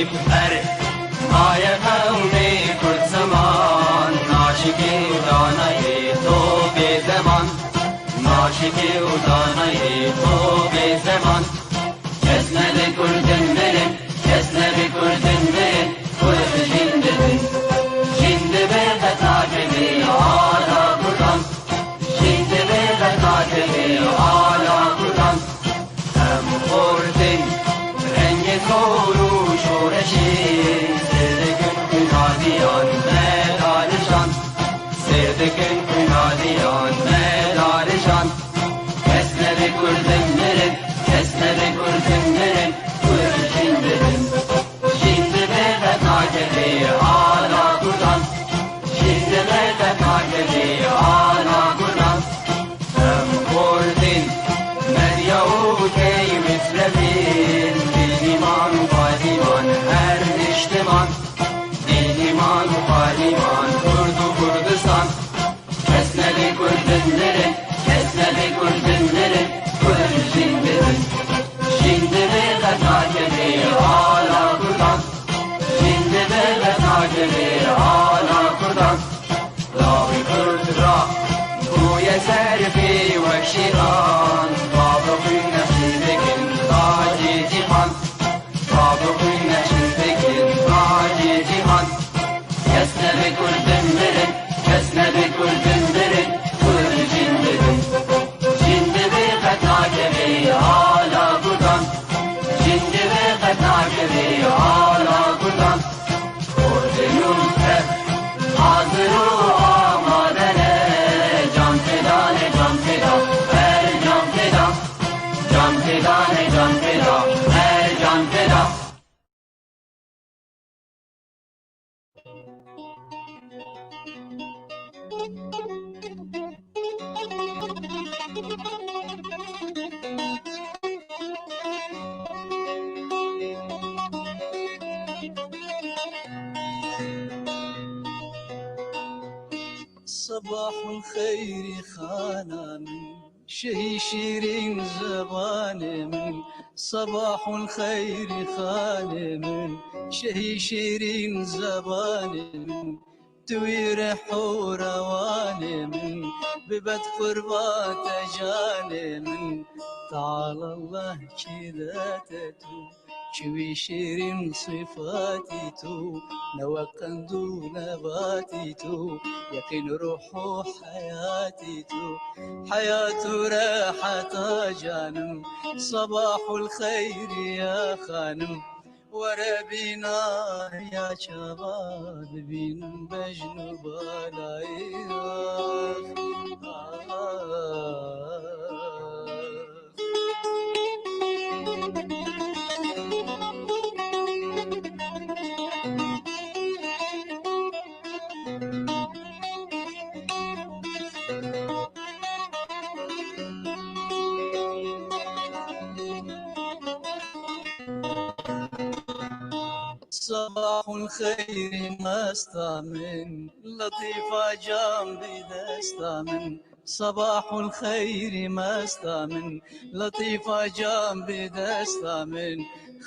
بر مای قومی کرد زمان ناشکی و دانه تو به زمان ناشکی و دانه تو به زمان اسند کردن برن اسند کردن برن کرد جنده جنده به قطعه آلا کردن جنده به قطعه آلا کردن هم خوردن رنگ کورو شورشی سردکن کنادیان مدارشان سردکن کنادیان مدارشان اسند کردن برن اسند کردن برن کرد جنده جنده به قطعه آلا کردن جنده به قطعه آلا کردن هم خوردن مریو کی مصرفین دیمان و پادیمان هر اجتماع دیمان و پادیمان کرد و کردستان اسند کردن برن اسند کردن برن کرد جنده جنده به قطعه آلا کردن جنده به قطعه آلا کردن راوی کرد را بوی سرفی و شیران بابقی نشیدکن تاجی جیهان بابقی نشیدکن تاجی جیهان اسند کردن برن اسند کردن برن کرد جنده جنده به قطعه آلا کردن جنده به قطعه آلا کردن خوردنون هر حاضر و آمادنه جان فدان جان فدا هر جان فدا جان فدان جان فدا هر جان فدا صباح الخير خانا من شهي شيرين زبان من صباح الخير خانا من شهي شيرين زبان من توير حوروان من ببد قربات جان من تعالى الله كذا تتو شوي شيرين صفاتي تو نوقن دون نباتي تو يقين روح حياتي تو حياة راحة جانم صباح الخير يا خانم وربنا يا شباب بين بجنب صباح الخير مستامن لطيفة جنبي دستامن صباح الخير مستامن لطيفة جنبي دستامن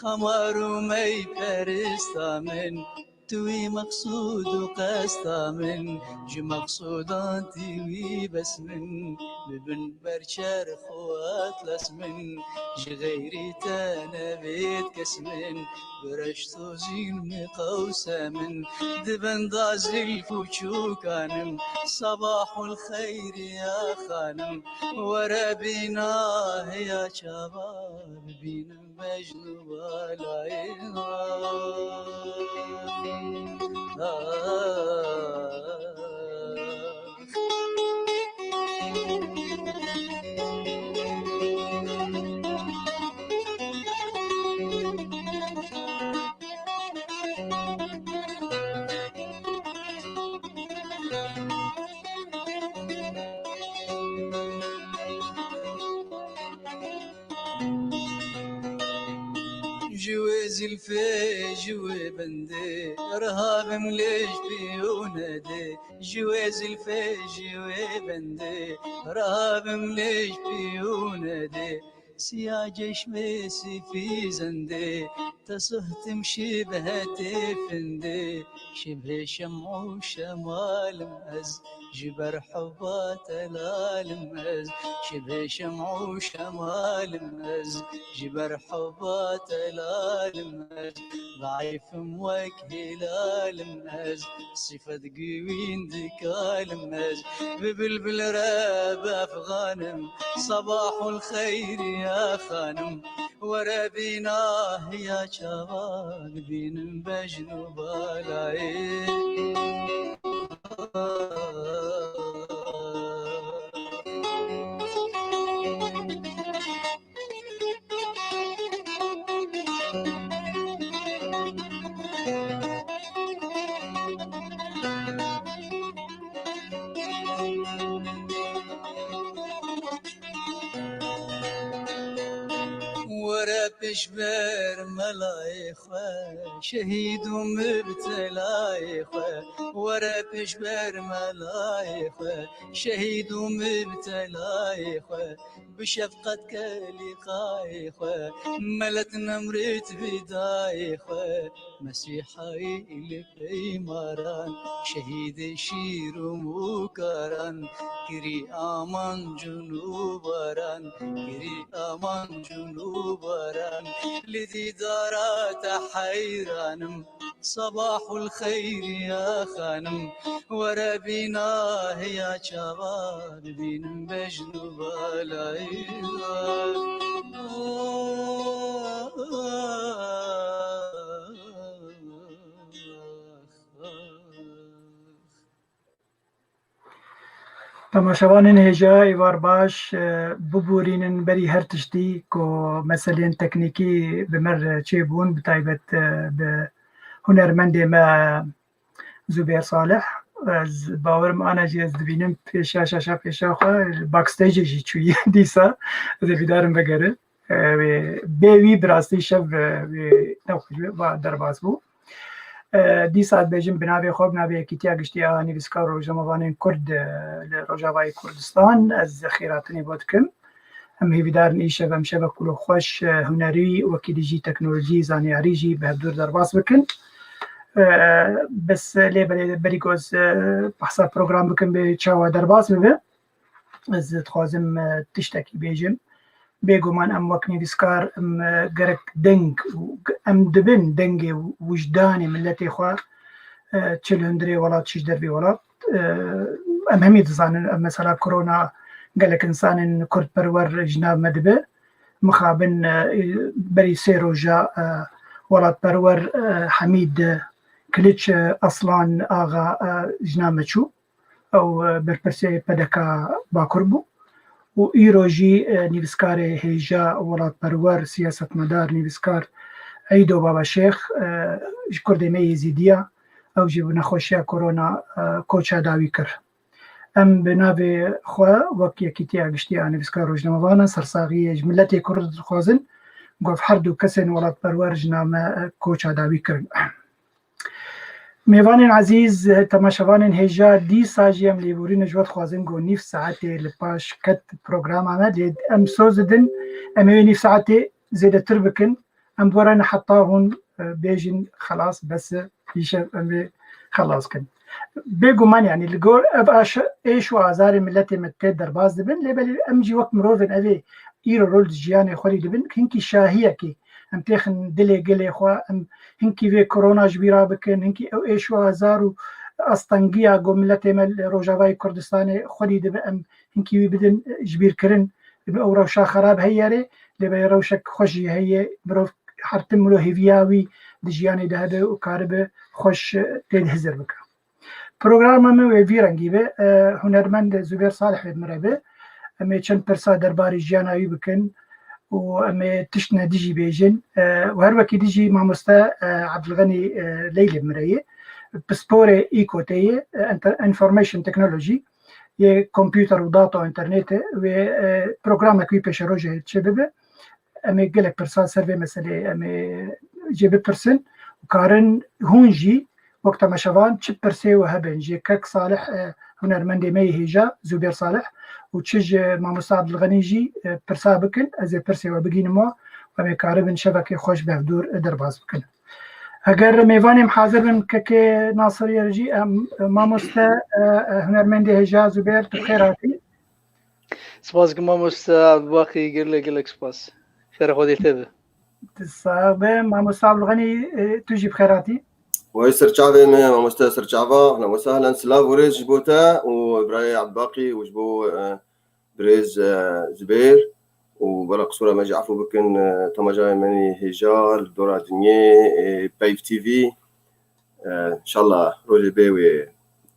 خمار ومي فرستامن توي مقصود وقستا من جو مقصوداتي وي بس من ببن برشر خوات لسمن جي غيري تنبيت كسمن برشتو زين مقوسة من دبن دازل فوشوكانم صباح الخير يا خانم وربنا يا شباب بينا مجنوب علينا جوز الفي جوي بندي رهاب مليش بيونه دي جوز الفي جوي بندي رهاب مليش بيونه دي سياج شميسي في زندي تسهتم شبه تفندي شبه شمع وشمال مأز جبر حبات الالمز شبه شمع وشمال مأز جبر حبات الالمز ضعيف موكل المز صفة قوين ذكال المز ببلبل راب في غانم صباح الخير يا خانم وربيناه يا شباب بين بجنوب العين ورا بشبر ملايخة شهيد ومبتلايخة ورا بشبر ملايخة شهيد ومبتلايخة بشفقتك لقايخة ملتنا مريت بدايخة مسيحي لفي مران شهيد شير ومكران كري آمان جنوبران كري آمان جنوبران لذي دارات حيرانم صباح الخير يا خانم وربيناه يا شباب بين بجنوب العيال تماشاوانên hêja êvar baş bibûrînin berî her tiştî ku meselên teknîkî bi me re çêbûn bi taybet bi hunermendê me Zubêr Salih ez bawerim ana jî ez dibînim pêşa şaşa pêşa xwe backstagê jî çûyî dîsa ez ê bîdarim vegere wê bê wî bi rastî şev wê nexweş bû derbas bû dîsa dibêjim bi navê xwe bi navê Yekîtiya Giştî a Nivîskar Rojnamevanên Kurd li Rojavayê Kurdistan ez xêratinê bo dikim em hêvîdarin îşev em şevek ku xweş hunerî wekî dijî teknolojî zanyarî jî bi hevdûr derbas bikin bes lê berî ku ez behsa program bikim bê çawa derbas bibe ez dixwazim tiştekî bêjim bêguman em wek nivîskar em gerek deng em dibin dengê wijdanê milletê xwe çil hundirê welat şîş dervê welat em hemî dizanin em mesela korona gelek insanên kurdperwer ji nav me dibe mixabin berî sê roja welatperwer Hemîd Kiliç Aslan axa ji nav me çû ew berpirsê pedeka bakur bû û îro jî nivîskarê hêja welatperwer siyasetmedar nivîskar Eîdo Babaşêx ji Kurdê me Yezîdiya ew jî bi nexweşiya korona koça dawî kir em bi navê xwe wek Yekîtiya Giştî a Nivîskar Rojnamevanan sersaxiyê ji milletê Kurd dixwazin gof her du kesên welatperwer ji nav me koça dawî kirin mêvanên ezîz temaşevanên hêja dîsa jî em lêborîne ji we dixwazin got nîv saetê li paş ket programa me lê em soz didin em ê wê nîv saetê zêdetir bikin em dwere heta hûn bêjin xelas bes îşev em ê xelas kin bêguman yanî li gor ev êş û azarê milletê me tê derbas dibin lêbelê em jî wek mirovên ev ê îro rol di jiyanê xwe rî dibin hinkî şahiyekê em têxin dilê gelê xwe em hinkî vê korona ji bîra bikin hinkî ew êş û azar û astengiya got milletê me li Rojavayê Kurdistanê xwe rî dibe em hinkî wî bidin ji bîrkirin ew rewşa xerab heye rê lêbelê rewşek xweş jî heye mirov her tim mirov hêviya wî di jiyanê de hebe û karibe xweş tê dihizir bike programa me wê vî rengî be hunermend Zubêr Salih wê me re be em ê çend pirsa derbarê jiyana wî bikin û em ê tiştine dijî bêjin û her wekî dijî mamoste Ebdilganî Leylê me re ye pisporê îkotê ye information technology yê kompyûter û data û internetê wê programek wî pêşerojê çê bibe em ê gelek pirsa ser vê meselê em ê jê bipirsin û karin hûn jî wek temaşevan çi pirsê we hebin jê kek Salih هنرمندي مي هيجا زبير صالح وتشج مامۆستا عەبدولغەنیژی پرسا بکن ئەزێ پرسێەوە بگینمەوە وەمێ کاربن شەڤەکێ خۆش بەفدور دەرباز بکن. ئەگەر میوانێم حاضر بن کەکێ ناصر یەرجی مامۆستا هنەرمەندی هێژا زوبێر بخێر هاتی. سپاس مامۆستا عەبدولباقی گەلێک سپاس. خێرە خۆ دێتێ بێ. سابێ مامۆستا عەبدولغەنی توژی بخێر هاتی. وهي سرچاوي مامۆستا سرچاوا أهلا وسهلا سلاف وريز جبوتا وإبراهيم عبدالباقي وجبو بريز زبير وبرق صورة ما جعفو بكن تماجا مني هجال دورة دنيا بايف تي في إن شاء الله روجي بيوي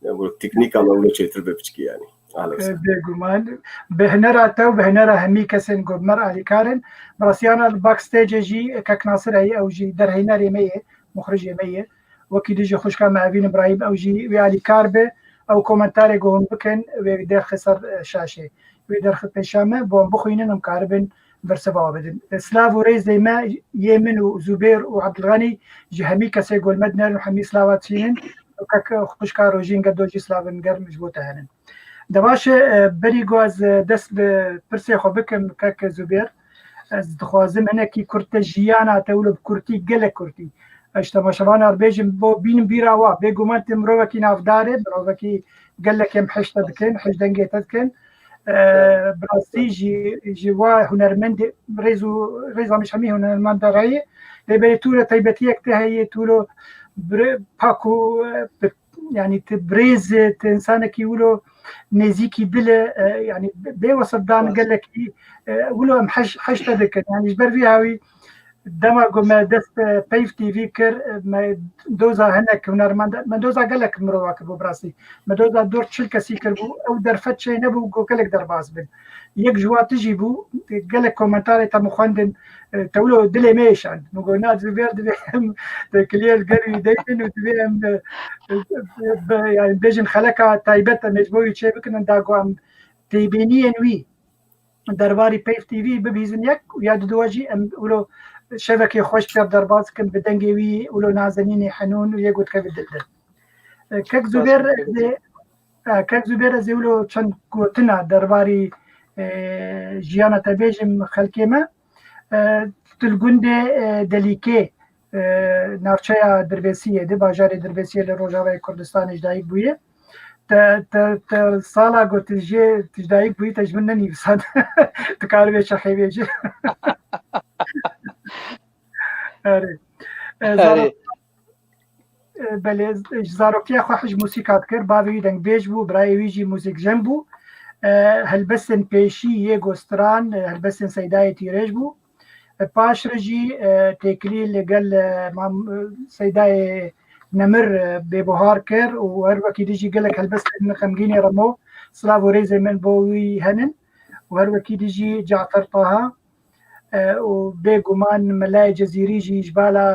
يقول تكنيكا ما ولا شيء تربي بتشكي يعني أهلا وسهلا. بيجومان بهنرا تو بهنرا همي كسن قد مرة لكارن براسيانا الباك ستيج جي كناصر هي أو جي درهينا ريمية مخرج يمية وكي ديجي خوش كان مع فين إبراهيم أو جي ويالي كاربة أو كومنتاري قوم بكن ويقدر خسر شاشة ويقدر خد بشامة بوم بخوينن مكاربن برسبا بدن سلاف وريز زي ما يمن وزبير وعبدالغني جهمي كسي قول مدنر وحمي سلاوات سينن وكاك خوش كاروجين قدو جي سلافن قر مجبوطة هنن دواش بري قواز دست برسي خو بكم كاك زبير از دخوازم هنكي كورتا جيانا تولو بكورتي قلق كورتي اشتما شبان اربيجم بو بين بيراوا بيقومات مروكي نافداري مروكي قلق يم حشتا دكن حشدنجي تدكن براسي جوا هنرمند ريزا مش همي هنرمند رأي لبري تولو تيبتيك تهي تولو باكو يعني تبريز إنسانك يقولوا نزيكي بلا يعني بوسط دان قال لك يقولوا حش تذكر يعني جبر فيها وي دما قم دست بايف تي في كر ما دوزا هناك هنرمند ما دوزا قال لك مروك بو براسي ما دوزا دور تشل كسي كربو او درفت شي نبو قال لك درباس بن يك جوا تجيبو قال لك كومنتاري تاع مخندن تقولوا دلي ميشان نقول ناس بيرد كلية القري دايما وتبيهم يعني بيجن خلقها تايبتا مجبوري شيء بكنا داقوام تيبينيين وي درباري بايف تي في ببيزن يك ويادو دواجي ام ولو شبكة خوش بير درباز كن بدنجي وي ولو نازنيني حنون ويقود كبدل كاك زبير زي ولو چند قوتنا درباري جيانا تبيجم خلقيمة تلقونده دليكي نارچايا دربيسية دي باجاري دربيسية لروجاوي كردستان اجدائي بويه تا سالا قلت جي تجدائي بويه تجمنني بصاد تكاربي شخي بيجي بله زاروكيا خواهج موسيقات كر باوي دنگ بيج بو براي ويجي موسيق جنبو هلبسن پیشی یگوستران هلبسن سیدای تیرج بو پاش رجی تکلی لگل سیدای نمر ببهار کر و هر وکی دیجی گلک هلبسن خمگینی رمو سلاف و ریز من بوی هنن و هر وکی دیجی جعفر طه و بگمان ملای جزیری جی جبالا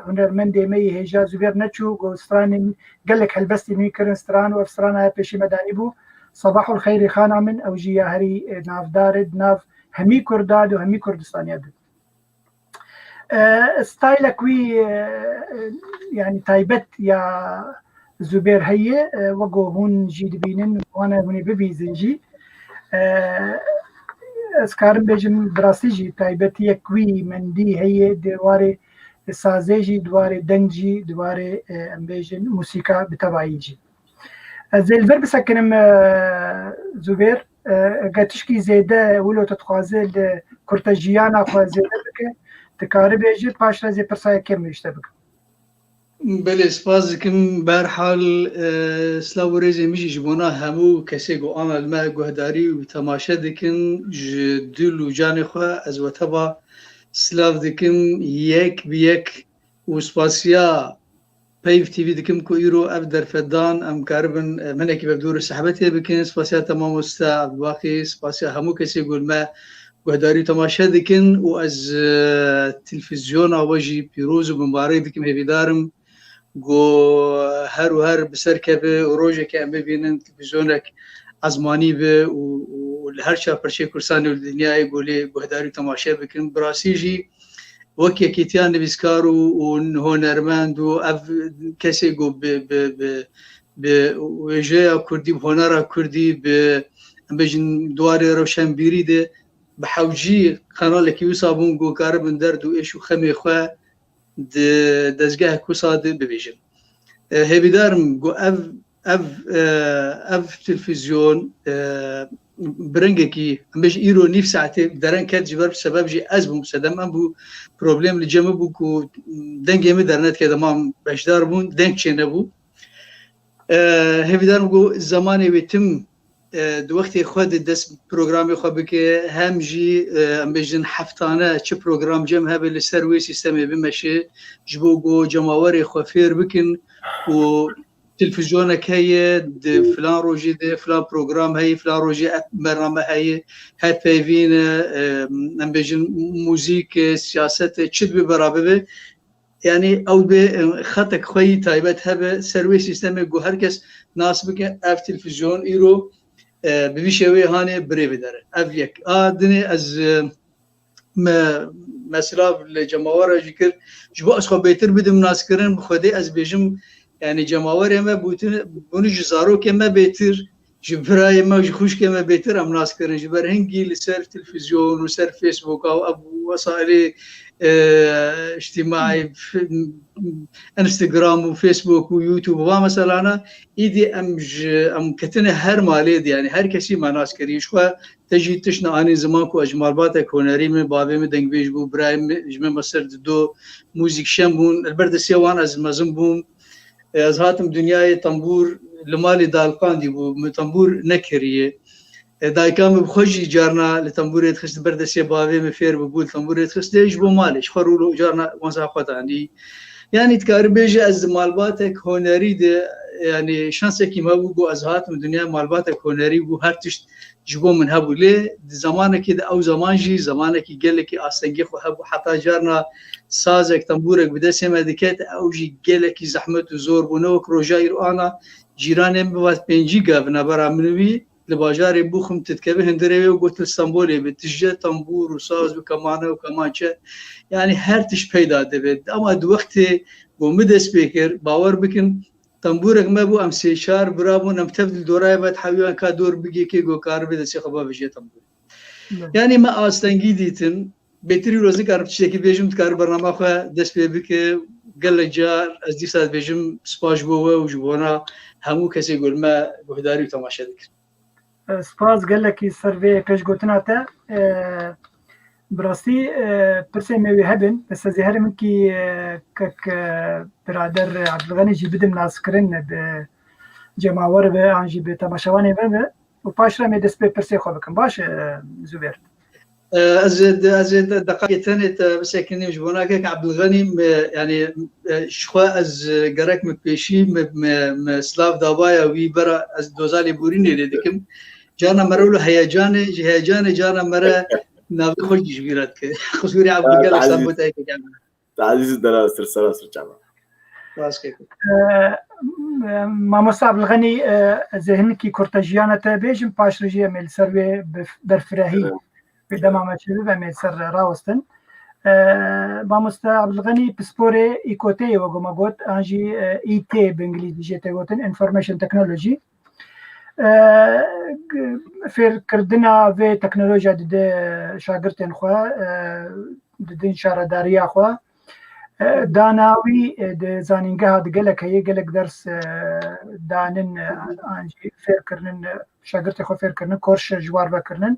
هنرمندی می هجا زبیر نچو گوستران گلک هلبستی میکرن ستران و افسران های پیشی مدانی بو صباح الخير خانا من او جي هري ناف دارد ناف همي كرداد وهمي كردستانياد ستايلك وي يعني تايبت يا زبير هي وقو هون جي دبينن وانا هوني ببيزنجي اسكارم بيجم براسيجي تايبت يكوي من دي هي دواري سازيجي دواري دنجي دواري امبيجن موسيقى بتبعيجي زي الفرب سكنم زبير قاتشكي زيادة ولو تتخوازي كورتاجيانا خوازي بك تكارب يجي باش رازي برسايا كم يشتبك بله سپاس کم برحال سلاو ریزی میشی جبونا همو کسی گو عمل ما گهداری و تماشا دکن دل و جان خواه از وطبا سلاو دکم یک بیک و سپاسیا بايف تي في دكم كو يرو افدر فدان ام كاربن منك بدور سحبتي بكن سباسيا تمام استا عبدالباقي سباسيا همو كسي يقول ما قهداري تماشا دكن واز تلفزيون اوجي بيروز ومبارك دكم هي دارم جو هر وهر بسركبه وروجه كان ببينن تلفزيونك ازماني به والهر شا برشي كرساني والدنيا يقولي قهداري تماشا بكن براسيجي وكي كيتيان بيسكارو ونهونرماند و كسيغو بوجه كردي بهنر كردي بجن دواري روشن بيري ده بحوجي قناه كي يصابون جو كاربن درد وايش وخمي خو دزگاه كوساد ببيجن هي بدارم جو اف تلفزيون برنگكي مش ايرو نيف ساعتي درن كات جبر بسبب جي ازبم سدم ابو بروبليم لجمع بوكو دنگي مدرنت كده ما بشدار بون دنگ چنبو هي بدارم جو زماني بيتم دو وقتی خود دست پروگرامی خو بکه هم جی امبجن هفتانه چه پروگرام جم هبل سروی سیستمی بمشه جبو گو جماوری خو فیر بکن و تلفزیون که فلان روزی ده فلان پروگرام هی فلان روزی برنامه هی هر پیوین امبجن موزیک سیاست چت به برابر يعني او به خطك خوي تايبت هبه سروي سيستم جو هركس ناس بك اف تلفزيون ايرو ببيشوي هاني بريفي داره اف يك دني از مثلا الجماهير ذكر جبو اسخو بيتر بدم ناس كرن بخدي از بيجم يعني جماهير ما بوتن بونو جزارو كما بيتر جبراي ما خوش كما بيتر ام ناس كرن جبر هنجي لسر تلفزيون وسر فيسبوك او ابو وسائل اجتماعي انستغرام وفيسبوك ويوتيوب ومثلا انا ايدي ام كتنه هر مالي يعني هر كسي ما ناس كريش خو تجي تشنا اني زمانكو اجمال باتك هنري من بابي من دنگبيج بو برايم جمع مصر دو موزيك شامبون البرد سيوان از مزمبوم از هاتم دنياي تنبور لمالي دالقان دي بو تنبور نكريه دايكام بخوجي جارنا لتنبوريت خست بردسي بابي مفير بقول تنبوريت خست ليش بو مالش خرولو جارنا وانسا خطاني يعني تكاربيجي از مالباتك هنري ده يعني شانسك ما بو ازهات من دنيا مالباتك هنري بو هرتش جبو من هبو ليه زمانك كده او زمان جي زمانك قالك استنجي خو هبو حتى جارنا سازك تنبورك بدسي ما دكات او جي قالك زحمه وزور بنوك روجاير انا جيرانم بوات بنجي قابنا برا منوي لباجاري بوخم تتكبه هندري وقلت اسطنبولي بتجي تنبور وساز وكمانه وكمانشه يعني هرتش پیدا دبد اما دو وقت ومد سبيكر باور بكن تنبورك ما بو ام سي شار برابو نم تبدل دوراي بد حيوان کا دور بگي كي گو کار بده سي خبا بجي تنبور يعني ما استنگي ديتن بتري روزي كار تشكي بيجم تكار برنامج خو دس بك قال جار از دي ساعت بيجم سباش بو وجبونا همو كسي يقول ما بهداري تماشا دك سپاس گلکی سروی کش گوتنا تا براستی پرسه میوی هبن بس زهر من کی کک برادر عبدالغنی جی بدم ناس کرن به جماور به آنجی به تماشاوانی به و پاش را می دست به پرسه خواه بکن باش زبیر از دقائق تانيت بس كني مش بناك عبدالغني يعني شخوا از جرك مبيشي سلاف دابايا وي برا از دوزالي بوريني لدكم جانا مرولو هيجان جانا مرا نابي خوش جبيرات خصوري عبد القادر سابوت اي كلام تعزيز الدلال سر جامع واسكي ما مصعب الغني ذهنكي كورتاجيانا تابيج باش رجيه من سروي برفراهي بدما ما تشوف من سر راوستن با مستعب الغني بسبوري ايكوتي وقوما قلت انجي اي تي بانجليزي جيتي قلتن انفورميشن تكنولوجي فير كردنا في تكنولوجيا دي شاگرتن خو دين شارداريا خو داناوي د زانينگه د گلک هي گلک درس دانن انجي فير كرنن شاگرت خو فير كرنن كورس جوار بكرنن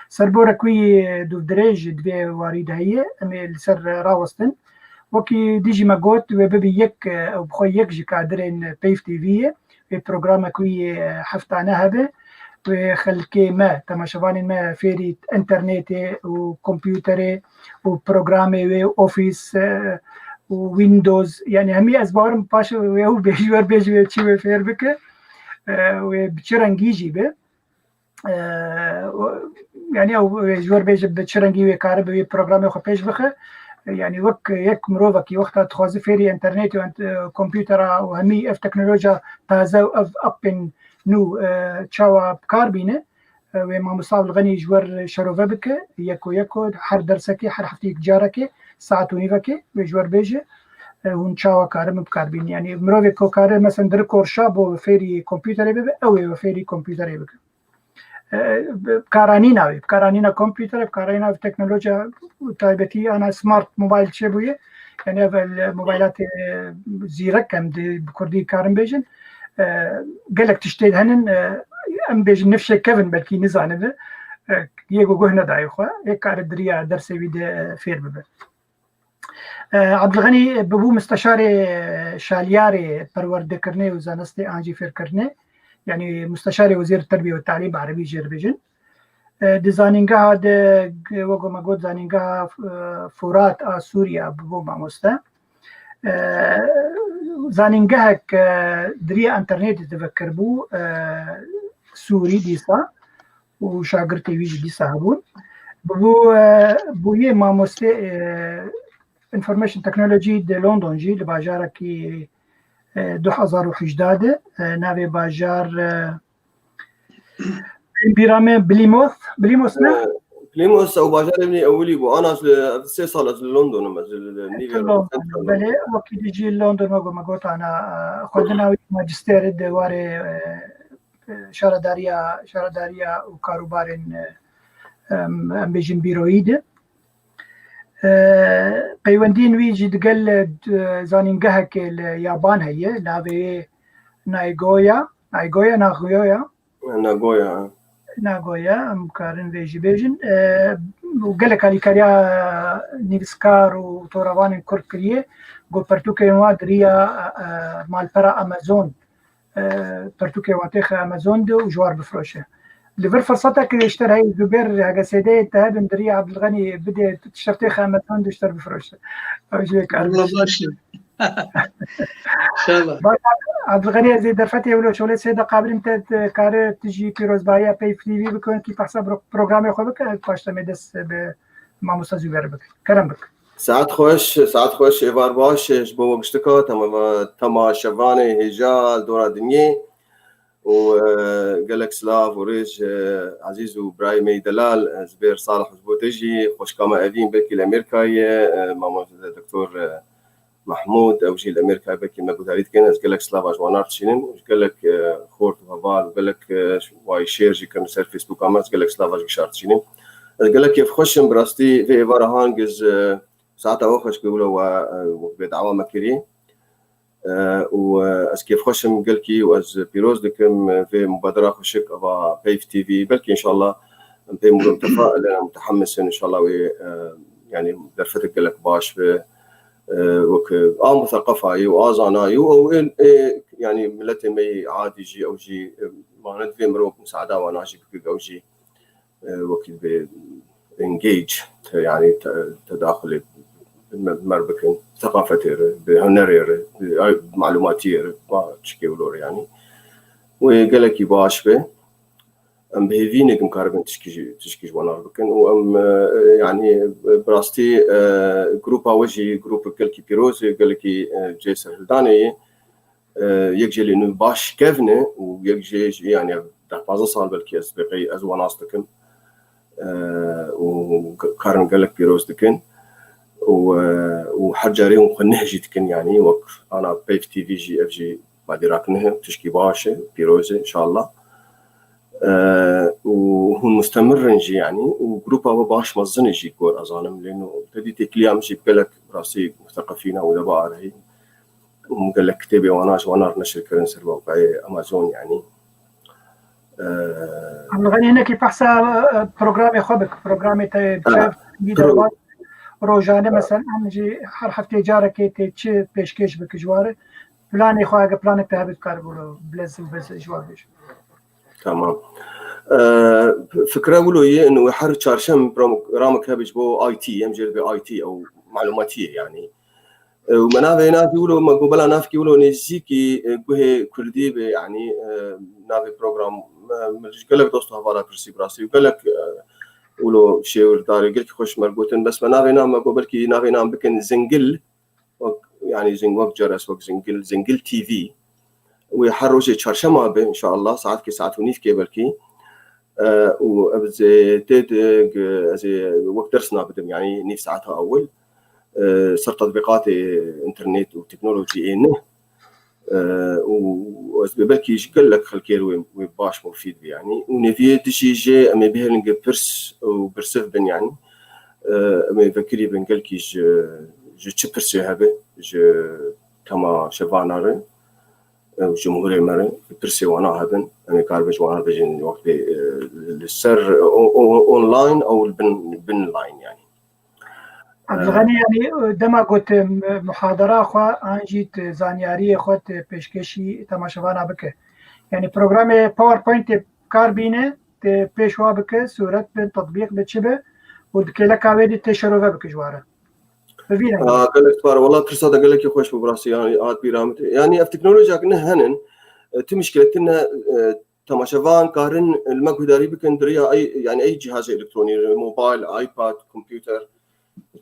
سربورا كوي دو دريج دبي واريد هي امي سر راوستن وكي ديجي ماغوت وببي يك او بخو يك جي كادرين بيف تي في في برنامج كوي حفتانه هبه وخلكي ما تماشواني ما فيري انترنت وكمبيوتر وبرنامج واوفيس وويندوز يعني همي اسبارم باش و بيجور بيجي تشي فير بك وبتشرنجي به يعني او جور بيج بتشرنجي وكارب وي برنامج خو بيج بخه يعني وك يك مروفك وقت تخوزي فيري انترنت و كمبيوتر وهمي اف تكنولوجيا تازه اف ابن نو تشاوا بكاربينه وما مصاب الغني جور شروفه بك يكو هر درسكي هر حفتيك جاركي ساعتوني بك وجور بيجي هون چاوا کارم بکاربین یعنی مروی کو کار مثلا در کورشا بو فری کامپیوتر به او فری کامپیوتر به کارانی ناوی کارانی کامپیوتر کارانی تکنولوژی تایبتی انا سمارت موبایل چه بویه یعنی اول موبایلات زیرک کم دی بکردی کارم بیشن قالك تشتید هنن ام بیشن نفشه کفن بلکی نزانه به یکو گوه ندای خو یک کار دریا درس ویده فیر ببه عبدالغنی ببو مستشار شالیار پروردهکردنê û zanistê an jî fêrkirinê yani مستشار وزیر التربیه و تعلیم عربی جê dibêjin di zanîngeha de wek me got zanîngeha Furat a Sûriya bibû mamoste zanîngehek diriya internetê divekirbû Sûrî dîsa û şagirtê wî jî dîsa hebûn bûyê mamostê information technology de London jî li bajarekî 2018 de navê bajar بيرامي بليموث نه بليموث او باجار ابني اولي بو انا 3 صار لندن بله وقتی دیجی لندن ما گفت انا خودنا ماجستير دواره شهرداریا و کاروبارن ام بیجن بیروید پیوندین وی جد گل زانینگه که یابان هیه ناوی ناگویا ام کارن ویجی بیجن و گل کالیکاریا نیوسکار و توروان کرد کریه گو پرتوکه ما دریا مالپرا امازون پرتوکه واتخ امازون دو جوار بفروشه لفر فرصتك يشتري هاي زبير هاجا سيدي تهاب دريا عبد الغني بدي تشتري خامتان تشتري بفروشه والله ماشي ان شاء الله عبد الغني زي درفتي ولو شغله سيده قابل انت كار تجي بيروز بايا بي في تي في بكون كي بحسب بروجرام خودك باش تمدس مع مستاذ زبير بك كرم بك ساعات خوش ايوار باش بو مشتكى تما شفاني هجال دورا دنيا وقالك سلاف وريج عزيز وبرايمي دلال زبير صالح وزبوتجي خوش كما قديم بكي الامريكاي ماما دكتور محمود او جي الامريكا بكي ما قدرت كان قالك سلاف اجوانار تشينن قالك خورت وفال قالك واي شير جي كان سير فيسبوك امس قالك سلاف اج شارت تشينن قالك كيف خوشم براستي في ايفار هانجز ساعتها وخش بيقولوا بدعوه مكري و كيف خوشم قالكي واز بيروز دكم في مبادره خوشك ابا بيف تي في بلكي ان شاء الله في متفائل انا متحمس ان شاء الله يعني درفتك قالك باش وك مثقفه وازانا او يعني ملتي مي عادي جي او جي ما ندفي مروك مساعده وانا جي بك او جي وكيل ب انجيج يعني تداخل مربكن ثقافتير بهنرير معلوماتير ما تشكيولور يعني وقالك باش به ام بهيفينك مكاربن تشكيج وانا بكن وام يعني براستي جروبا وجي جروب قالك بيروز قالك جيسر هلداني يجي انه باش كيفنا ويجي يعني 15 سال بلكي اسبقي از وناستكم وكارن قالك بيروز دكن وحجاريهم خنهجي تكن يعني وك انا بيف تي في جي اف جي بعد راكنه تشكي باشا بيروزه ان شاء الله وهم مستمر نجي يعني وجروبا باش مزن يجي كور اظالم لانه ابتدي تكليام جي بلك راسي مثقفين ودبار هي وقال لك كتابي وانا نشر كرنسر موقعي امازون يعني الغني هنا كيف احسن بروجرامي خبك بروجرامي تاع روزانه مثلا نجي هر هفته جارك تي پیشکش بك جواره پلان خواهه پلان تهبط کار بولو بلز جوارش تمام فكره ولو هي انه حر چارشم برامج هبج بو اي تي امجر بي اي تي او معلوماتيه يعني ومنافي نافي ولو ما قبل نافكي ولو نزيكي كوه كردي يعني نافي بروجرام مش قالك دوستو هفالا برسي براسي وقالك ولو شيء داري قلت خوش مربوطين بس ما نافي نام قبل كي نافي نام بكن زنقل يعني زنقوك جرس وك زنقل تي في ويحرج تشرشمه به ان شاء الله ساعات كي ساعات ونيف كي بركي وابز تيد زي وقت درسنا بدم يعني نيف ساعتها اول سر تطبيقات انترنت وتكنولوجي إنه وبلكي قال لك خلكير وباش مفيد يعني ونفيه تشي جي أما بيهلنج برس وبرسف بن يعني أما فكري بن قال كي جو تشبرسي هذا جو كما شفاناره وجمهوري مرة برسي وانا هذا أما كاربج وانا بجين وقت السر أونلاين أو البن لاين يعني. عبد الغني يعني دما قلت محاضرة خوا أنجيت زانياري خود پیشکشی تماشاوانا بکه يعني برنامج باورپوینت کار بینه ته پیشوا بکه صورت به تطبیق بچبه ودکلا کاوی تشروه بکه جواره ببینه قال لك والله برصاد قال لك خوش براسي يعني عاد بيرامت يعني التكنولوجيا كنا هنن تمشكلتنا تماشافان كارن المقداري بكن دريا اي يعني اي جهاز الكتروني موبايل ايباد كمبيوتر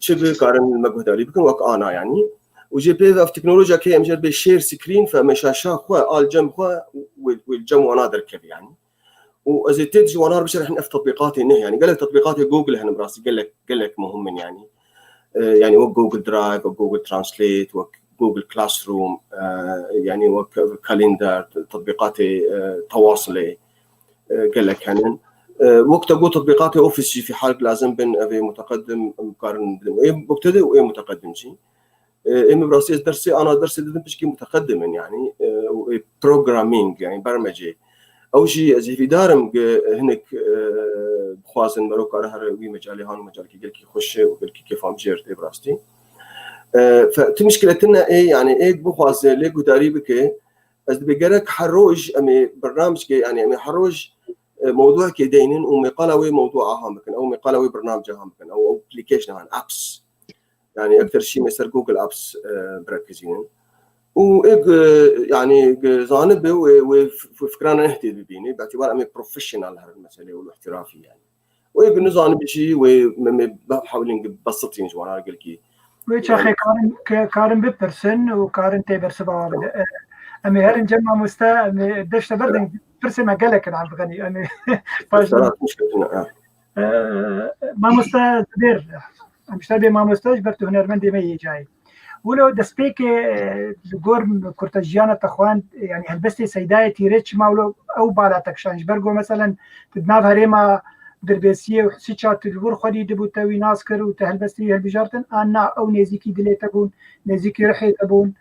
تشبه كارن المقداري بكن وك انا يعني وجي بي في تكنولوجيا كي امجر بشير سكرين فمشاشا خو الجم خو والجم ونادر كذا يعني وازيتت جوانار بشرح في تطبيقاتي انه يعني قال لك تطبيقات جوجل هنا براسي قال لك مهم يعني وجوجل درايف وجوجل ترانسليت وجوجل كلاس روم يعني وكالندر تطبيقات تواصلي قال لك هنا وقت أقول تطبيقات أوفيس في حال لازم بين أبي متقدم مقارن مبتدئ وإيه متقدم شيء إيه براسي درسي أنا درسي بشكل متقدم يعني بروجرامينج يعني برمجة أو شيء زي في دارم هناك بخوازن مروك على وي مجالي هان مجال كي قلكي خش وقلكي كيف عم جيرت براستي فمشكلتنا إيه يعني إيه بخواز ليه قداري بك أز بيجرك حروج أمي برنامج كي يعني أمي حروج موضوع كيدينين ومقالوي موضوعها ممكن او مقالوي برنامجها ممكن او ابلكيشن عن ابس يعني اكثر شيء مثل جوجل ابس بركزين يعني جانب وفكرنا نهتي بيني باعتبار اني بروفيشنال هالمساله والاحترافي يعني ويقول نظام بشيء وبحاولين بسطين جوانا قال كي ويش اخي كارن ببرسن وكارن تيبر سبا امي هل نجمع مستا دشت بردن برسي ما قالك عبد الغني امي ما مستا زبير مش تبي ما مستاج برتو هنرمندي مي جاي ولو دسبيك لغور كورتاجيانا تخوان يعني هلبستي سيداي تيريتش ماولو او بالاتك شانج برغو مثلا تدناف هريما دربيسيه وحسيتشات الور خدي دبوتاوي ناسكر وتهلبستي هالبجارتن انا او نيزيكي دليتابون نيزيكي رحي تبون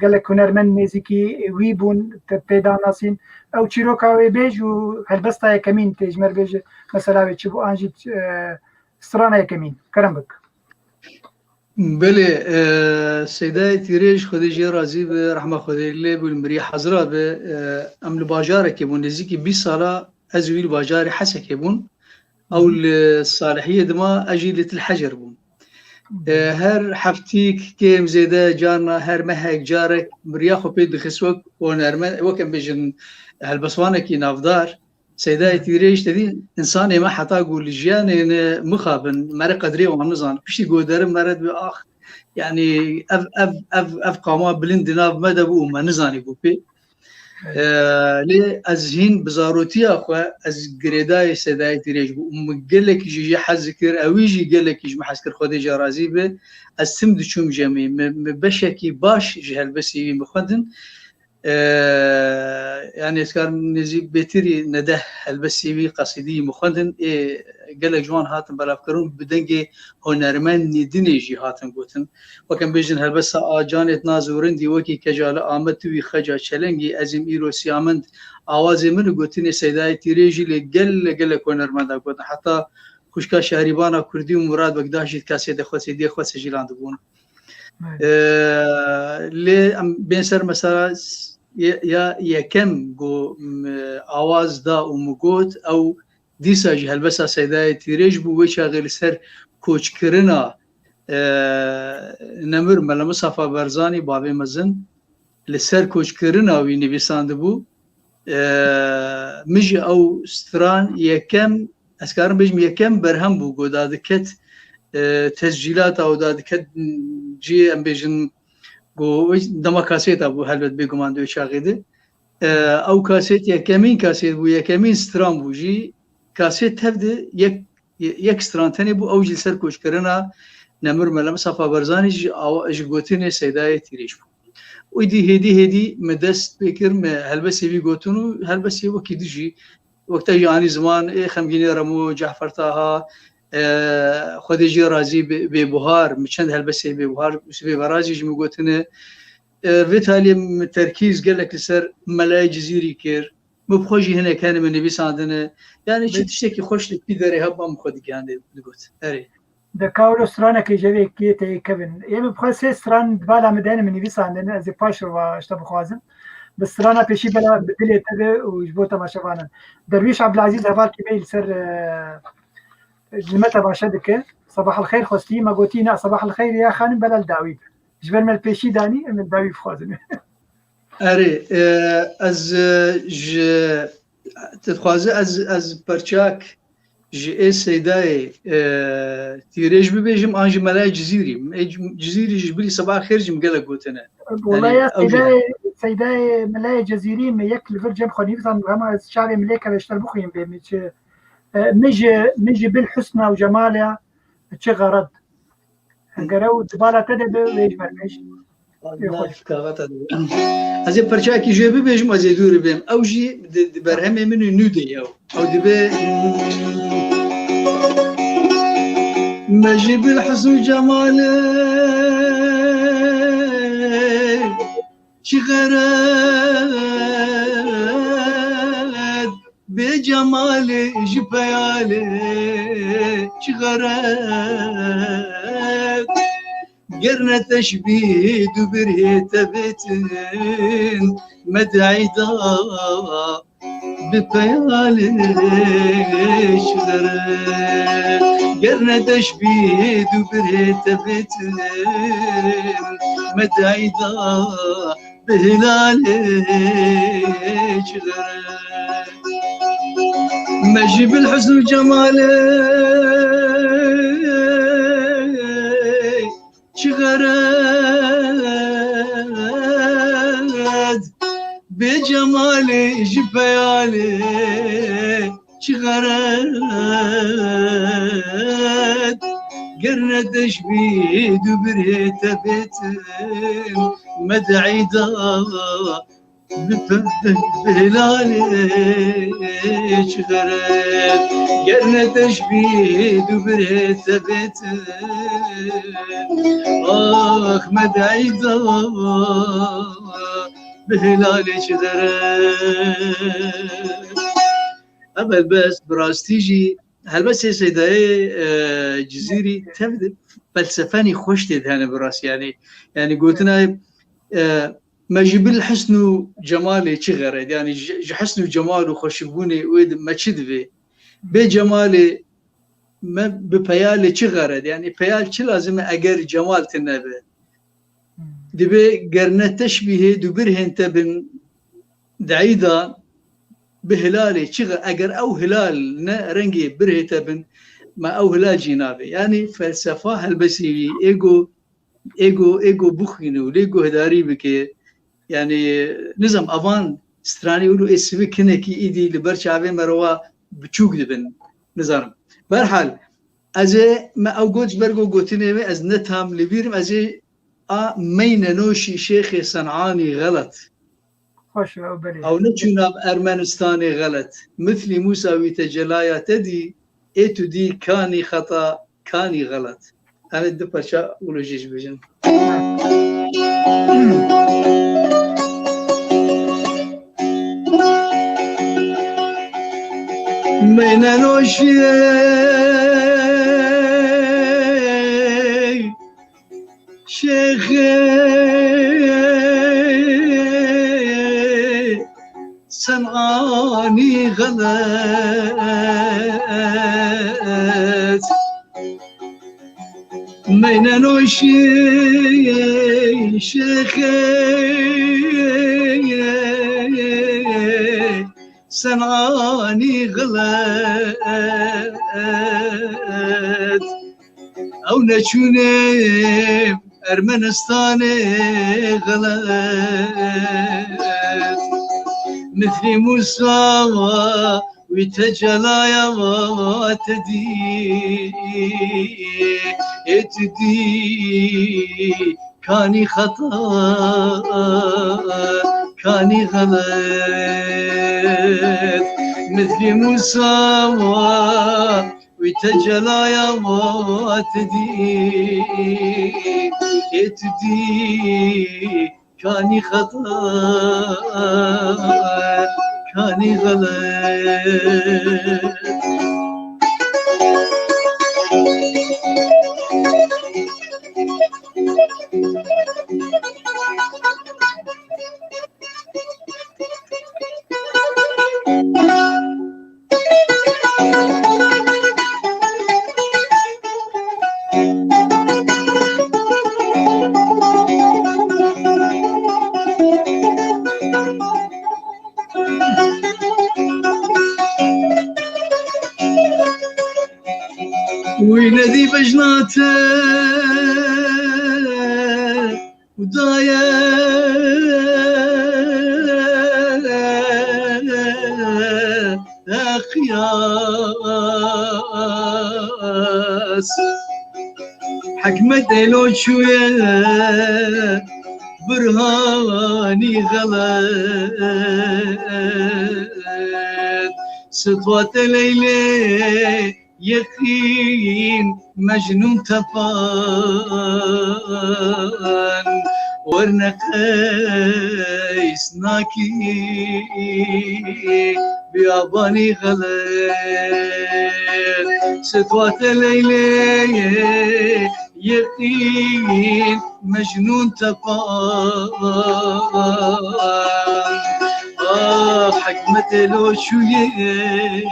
قال لك هنرمن نيزيكي ويبون تبدا ناسين او تشيروكاوي بيج وهلبستا كمين تجمر بيج مثلا تشبو انجيت استرانا كمين كرمبك بله سيداي تيريج خديجي رازي برحمه خدي الله بالمري حضره به ام الباجار كيبون نزيكي 20 ساله ازوي الباجار حسك يبون او الصالحيه دما اجيله الحجر بون هر حفتيك كيم زيدا جارنا هر مهك جارك مرياخو بيد خسوك ونرمن وكم بيجن هالبسوانه كي نافدار سيداي تيريج تدي انسان ما حتى اقول جيان مخابن مر قدري ونظان بشي قدر مرد باخ يعني اف قاما بلند ناف مدبو ما نزاني بوبي لي ازهين بزاروتي اخو از جريداي سيداي تيريج مقال لك يجي حذكر او يجي قال لك يجي محسكر خديجه رازي به استمد شوم جميع بشكي باش جهل بس مخدن يعني اسكار نزي بيتري نده البسيبي قصيدي مخدن قال لك جوان هاتن بلافكرون بدنجي هنرمن ندنيجي هاتن قوتن وكان بيجن هالبس اجانت نازورن دي وكي كجال امتوي خجا چلنگي ازم ايرو سيامند اوازي من قوتني سيداي تيريجي قال لك هنرمن دا قوتن حتى كشكا شهريبانا كردي ومراد بقداشي كاسيد خوسي دي خوسي جيلان دبون لي بين سر مثلا يا كم جو آواز دا ومقود أو ديساج هالبسا سيداي تيريج بو وشاغل سر كوچ كرنا نمر ملمصافا برزاني بابي مزن لسر كوچ كرنا ويني بيساند بو مجي أو ستران يا كم أسكارن بيجم يا كم برهم بو جو دادكت تسجيلات أو دادكت جي أم بيجن جو دما كاسيت ابو هلبت بيغمان دو شاغيده او كاسيت يا كمين كاسيت بو يا كمين سترام بوجي كاسيت هفد يك ستران تاني بو اوجل سر كوش كرنا نمر لما صفا برزاني أو أجوتني سيداي تريش ودي هدي مدست بكر ما هل بس يبي قوتنو هل بس يبغى كديجي وقت يعني زمان خمجيني رمو جعفر طه خديجي رازي ببهار مشان هل بس ببهار ببرازي جم قوتنا فيتالي تركيز قال لك لسر ملاي جزيري كير مبخوجي هنا كان من نبيس عندنا يعني شو تشتكي خوش لك بيدري هبا مخدك يعني نقول أري ده كاولو سترانا كي جابي كي تي كevin يم بخاص ستران بالا مدان من نبيس عندنا زي باشر واشتبه خوازم بس سترانا بيشي بلا بدلي تبع وجبوته ما شفانا درويش عبد العزيز هفال كبيل سر جمتا باشدك صباح الخير خوستي ما قوتينا صباح الخير يا خانم بلا الداوي جبر من البيشي داني من الداوي خوازم أري از ج تتخوازه از برچاك جي سيداي تيريج ببيجم انج ملاي جزيري جبري صباح الخير جم قال قوتنا والله يا سيداي ملاي جزيري ما ياكل فرجم خليل ما شعبي مليكه بيشتغل بخيم بمش نجي بالحسنى وجمالها تشي غرض قرأوا دبالة تدب ويش برمش از پرچاکی جوی ببیجم از دور بیم او جی برهمه منو نودی او دبی مجيب الحسن جماله شغرد بجماله جبياله شغرد قرنا تشبيه دبره تبتن مدعي دا ببيالي شغرت قرنا تشبيه دبره تبتن مدعي دا بهلالي شغرت مجيب الحسن وجماله شغرد بجمالي جبيالي شغرد قرنا تشبيه دبره تبتن مدعي دا بهلالي شغرت قرنا تشبيه دبره تبتن آخ مدعي دا بهلالي شغرت أبل بس براستيجي هل بس يا سيداي جزيري تبدأ فلسفاني خوش تدهن براس يعني قلتنا ما جيب الحسن وجمالي شغرت يعني حسن وجمال وخشبوني ويد ما تشدفي بجمالي ما ببيالي شغرت يعني بيال شي لازم أجر جمال تنبه دبي قرنا تشبيه دبرهن تبن دعيدا بهلالي شغل أجر أو هلال رنجي بره تبن ما أو هلال جنابي يعني فلسفة هالبسيبي إيجو بخينو ليجو هداري بكي يعني نظام أفان ستراني يقولوا اسمه كنكي إيدي لبرشابي مروا بتشوك دبن نظام برحال أزي ما أوجود برجو قوتني أز نتهم لبيرم أزي مين نوشي شيخ صنعاني غلط أو نتشونا بأرمنستاني غلط مثل موسى ويتجلايا تدي إيتو دي كاني خطأ كاني غلط أنا الدبر شاء أقولوا جيش بجن مين نوشي شيخ صنعاني غلط مين نوشي شيخ صنعاني غلط أو نشوني أرمنستاني غلط مثل موسى ويتجلايا وتدي اتدي كاني خطأ كاني غلط مثل مساواة وتجلايا واتدي اتدي كاني خطأ كاني غلط وينادي بجناته ودايا خياس حكمت لو شوية برهاني غلط سطوة ليلة يقين مجنون تبان ورنقيس ناكي بياباني غلط سطوة ليلة يقين مجنون تبان حكمت لو شوية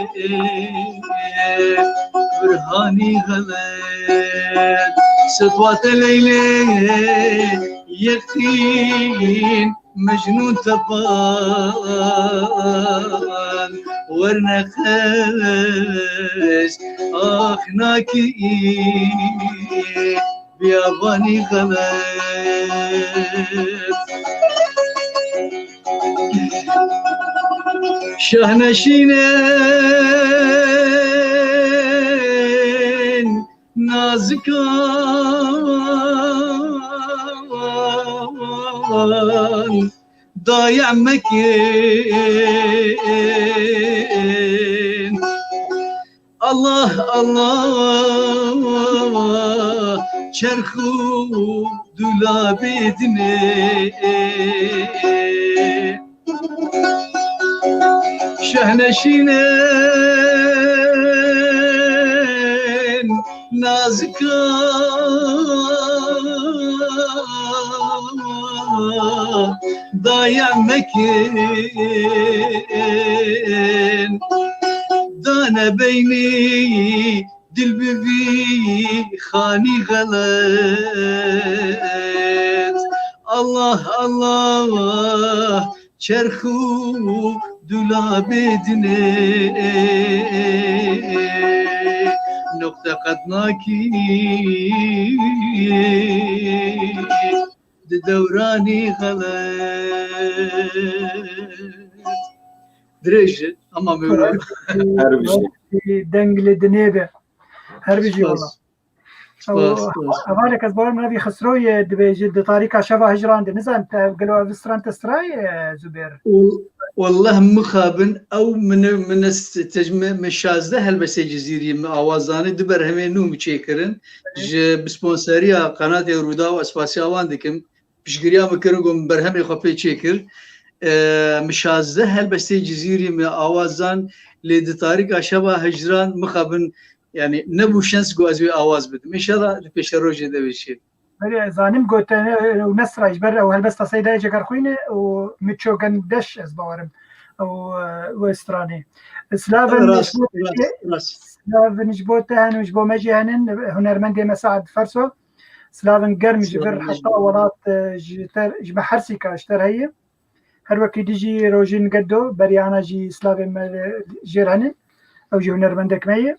برهاني غلط سطوة ليلة يقين مجنون تبان ورنخس ناكي بياباني غلط شهنشينين نازكان ضايع مكين الله الله شرخو دولاب دني شهنشينين نازكان ضايع مكين دانا بيني دل ببي خاني غلط الله الله چرخو دولاب دني نقطة قدناكي دوراني غلط دريج اما ميرو دنگل دنيبه هر بيجي والله أمانك أزبار من هذه خسروي دبيجد طريقة شبه هجران دنزان قالوا بستران تستراي زبير والله مخابن أو من التجمع مشازده هالبس جزيري آوازاني دبر همين نوم بتشكرن بسبونسرية قناة رودا وأسفاسي آوان دكم بشجريا مكرنكم برهم يخفي تشكر مشازده هالبس جزيري من آوازان لد طريقة شبه هجران مخابن يعني نبو شانس جو ازوي آواز بدم ان شاء الله لبيش الروج ده بيشيل بله زانم قلت ونسرع يجبر او هلبس تصيدا يجكر خوينه ومتشو قندش ازبارم او وستراني سلافن جبوته هن وجبو مجي هنن هنرمندي مساعد فرسو سلافن قرم جبر حتى ولات جبر حرسيكا اشتر هي هر وقت ديجي روجين قدو بريانا جي سلافن جيرهنن او جي هنرمندك ميه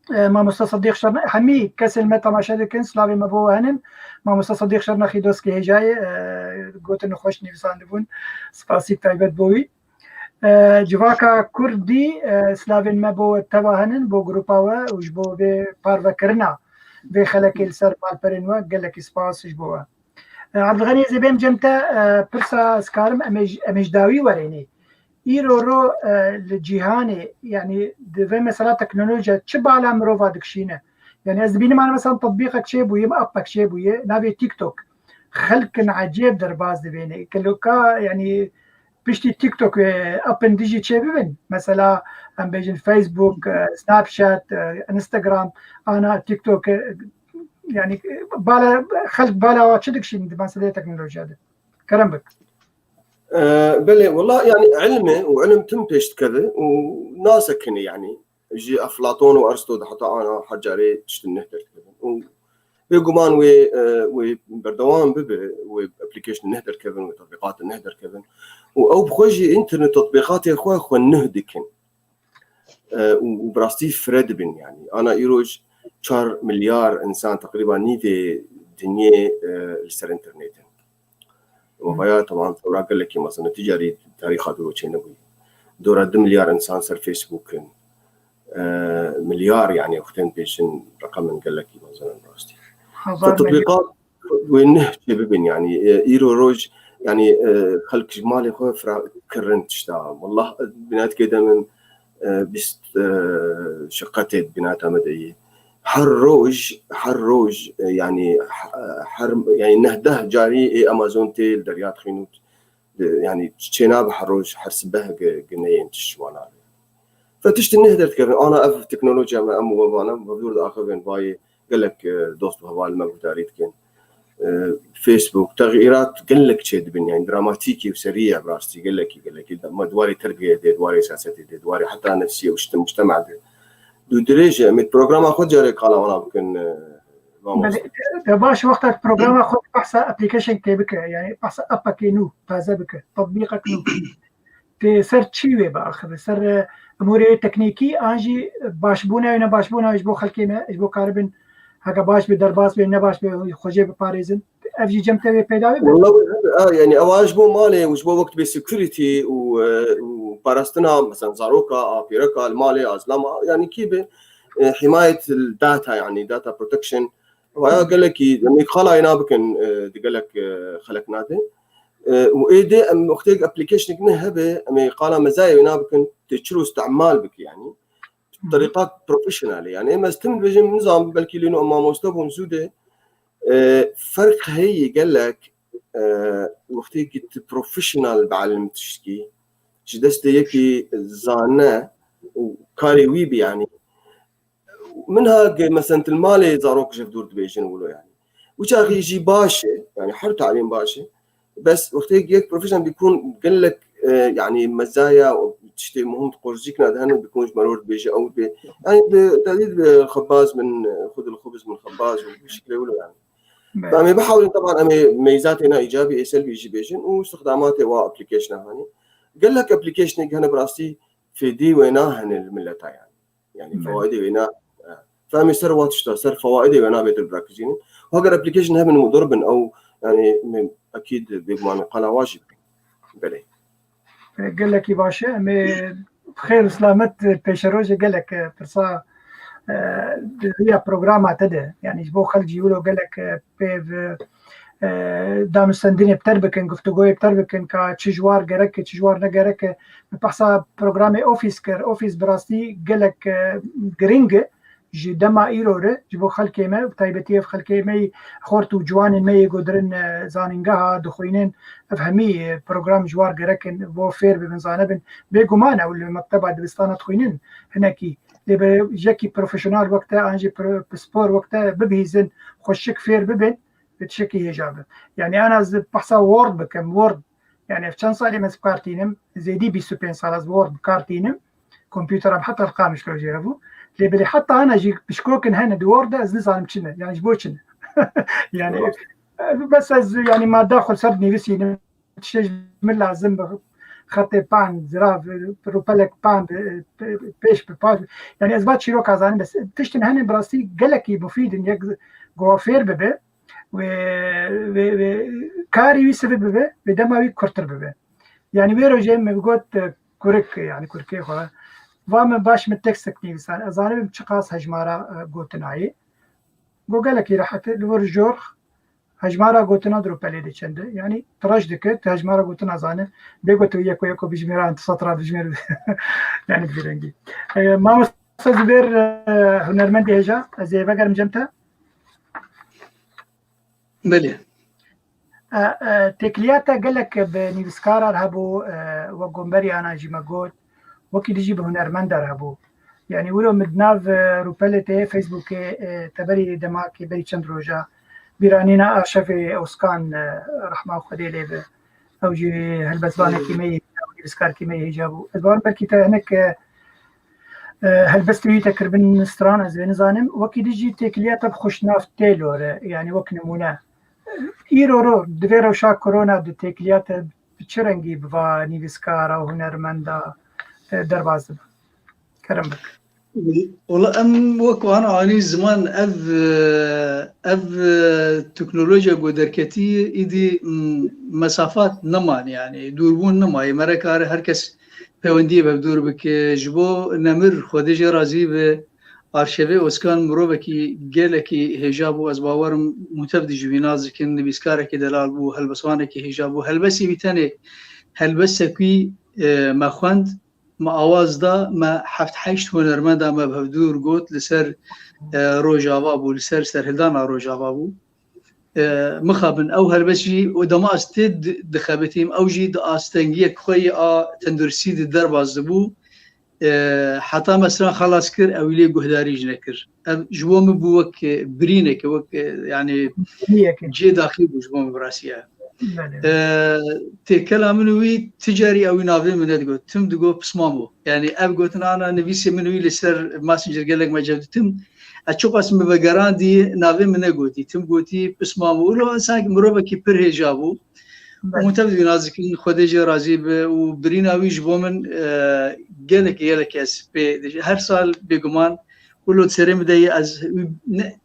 ما مستصديق شرنا حمي كسل متى ما شدكن سلافي مبوه هنن ما مستصديق شرنا خيدوسكي هجاي قوت انه خوش نفسان دبون سپاسی تایبت بوی جواکا کردی سلافین مبوه توا هنن بو گروپاوه وجبو به پارو کرنا في خلك السر مال برنوا قال لك سباس جبوه عبد الغني زبيم جمتا برسا سكارم امج داوي وريني ايرو رو للجيهاني يعني في مثلا تكنولوجيا تشبع على مروفا دكشينه يعني از بيني معنا مثلا تطبيقك شي بويه ابك شي بويه نابي تيك توك خلق عجيب درباز دبيني كلوكا يعني بيشتي تيك توك ابن ديجي شي ببن مثلا ام بيجن فيسبوك سناب شات انستغرام انا تيك توك يعني بالا خلق بالا واتشدك شي مثلا تكنولوجيا ده كرم بك بلي والله يعني علمه وعلم تم بيشت كذا وناسك هنا يعني يجي افلاطون وارسطو حتى انا حجاري تشت النهدر كذا ويقومان وي بردوام ببه وابلكيشن نهدر كذا وتطبيقات النهدر كذا او بخوجي انترنت تطبيقات يا اخوي النهدكن وبراستي فريد بن يعني انا ايروج 4 مليار انسان تقريبا نيفي دنيا لسر انترنت وغاية طبعا ثورة قال لك مثلا تجاري تاريخ دروتشينوي دورة 2 مليار انسان صار فيسبوك مليار يعني اختين بيشن رقم قال لك مثلا براستي فالتطبيقات وين ببن يعني ايرو روج يعني خلق جمالي خوف كرنت اشتغل والله بنات كده من بست شقتين بناتها مدعية حروج يعني يعني نهده جاري امازون تيل دريات خينوت يعني تشينا بحروج حرسبه جنين تشوانا فتشت نهدر كيف انا اف تكنولوجيا ما امو انا بقول اخر بين باي قال لك دوست هوال ما داريت كان فيسبوك تغييرات قال لك شيء يعني دراماتيكي وسريع براستي قال لك ما دواري تربيه دي دواري سياسه دي دواري حتى نفسيه وش المجتمع دي دو دريجه من بروجرام اخذ جاري قال انا ممكن باش وقتك بروجرام اخذ بحث ابلكيشن كيبك يعني بحث ابك نو فازبك تطبيقك نو تسر تشيوي باخر سر امور تكنيكي انجي باش بونا ولا باش بونا اجبو خلكينا اجبو كاربن هكا باش بدرباس بين باش بخوجي بباريزن افجي جمته بيداوي والله يعني اواجبو مالي وجبو وقت بسكيورتي وبارستنا مثلا زاروكا بيركا المالي ازلما يعني كيف حمايه الداتا يعني داتا بروتكشن وقال لك لما خلا ينابكن قال لك خلقناته وايدي اختيق ابلكيشن كنهبه امي قال مزايا ينابكن تشرو استعمال بك يعني طريقات بروفيشنال يعني اما استم بجم نظام بلكي لانه اما مستوى نزوده فرق هي قال لك وقتي كنت بروفيشنال بعلم تشكي جدست يكي زانا وكاري ويبي يعني منها مثلا المالي زاروك شف دور دبيشن يقولوا يعني وشاغي يجي باشا يعني حر تعليم باشا بس وقتي يك بروفيشنال بيكون قال لك يعني مزايا تشتي مهم تقرزيك نادهن بيكونش مرور بيجي او يعني بتعديد الخباز من خذ الخبز من خباز وبشكل يقولوا يعني فأنا بحاول طبعا ميزات هنا ايجابي سلبي ايجابيشن واستخداماته وابلكيشن هاني قال لك ابلكيشن هنا براستي في دي وينها الملتا يعني فوائدي وينها فامي سروات صار فوائدي وينها بيت البراكزين وهذا ابلكيشن هم مضرب او يعني اكيد بيجمع قناه واجب بلي قال لك يا باشا بخير سلامت بيشروج قال لك برصا هي بروجرام اعتدى يعني جبو خلجي يقولوا قال لك دام السندين بتربكن گفتگوی بتربكن كا تشجوار جرك تشجوار نجرك بحسب برنامج اوفيس براستي قال لك جرينج جدما ايروره جبو خلكي ما بتايبتي في خلكي مي خورتو جوان مي قدرن زانينغها دخوينين افهمي برنامج جوار جركن بو فير بنزانبن بيغمانا ولا مكتبه دبستان تخوينين هناكي جاكي بروفيشنال وقتها انجي بسبور وقتها ببهيزن خوشك فير ببن بتشكي هجابه يعني انا بحسب وورد بكم وورد يعني في كان صار لي كارتينم زي دي بي سوبين صار وورد كارتينم كمبيوتر حتى ارقام مش جابوا اللي بلي حتى انا جي بشكوكن هنا دي وورد از نزال مشنا يعني جبوشنا يعني بس يعني ما داخل سبني بس تشج من لازم خطي بان زراف روبلك بان بيش ببال يعني اثبات شيرو كازان بس تشتم هنا براستي قالكي مفيد ان يك غوافير ببه و كاري يسبب ببه بدماوي كورتر ببه يعني ويرو جيم بقول كورك يعني كوركي خو وام باش من تكست كنيسان ازانه بچقاس هجمارا گوتناي گوگلکی راحت لور جور هجمارا گوتنا دروپلی دی چنده یعنی تراش دکت هجمارا گوتنا زانه بگوتو یکو یکو بجمیرا انت سطرات بجمیر yani birengi. ما زبير هنرمند هجا از بگرم جمتا بله تکلیاتا گلک به نیوسکارا هبو و گمبری انا جیما گوت وکی دیجی به هنرمند هبو يعني ولو مدناف روبلته فيسبوك تبري دماكي بري چند روجا بيرانينا ارشف اوسكان رحمه خدي لي او جي هالبسبانه كيمي او بسكار كيمي جابو البان بركي هناك هالبستوي تقريبا ستران از بنظانم وكي ديجي تكليات بخشناف تيلور يعني وك نمونه ايرورو دفيرو شا كورونا دو تكليات بچرنگي بوا نيفسكارا وهنرمندا درباز كرم بك والله ام وكو انا عاني زمان اف تكنولوجيا قدركتي ايدي مسافات نمان يعني دوربون نما مركار هركس پوندی به دور بک جبو نمر خودش راضی به آرشیو اسکان مروبکی گلکی حجاب از باورم متفد جویناز کن نویسکار کی دلال بو هلبسوانه کی حجاب بو هلبسی بیتنه هلبس کی ما خوند ما آواز دا ما هفت هشت هنرمند ما به دور گوت لسر روجاوا بو لسر سرهدان روجاوا بو مخابن او هلبسي ودما استد دخبتيم او جي استنگي خوي تندرسي درباز بو حتى مثلا خلاص كر او لي جهداري جنكر جوم بوك برينك وك يعني جي داخلي جوم براسيا تكلم منوي تجاري او نافي من دغو تم دغو بسمامو يعني اب قلتنا انا نفيسي منوي لسر ماسنجر قال لك ما جبتم اشوف اسم بغراندي نافي من قوتي تم قوتي بسمامو لو انسان مروبكي بر هجابو ومتبدي نازكين خديجه راضي وبريناوي جبومن قالك اس هر سال بيغمان ولو تسرم داي از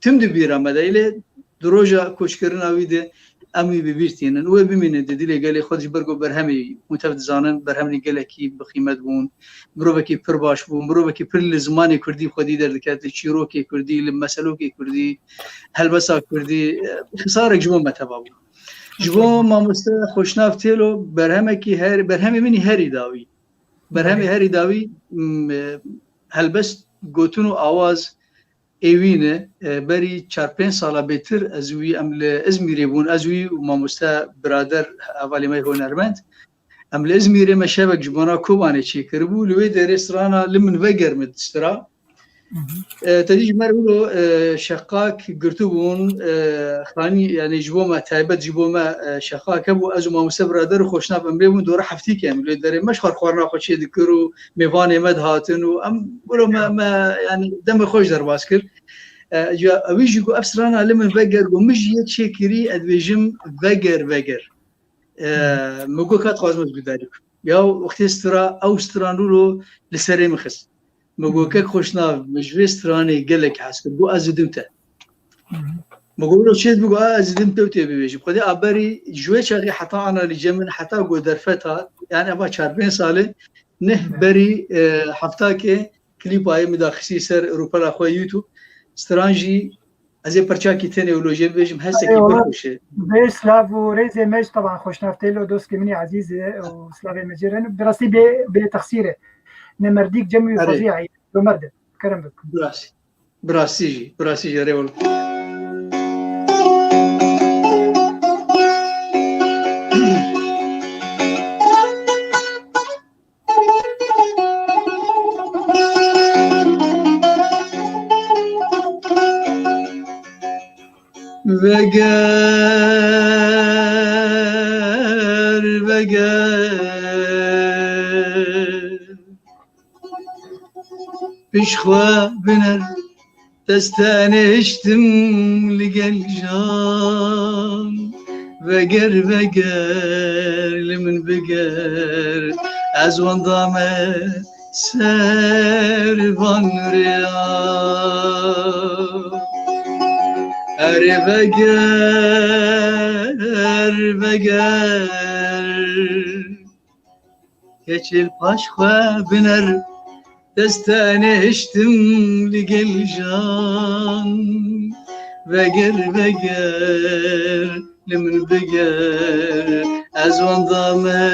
تم دبيرا مدايله دروجا كوشكرناوي دي امي ببيرتين و بمين دديله قال خدي برغو برهمي متفد زانن برهمني قالكي بقيمت بون مروبكي پر باش بون مروبكي پر لزماني كردي خدي دردكات چيروكي كردي لمسلوكي كردي هلبسا كردي خساره جمو متبابو جبو ما مست خوشنافتلو برهمكي هر برهمي مني هري داوي برهمي هري داوي هلبس گوتونو آواز ایوینه بری 4-5 ساله بهتر از وی امل ازمیری بون از وی و ماموستا برادر اولی می هنرمند امل ازمیری مشابه جبانا کوبانه چی کربو لوی در رستورانا لمن وگر مدسترا تدیج مرولو شقاق گرتو بون خانی یعنی جبو ما تایبت جبو ما شقاق بو از ماموستا برادر خوشناف املی بون دوره هفتی که املی در مشخار خورنا خوشی دکرو میوان مد هاتن و ام بولو ما يعني دم خوش در باز کرد جا اویجی گو افسرانا لمن وگر گو مش یک شکری ادویجم وگر مگو کات خوازمز گداریک یا وقتی استرا او استرانولو لسری مخس مگو که خوشنا مجوی استرانی گلک حس گو ازدمته مگو لو چیز بگو ازدمته و تی بیجم خودی ابری جوی چاقی حتی انا لجمن حتی گو درفتا يعني ابا 4-5 ساله نه بری هفته که کلیپ های مداخسی سر روپلا خواه یوتیوب استرانجي ازي برچاكي تاني ولوجي بيجم هسه كي برخوشه بسلاف وريزي ماج طبعا خوشنافتيلو دوست كمني عزيزه وسلافي مجيرن براسي بتخسيره نمرديك جمعي فظيعي بمرد كرم بك براسي جي ريول وگر بشخوا بنر دستانشتم لگل جان وگر لمن بگر از وندامه سربان ریا اره وگر keçil paşkha biner destane içtim ligel can veger limin beger ez vandame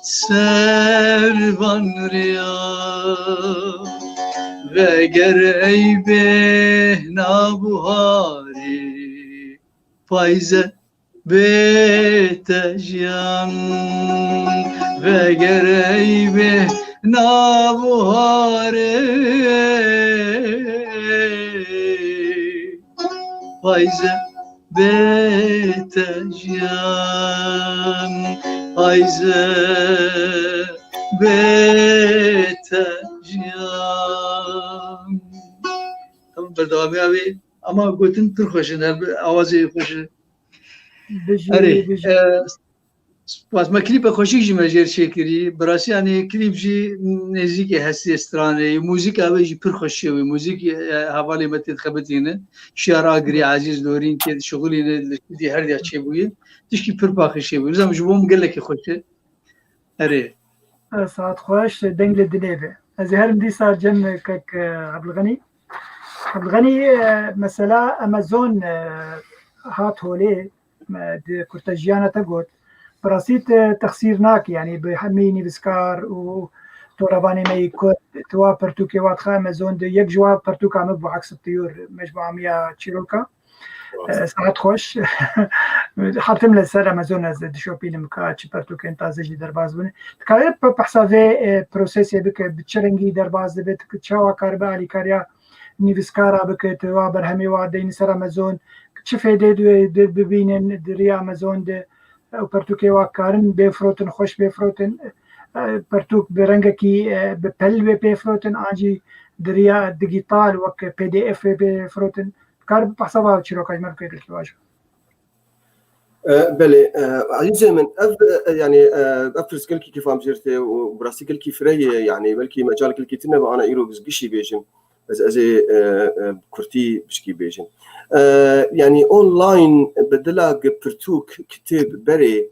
servan riya veger ey behna buhari faize بتجيان وگری به نابوهاره فایزه بتجیان فایزه بتجیان تمام بردوامی آوی اما گوتن تر خوشن آوازی خوشه آره باز ما کلیپ خوشی جی مجر شکری براسی یعنی کلیپ جی نزدیک هستی استرانه موزیک اوی جی پر خوشی و موزیک حوالی متد خبرتینه شعر آگری عزیز دورین که شغلی نه دی هر دی چه بویه تشکی پر باخشی بود زم جبوم گله که خوشه آره ساعت خوش دنگل دنیبه از هرم دی ساعت جن کک عبدالغني مثلا امازون هات هولي كورتاجيانا تقول براسيت تخسير ناك يعني بحميني بسكار و توراباني مي كوت توا برتوكي واتخا امازون دي يك جواب برتوكا مبو عكس الطيور مجموعة 100 تشيروكا ساعات خوش حاطم لسر امازون از دشوبين مكاتش برتوكي انتازجي درباز بني تكايب بحسافي بروسيسي بك بتشرنجي درباز دبت كتشاوا كاربا علي كاريا نيفسكارا بك توا برهمي وادين سر امازون چه فایده ببینن دریا امازون ده او پرتوکی واکارن بفروتن خوش بفروتن پرتوک برنگه کی بپل بفروتن آنجی دریا دیجیتال وک PDF بفروتن کار بحسابه چیروکاج مرکز الكواجه بله عزيزي من يعني افرز كلكي كيف عم جرتي وبراسي كلكي فري يعني بلكي مجال كلكي تنبا انا ايرو بزقشي بيجم بس ازي كرتي بشكي بيجن يعني اونلاين بدلا برتوك كتاب بري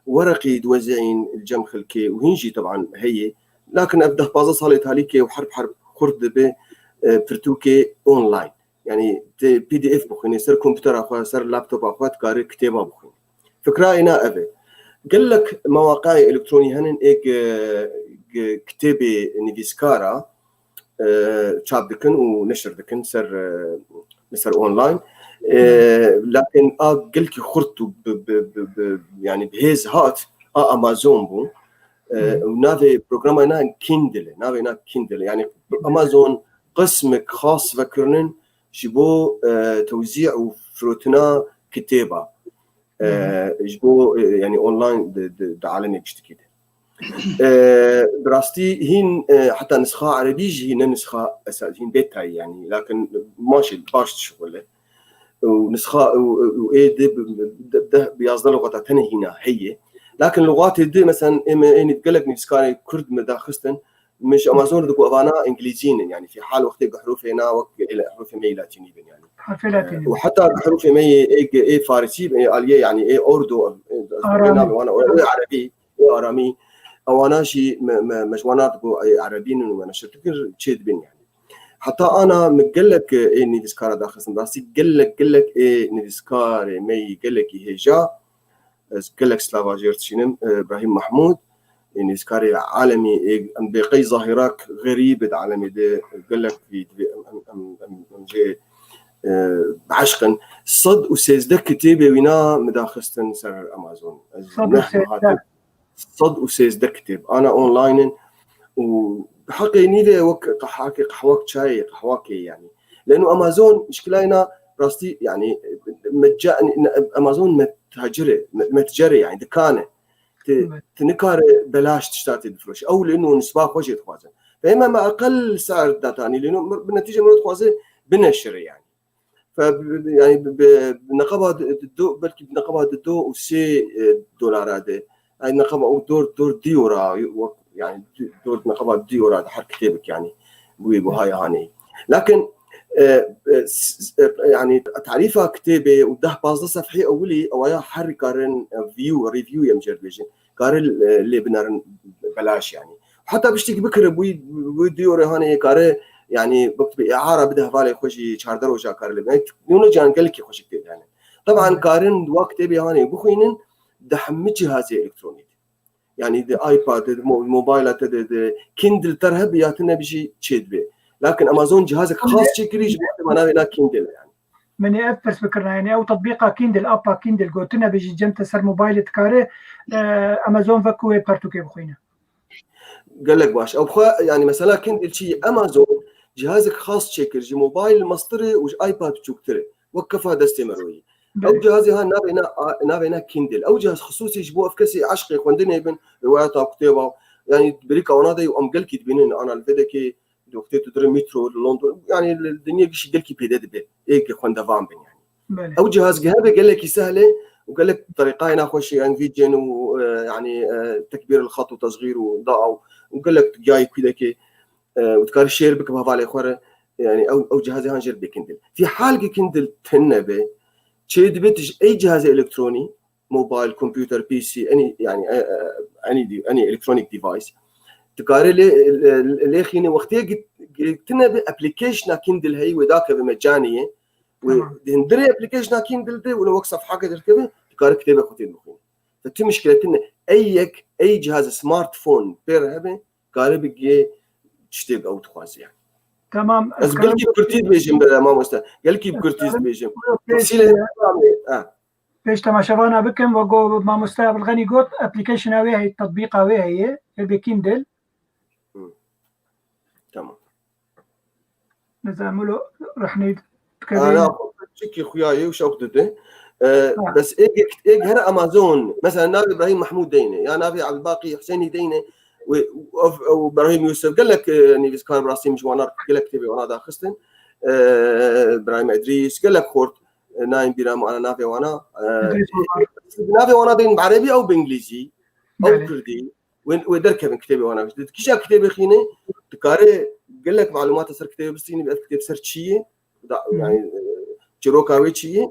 ورقي دوزعين الجم خلكي وهنجي طبعا هي لكن ابدا بازا صالت هاليكي وحرب خرد ب برتوكي اونلاين يعني PDF بخوني سر كمبيوتر اخو سر لابتوب اخو تقاري كتابه بخوني فكره انا ابي قال لك مواقع الكترونيه هن كتابي نيفيسكارا تشاب دكن ونشر دكن سر اونلاين لكن قلت خرطوا يعني بهيز هات امازون بو ونافي برنامج انا كيندل يعني امازون قسم خاص فكرن جبو توزيع وفروتنا كتابه جبو يعني اونلاين دعالني بشتكي دراستي هين حتى نسخة عربية هنا نسخة هين بيتا يعني لكن ماشي باش شغله ونسخة وإيه ده بيصدر لغة تانية هنا هي لكن لغات دي مثلا إني تقلق نسكاني كرد مداخستن مش أمازون دقوا أبانا إنجليزيين يعني في حال وقت حروف هنا وقت إلى حروف مي لاتيني يعني حرف لاتيني وحتى حروف مي إيه فارسي يعني إيه أوردو وأنا عربي وأرامي او انا شي مجوانات عربيين وانا شفتكر تشيد بين يعني حتى انا مقلك ايه نيفسكار داخل راسي قلك ايه نيفسكار مي قلك هيجا قلك سلافاجيرت شنم ابراهيم محمود نيفسكار عالمي ايه بقي ظاهرات غريبه عالمي ده قلك في جي بعشقا صد وسيزدك كتابه وينا مداخستن سر امازون صد وسيز دكتب انا اونلاين وبحقي نيلي وك قحاكي قحوك شاي قحواكي يعني لانه امازون مشكلة راستي يعني امازون متجري يعني دكانه تنكار بلاش تشتري بفلوس او لانه نسبه خوش يتخوازن فاما مع اقل سعر داتاني لانه بالنتيجه من تخوازن بنشر يعني يعني بنقبه الدو بلكي بنقبه الدو وسي دولار هذا هاي نقبه او دور ديورا يعني دور نقبه ديورا حر كتابك يعني بو هاي هاني لكن يعني تعريفها كتابه وده باز صفحه اولي او يا حر قارن ريفيو يمجر بيجي قارن اللي بنار بلاش يعني حتى بشتكي بكره بو ديورا هاني قارن يعني بكتب اعاره بدها فالي خوشي شاردر وجا كار اللي نونو جان قال لك خوشي كتير يعني طبعا كارن وقت بي هاني بخوينن دحم جهاز الكتروني يعني دي ايباد الموبايلات دي كيندل ترهب ياتنا بشي تشيد بي لكن امازون جهازك خاص شكلي جبت انا هنا كيندل يعني من افرس فكرنا يعني او تطبيقها كيندل ابا كيندل قلتنا بيجي جنت سر موبايل تكاري امازون فكو بارتو كيف خوينا قال لك باش او يعني مثلا كيندل شيء امازون جهازك خاص شكل جي موبايل مصدري وج ايباد تشوكتري وكفى دستمروي او جهازي ها نابينا كيندل او جهاز خصوصي جبوه في كسي عشقي خوندني ابن روايات كتابه يعني بريكا ونادي وام قال كي تبينين انا الفيديكي دوكتي تدري مترو لندن يعني الدنيا بشي قال كي بيدد بي هيك خوندا فان بين يعني او جهاز قهبه قال لك سهله وقال لك طريقه هنا خوش يعني فيجن ويعني تكبير الخط وتصغير وضاء وقال لك جاي كذا كي وتكار شير بك بهالي خوره يعني او جهاز هانجر بكندل في حال كندل تنبه تشيد بيتج اي جهاز الكتروني موبايل كمبيوتر بي سي اني يعني اني الكترونيك ديفايس تقاري لي خيني وقتها تنبه ابلكيشن كندل هي وذاك بمجانيه وهندري ابلكيشن كندل دي ولا وقف صفحه كده تركبه تقاري كتابه اخوتي المخين فتي مشكلتنا اي جهاز سمارت فون بيرهبه قاري بقي تشتيق او تخوازي يعني تمام بس قال كي بكرتيز بيجم ما مستا قال كي بكرتيز بيجم تفصيل بيش تماشانا بكم وقو ما مستوى الغني قوت ابلكيشن اوي هي التطبيق اوي هي بكيندل تمام نزعملو رح نيد انا شكي خوياي وشوقتته بس ايج هنا امازون مثلا نبي ابراهيم محمود دينه يا نبي عبد الباقي حسيني دينه وابراهيم يوسف قال لك اني بسكار براسي مش وانا قال لك تبي وانا داخستن ابراهيم ادريس قال لك خورت نايم بيرام انا نافي وانا نافي وانا دين بعربي او بانجليزي او كردي ودركب كتابي وانا كيش كتابي خيني تكاري قال لك معلومات سر كتابي بسيني بقى كتاب سرتشيه يعني جروكاوي شيء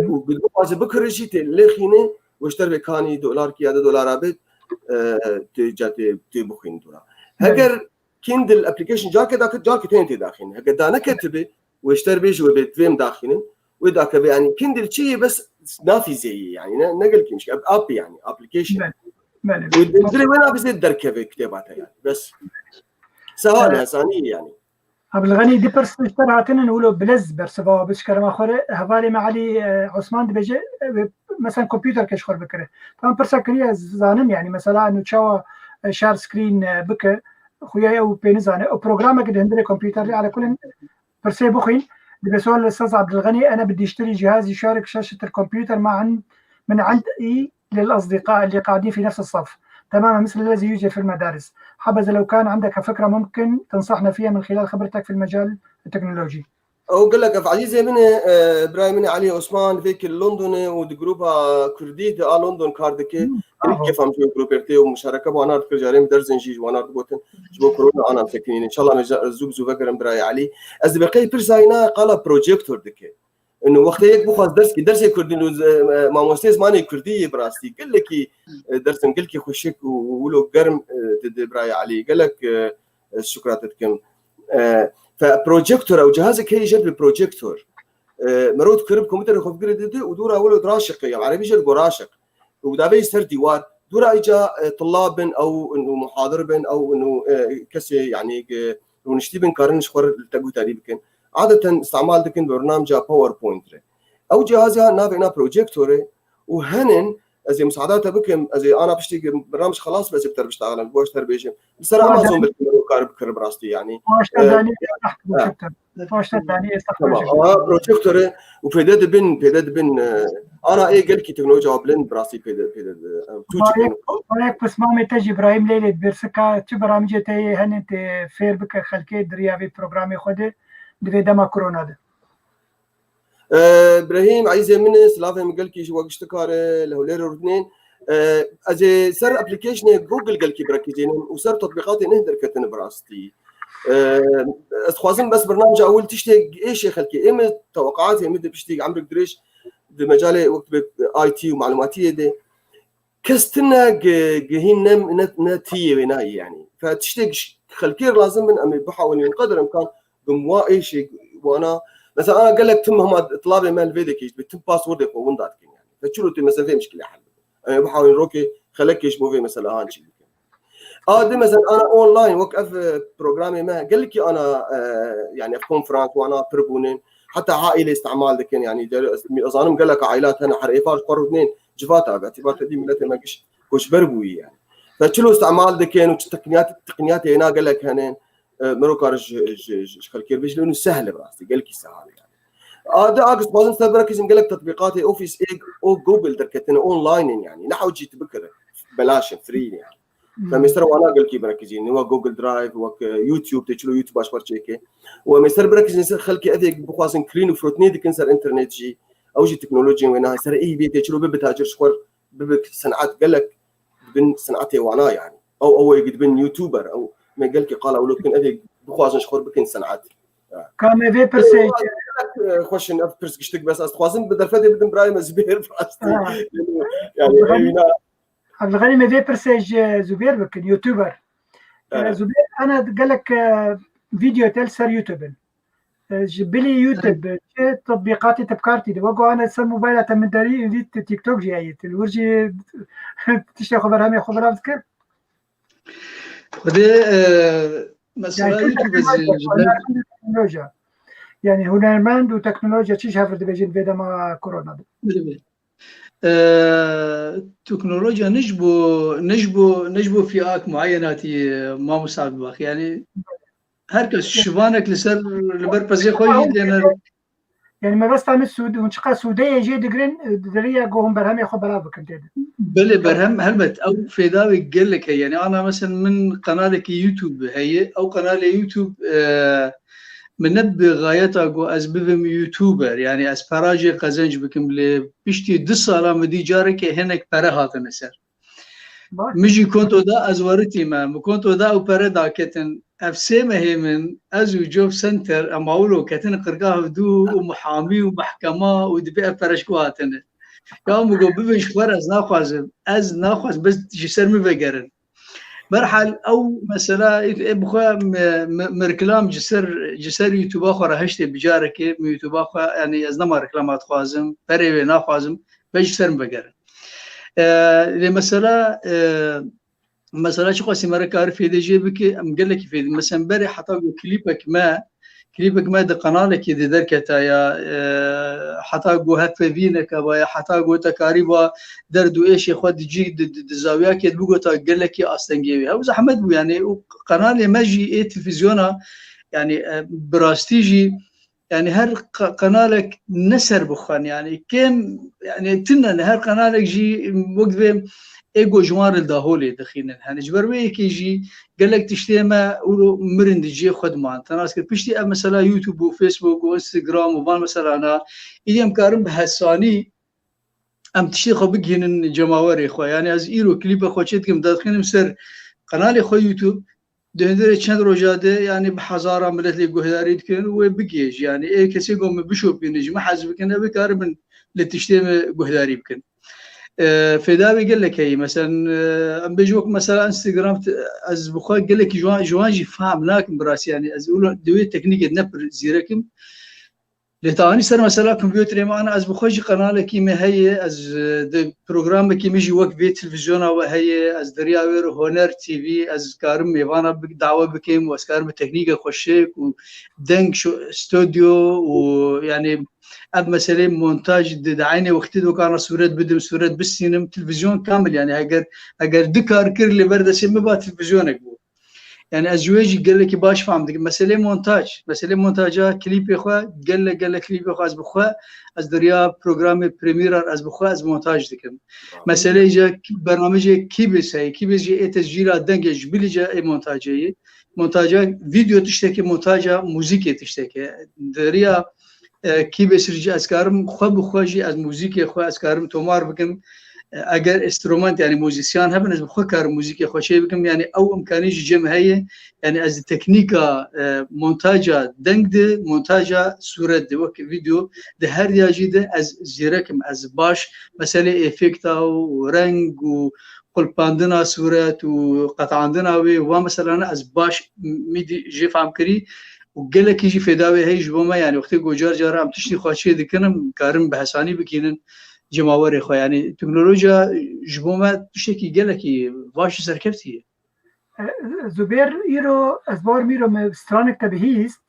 وقد واجب بكره شيء اللي خيني واشتري كاني دولار كي هذا دولار عبد تجاتي تبخين دولار هاجر كيندل ابلكيشن جاك تين داخلين هاجر انا كتبه واشتري بيجي وبتفهم داخلين وذاك يعني كيندل شيء بس نافي زي يعني نقل كي مش اب يعني ابلكيشن ودري وين بزيد دركبه كتاباتها يعني بس سهله ثانيه يعني قبل غني دي برس اشترعتنا نقولوا بلز برسبا بشكر ما خوري هفالي مع علي عثمان بيجي مثلا كمبيوتر كشخور بكره طبعا برسا كريا زانم يعني مثلا انه تشاو شار سكرين بك خويا او بينزانه او برنامج اللي عندي كمبيوتر على كل برسا بخين دي بسؤال الاستاذ عبد الغني انا بدي اشتري جهاز يشارك شاشه الكمبيوتر من عندي للاصدقاء اللي قاعدين في نفس الصف تماما مثل الذي يوجد في المدارس. حبذا لو كان عندك فكرة ممكن تنصحنا فيها من خلال خبرتك في المجال التكنولوجي. أقول لك عزيزي من إبراهيم من علي عثمان فيك لندن ودجروبها كردي لندن كاردكي كيف هم شو جروبرتي ومشاركة وأنا أذكر جارين درزن جيج وأنا بقولن شو كورونا أنا مسكين إن شاء الله نزوب فكر إبراهيم علي از بقي برساينا قال بروجيكتور دكي إنه وقت هيك بخاص درس كردي ما مستيز ماني كردي براستي قال لك درسن قال لك خشك ولو قرم تد إبراهيم علي قال لك شكرا تتكلم فبروجيكتور او جهازك هي جنب البروجيكتور مرود كرب كمبيوتر خف قرد ودورا ولد راشق يعني عربي جل راشق ودابي يصير ديوار دورا اجا طلاب او انه محاضر بن او انه كسي يعني ونشتي بن كارن شخور تقو تقريبا عاده استعمال دكن برنامج باوربوينت او جهازها نافعنا بروجيكتور وهنن زي مساعداتها بكم زي انا بشتي برنامج خلاص بس بقدر بشتغل بوشتر بيجي بصراحه امازون بكرب راستي يعني بروجيكتور وبيدد بن انا اي قال كي تكنولوجيا بلند براستي بيدد هيك بس ما تجي ابراهيم ليله برسكا تي برامج تي هن فير بك خلكي دريافي بروجرامي خده دما كورونا ده ابراهيم عايز من سلافه قال كي شو اشتكار له ليرو اثنين ازي سر ابلكيشن جوجل قال كي بركزين وسر تطبيقات نهدر كتن براستي خوازن بس برنامج اول تشتي ايش يا خلكي اما توقعاتي مد بشتي عمرك دريش بمجال وقت اي تي ومعلوماتيه دي كستنا جهنم نتيه بناي يعني فتشتي خلكير لازم من أمي بحاول قدر الإمكان بمواء شيء وأنا مثلا أنا قال لك تم هم طلابي مال فيديك بتم باسورد يقوون ذاتك يعني فشلو تي مثلا في مشكلة حل أنا بحاول روكي خلك يشبه في مثلا هانشي دي مثلا أنا أونلاين وقف برنامج ما قال لك أنا يعني في كونفرنس وأنا بربونين حتى عائلة استعمال ذكين يعني أظنهم قال لك عائلات هنا حريفات قرروا اثنين جفاتها باعتبار تدي ملتها ما كش بربوي يعني فشلو استعمال ذكين والتقنيات هنا قال لك هنين مروكارج خلكير بيش لأنه سهل براسي قال لك سهل يعني ده أقصد بازم استبركز قال لك تطبيقات أوفيس أو جوجل دركتنا أونلاين يعني نحو جيت بكرة بلاش فري يعني فمستر وانا قال كي بركزين هو جوجل درايف ويوتيوب تشلو يوتيوب اشبر شيكي ومستر بركزين سر خلكي اذيك بخواسن كرين وفروتني دي كنسر انترنت جي او جي تكنولوجيا وينها سر اي بي تشلو بتاجر شخور بك صنعات قال لك بن صنعتي وانا يعني او يقد بن يوتيوبر او ما قال كي قال اولو كن اذيك بخواسن شخور بكن صنعات كان في برسيج خوشن اف برسكشتك بس خواسن بدل فدي بدن برايم زبير يعني عبد الغني ما في برسيج زبير بكن يوتيوبر زبير انا قال لك فيديو تلسر يوتيوب جبلي يوتيوب تطبيقاتي تبكارتي دي وقو انا سر موبايل من داري دي تيك توك جاي الورجي تشتي خبرها مي خبرها بذكر خدي مثلا يوتيوب تكنولوجيا يعني هنرمند وتكنولوجيا تشي شافر دبيجين بيدا ما كورونا تكنولوجيا نجبو فئات معيناتي ما مساعد باخ يعني هركس شبانك لسر لبربزي خوي لأن يعني ما بس تعمل سود ونشقى سودية جي دقرين دريا جوهم برهم ياخذ بلابك انت بلي برهم هلبت او في داوي قال لك يعني انا مثلا من قناتك يوتيوب هي او قناه يوتيوب من غايتها جو أسببهم يوتيوبر يعني أسبراجي قزنج بكم اللي بيشتي دصالة مدي جارك هناك برهات نسر مجي كنتو دا أزورتي ما كنتو دا وبردا كتن أفسيمه هي من أزو جوب سنتر أماولو كتن قرقاه دو ومحامي ومحكمة ودبي أفرشكواتن يوم جو ببش خبر أز ناخذ بس جسر مبقرن مرحل او مثلا بخوا مركلام جسر يوتيوب اخر هشت بجارك يوتيوب اخر يعني از نما ركلامات خوازم بري ناخوازم بجسر بقر مثلا مثلا شو قاسي مرك عارف يدي جيبك ام قال لك في مثلا بري حتى كليبك ما ده قناتك يدي دركتا يا حتى جو هفينك ويا حتى جو تكاريبا دردو ايش ياخذ جي الزاويه كي بقول قال لك يا استنجيبي او زحمت بو يعني قناه ماجي اي تلفزيونها يعني براستيجي يعني هر قناتك نسر بخان يعني كم يعني تنا هر قناتك جي وقت ايجو جوار الدهولي دخينا هنجبر ويك يجي قال لك تشتي ما ولو مرند جي خدمه تناس كبشتي مثلا يوتيوب وفيسبوك وانستغرام وبان مثلا انا ايام كارم بحساني ام تشتي خو بجين جماوري خو يعني از ايرو كليب خو تشتكم داخلين مسر قناه خو يوتيوب دهندري چند روجاده يعني بحزاره ملت لي جهداري كان وبقيج يعني اي كسي قوم بشوف بينج ما حاسب كان بكارم لتشتي جهداري بكن في داوي قال لك هي مثلا ام بيجوك مثلا انستغرام از بخو قال لك جوانجي فاهم لكن براسي يعني از اقول دوي تكنيك نبر زيركم لتاني سر مثلا كمبيوتر ما انا از بخوجي قناه لك ما هي از بروجرام كي ميجي وقت بيت تلفزيون وهي از درياوير هونر تي في از كارم ميفانا دعوه بكيم واسكارم تكنيك خوشيك ودنك استوديو ويعني اب مثلا مونتاج دعيني وقت دو كان صورات بدم صورات بالسينما تلفزيون كامل يعني اگر دكار كر اللي برد سيما با تلفزيونك بو يعني ازواجي قال لك باش فهم مساله مونتاج كليب اخو قال لك كليب اخو از بخو از دريا برنامج بريمير از بخو از مونتاج دكم مساله جا برنامج كيبس جي تسجيلات دنجش بلجا مونتاج فيديو تشتكي مونتاج موسيقى تشتكي دريا كيبس رجع اسكارم خو بخوجي از موسيقى خو اسكارم تومار بكم اگر استرومنت يعني موزيسيان هبن از بخو کار موزیکی خوشی بکم يعني او امکانیش جمع هي يعني از تکنیکا مونتاجا دنگ ده مونتاجا صورت ده وقت فيديو ده هر یاجی ده از زیرکم از باش مثلا افکتا و رنگ و قلباندنا صورت و قطعاندنا و مثلا از باش میدی جيف عم كري وقالك يجي في داوي هي جبوما يعني وقت جوجار جارا عم تشتي خواشي دكنم كارم بحساني بكينن جماوري خو يعني تكنولوجيا جبوما تشتكي قالك واش سركبتي زبير إيرو أزبار ميرو مسترانك تبهيست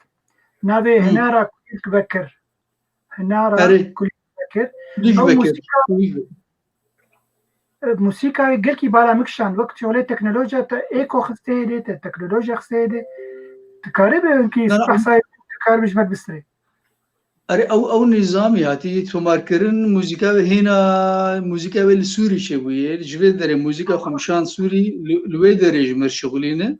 نابي هنارا كلك بكر هنارا كلك بكر أو موسيقى قلكي بالا مكشان وقت شغلة تكنولوجيا إيكو خستيدي تكنولوجيا خستيدي تكاربه انكي صحصاي تكاربش مد بستري اري او نظامي هاتي تماركرن موسيقى هنا موسيقى السوري شويه جوي در موسيقى خمشان سوري لوي درج مر شغلينه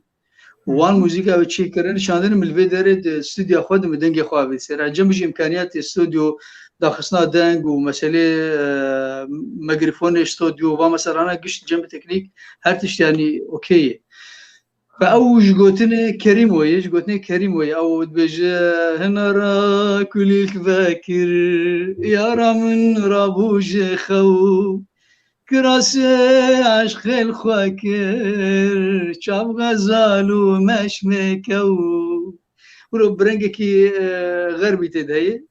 وان موسيقى تشي كرن شاندن ملوي در استوديو خود مدنگ خو بيسر جمج امكانيات استوديو داخسنا دنگ ومساله ميكروفون استوديو ومثلا انا قشت جنب تكنيك هر تشت يعني اوكي فأوج قوتني كريم ويش قوتني كريم ويا أو بجا هنا را كلك باكر يا رامن رابوج خو كراس عشق الخواكر شاب غزال ومش مكو ورو برنجكي غربي تدهي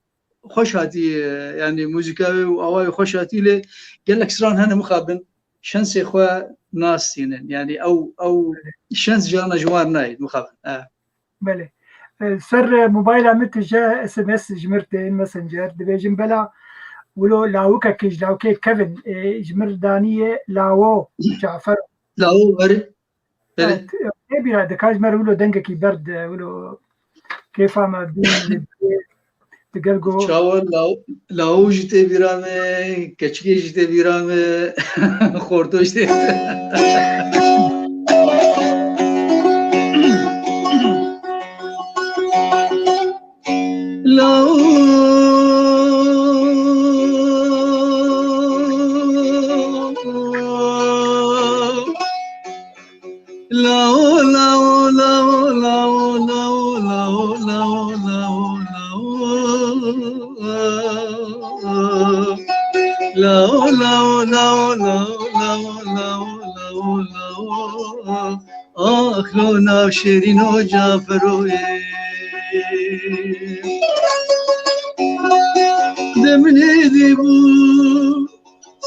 خوش هاتي يعني موسيقى وأواي خوش هاتي لي قال لك سران هنا مخابن شنس إخوة ناس يعني أو شنس جانا جوار نايد مخابن بله سر موبايل متجا SMS جمرتين ماسنجر دبيجن بلا ولو لاوكا كيج لاوكي كيفن جمر دانية لاو جعفر لاو غري بيرا دكاج مر ولو دنجكي برد ولو كيف ما بين تقلقو شاول لاو جيتي بيرامي كچكي جيتي بيرامي خورتو جيتي لاو لاو لاو لاو لاو لاو لاو لاو لاو لاو لاو لاو آخ لو ناو شیرین و جعفروی دمنی دیبو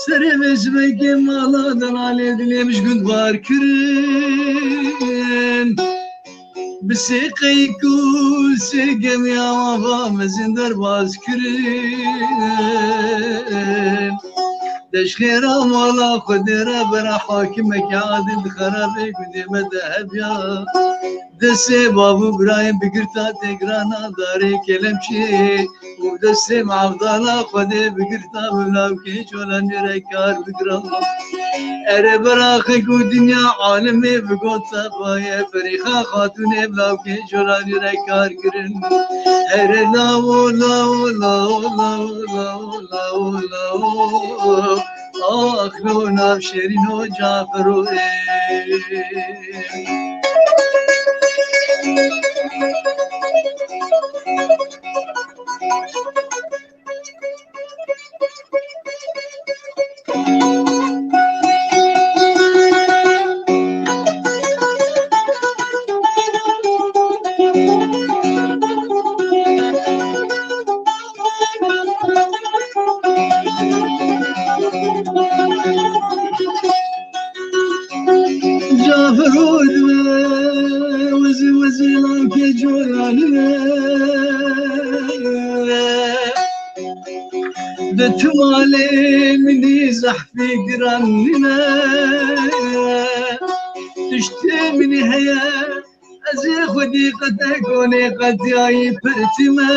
سری مجمع مالا دلالی دلیمش گند بار کرن بسیقی کوسی گمی آوا مزندر باز کرن دش خيرا مولا خدرا برا حاكمك عادل خرابي قديمة ذهبيا دسي بابو برايم بقرتا تقرانا داري كلام شي ودسي معفضانا خدي بقرتا بلاوكي جولا نريكار بقرا اري براخك ودنيا عالمي بقوت صفايا فريخا خاتوني بلاوكي جولا نريكار قرن اري لاو لاو لاو لاو لاو لاو لاو آخ لو ناو شیرین و جعفروی جعفرود وزي وزي لانكي جولاني دتوالي مني زحفي قرانينا تشتي مني هيا ازي خدي قد اكوني قد ياي برتما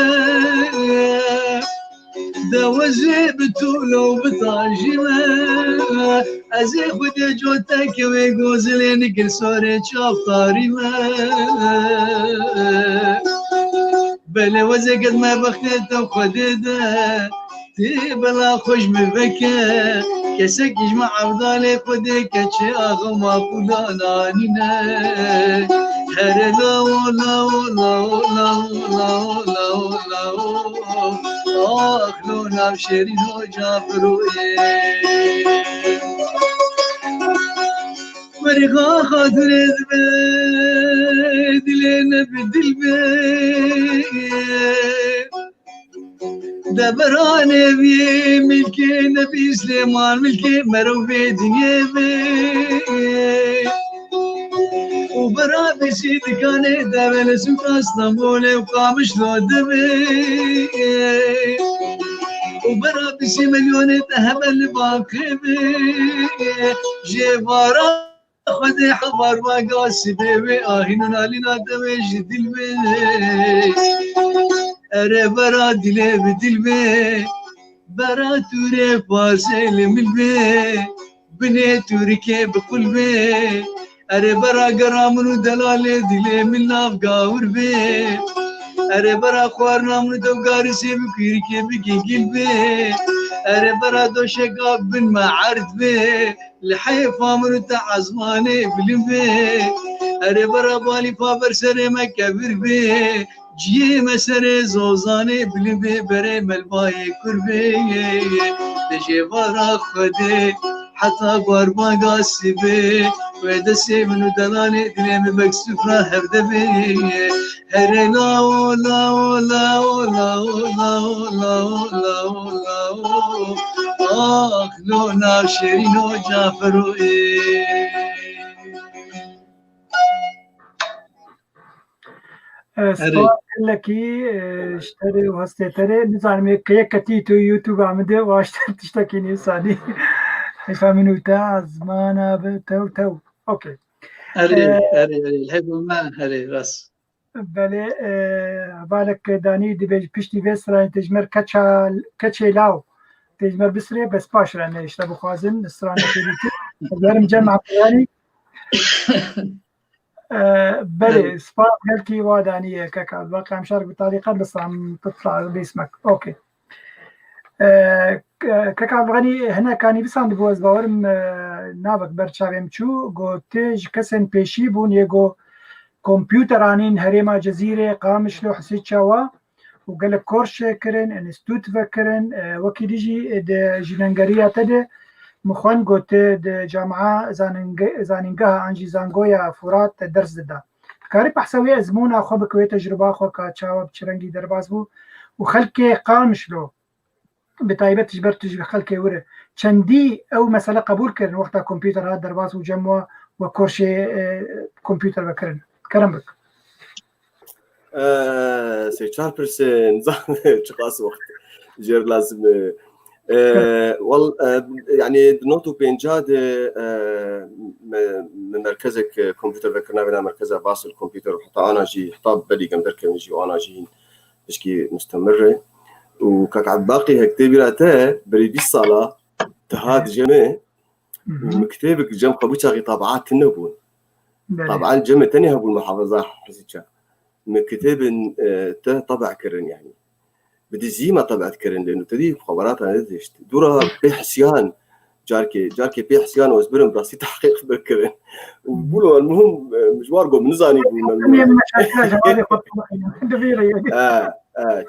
دوزي بتولو بطاجمة ازي خدي جوتك ويقوزلين كل صوري شاف طارمة بلا وزي قد ما بختت وخدده تبلا خوش مبكى كسك يجمع عبدالي خدي كتشي أغمى فلانانينا هر لا ولا ولا ولا ولا ولا ولا أخلونا بشيرين وجافروا مرغا خاطر البيت لنا بدل بيت دبراني بي ملكي نبي سليمان ملكي مرو في دنيا بي وبرا بسيد كان دبل سوق اسطنبول وقامش لو دبي وبرا بسي مليون ذهب الباقي بي جيبارا خدي حبار وقاسي بي آهننا لنا دمج دل بي اره برا دل بدل بي برا توري فاسل مل بي بني توركي بقل بي اره برا قرامنو دلال دل من نافقاور بي اره برا خوارنا من دوغاري سيب كيركي بكي قلبي اره برا دوشقا بن ما عرض بي لحيفا من تعزماني بلبي اره برا بالي فابر سري مكبر بي جي مسري زوزاني بلبي بري ملباي كربي دجي برا خدي حتى قربا قاسبي ودسي منو دلاني دليم مكسوفنا هردبي هري لا ولا ولا ولا ولا ولا ولا ولا أخلونا شيرين وجافروا سپاس لکی اشتری و هسته تره نزانم که یک کتی تو یوتیوب آمده و اشتر تشتکی نیسانی فهمینو تا زمانا تو اوکی هري الحب ما هري راس بله بالك دانی دی پشتی وسرا تجمر کچه لاو تجمر بسره بس باش رانه اشتا بخوازن استرانه کلیتی دارم جمع قیانی بله سپاس لکی و دانی که باقی هم شارك بطريقة بس عم تطلع باسمك اوكي كاكا غني هنا كاني بس عند بوز باورم نابك برشاوم چو گوتج کسن پیشی بون یگو كمبيوترانين هريما جزيرة قامش لو حسيت شوا وقال كورش كرن انستوت فكرن وكي ديجي جننغريا تده مخوان قلت جامعة زانينجها أنجي زانغويا فرات درس دا كاري بحسوي أزمونا أخو بكوي تجربة أخو كاتشاوا بشرنجي درباز بو وخلكي قامش له بطيبة تجبرتج خلكي وره چندي أو مسألة قبول كرن وقتا كمبيوتر هاد درباز وجموا وكورشي كمبيوتر بكرن كرم بك سيتشار برسن شخاص وقت جير لازم والله يعني نوتو بينجاد من مركزك كمبيوتر ذكرنا بنا مركزه باص الكمبيوتر وحتى انا جي حطاب بدي قم دركم يجي وانا جي بشكي مستمره وكاك عباقي هكتبي راته بريدي الصلاه تهاد جمع ومكتبك جم قبوشاغي طابعات النبون طبعا جمع تاني هبو المحافظه حسيتشا مكتب طبع كرن يعني بدي زي ما طبعت كرن لانه تدي خبراتها ندشت دورها بحسيان جاركي بحسيان واسبرم براسي تحقيق بالكرن وبقولوا المهم مشوار قوم نزاني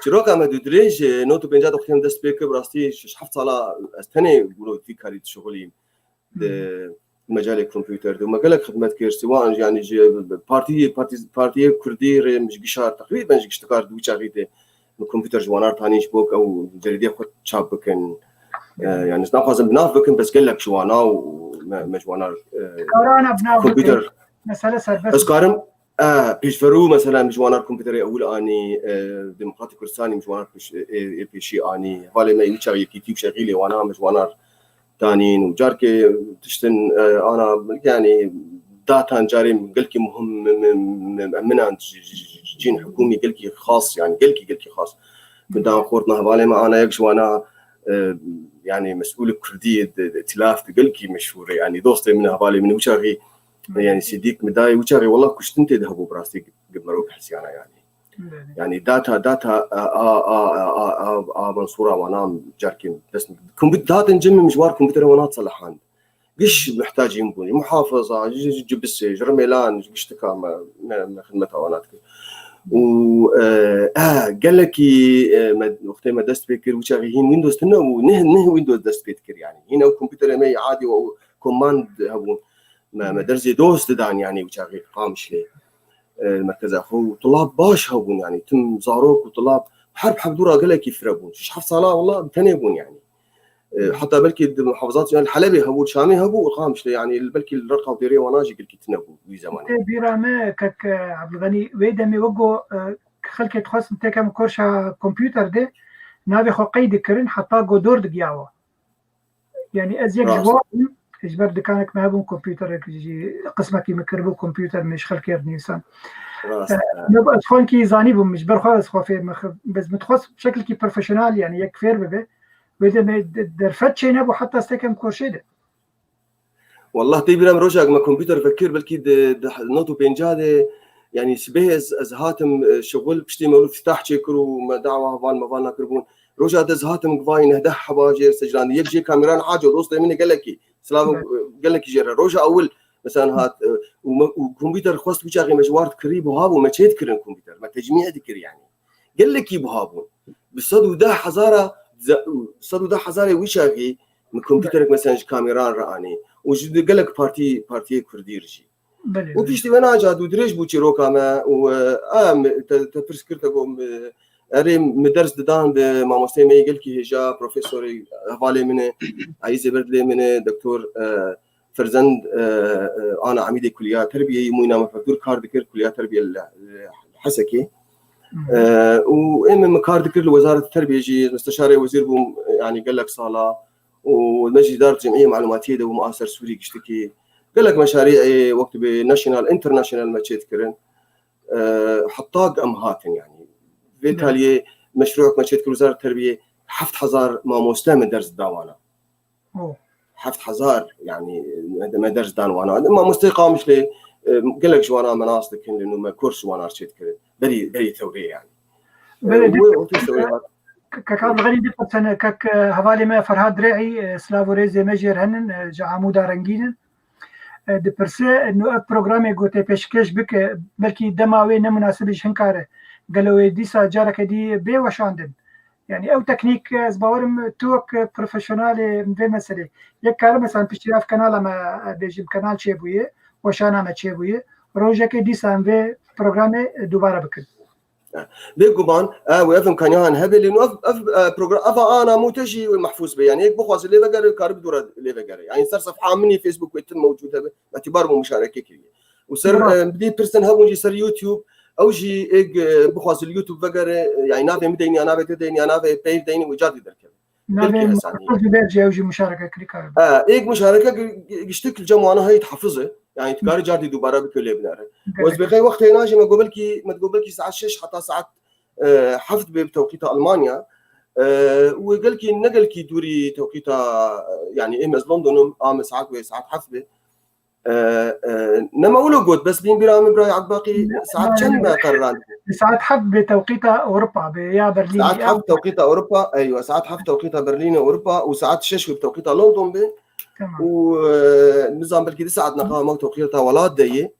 شروكا ما تدريش نوتو بنجاد وقتهم دست بيك براسي شحفت على استني يقولوا في كاريت شغلي مجال الكمبيوتر ومجال خدمات كير سواء يعني بارتي كردي مش قشار تقريبا مش اشتكار دوچا غيته الكمبيوتر جوانار تانيش بوك او جريدي خد شاب بكن يعني ناخذ بناف بكن بس قال لك جوانا ومجوانا كمبيوتر مثلا بس كارم بيشفرو مثلا جوانا الكمبيوتر اول اني ديمقراطي كردستاني مجوانا بي شي اني بالي ما يشغل كيتيك شغيله وانا مجوانا تانين وجاركي تشتن انا يعني داتا جاري قلكي مهم من عند جين حكومي قلكي خاص يعني قلكي خاص بدنا خورتنا بالي ما انا يكش وانا يعني مسؤول كردي ائتلاف قلكي مشهور يعني دوستي من بالي من وشاغي يعني سيديك مداي وشاغي والله كشت انت ذهبوا براسي قبل ما اروح حسيانا يعني يعني داتا منصوره وانا جاركين بس كمبيوتر نجمع مجوار كمبيوتر وانا تصلحان قش محتاج يمكن محافظه جيب السيج رميلان قش تكام خدمتها وانا و قال لك وقت ما دست بكر وشغالين ويندوز تنا ونه ويندوز دست بكر يعني هنا الكمبيوتر ما عادي وكوماند هبون ما درزي دوس تدان يعني وشغال قامش ليه المركز اخو طلاب باش هبون يعني تم زاروك وطلاب حرب دورة قال لك يفربون شي حف صلاه والله بتنيبون يعني حتى بلكي المحافظات يعني الحلبي هبو الشامي هبو وقامش يعني بلكي الرقه وديري وناجي قال لك تنبو في زمان بيرامه كك عبد الغني ويدمي وجو خلك تخص انت كم كورشا كمبيوتر ده نابي خو قيد كرن حتى جو دور دقياوا يعني ازيك جواب اجبر دكانك ما هبون كمبيوتر قسمك يمكربو كمبيوتر مش خلك نيسان نبقى تخون كي زانيبو مش برخاص خوفي بس متخص بشكل كي بروفيشنال يعني يكفير ببه وإذا ما درفت شيء نبو حتى استكم كورشيده والله تي برام روجاك ما كمبيوتر فكر بلكي نوتو بينجاده يعني سبيز از هاتم شغل بشتي مولو فتح تشكرو ما دعوه فان ما فان كربون روجا دز هاتم قواي نهده حباجر سجلان يجي كاميران حاجه دوست مني قال لك سلام قال لك جرا روجا اول مثلا هات وكمبيوتر خاص بيجي مجوار قريب وهاب وما تشيت كرن كمبيوتر ما تجميع ذكر يعني قال لك يبهابون بالصدو ده حزاره صدو ده حزاره ويشاغي من كمبيوترك مثلا كاميران راني وجد قال لك بارتي كرديرجي وبيشتي وانا جاد ودريج بوتشي روكا ما و تفسكرتكم اري مدرس ددان ما مستمي قال كي هجا بروفيسور حوالي من عايز يبرد لي من دكتور فرزند انا عميد كليه تربيه موينا مفكر كار ذكر كليه تربيه الحسكي وام كار ذكر لوزاره التربيه جي مستشار وزير بوم يعني قال لك صاله والمجلس اداره جمعيه معلوماتيه ده ومؤسسه سوري قشتكي قال لك مشاريع وقت بناشونال انترناشونال ما تشتكرن حطاق امهاتن يعني بالتالي مشروعك ما تشتكر وزاره التربيه 7000 ما مستعمل درس داوانا 7000 يعني ما درس داوانا ما مستيقى مش لي قال لك جوانا مناصب لانه ما كورس وانا تشتكر بري ثوريه يعني كان غني دي سنه كك حوالي ما فرهاد ريعي سلافوريزي مجر هنن جعمودا رنگين د پرسه انه برنامج گوته پیشکش بک بلکې دماوي نه مناسبش هنکاره قالوا دي ساجاره كدي بي وشاندن يعني او تكنيك زباورم توك بروفيشنال في مساله يك مثلا بشتراف قناه ما بيجي قناه شيبويه وشانا ما شيبويه روجا كدي سان في برنامج دوباره بك بيقومان وافهم كان يهان هبل انه برنامج انا متجي والمحفوظ به يعني هيك بخواص اللي بقرا كارب دور اللي بقرا يعني صار صفحه مني فيسبوك ويتم موجوده باعتبار مشاركه كبيره وصار بدي بيرسن هون صار يوتيوب او جي ايج بخواص اليوتيوب بقرا يعني نافي مديني انا بتديني انا في بيج ديني وجادي دركب نافي بيرجي او جي مشاركه كريكار ايج مشاركه يشتكل جمع انا هي تحفظه يعني تكاري جادي دوباره بكل بناره وزبقي وقت هنا ما قبلكي ساعه 6 حتى ساعه حفظ بتوقيت المانيا وقال كي نقل كي دوري توقيتها يعني امز لندن ساعات وساعات حفظ نما ولو قلت بس بين برامج براي عباقي ساعات كم قرران ساعات حفظ بتوقيتها اوروبا يا برلين ساعات حفظ توقيتها اوروبا ايوه ساعات حفظ توقيتها برلين اوروبا وساعات 6 بتوقيتها لندن به ونظام بالكي ساعات نقامه توقيتها ولاد ديه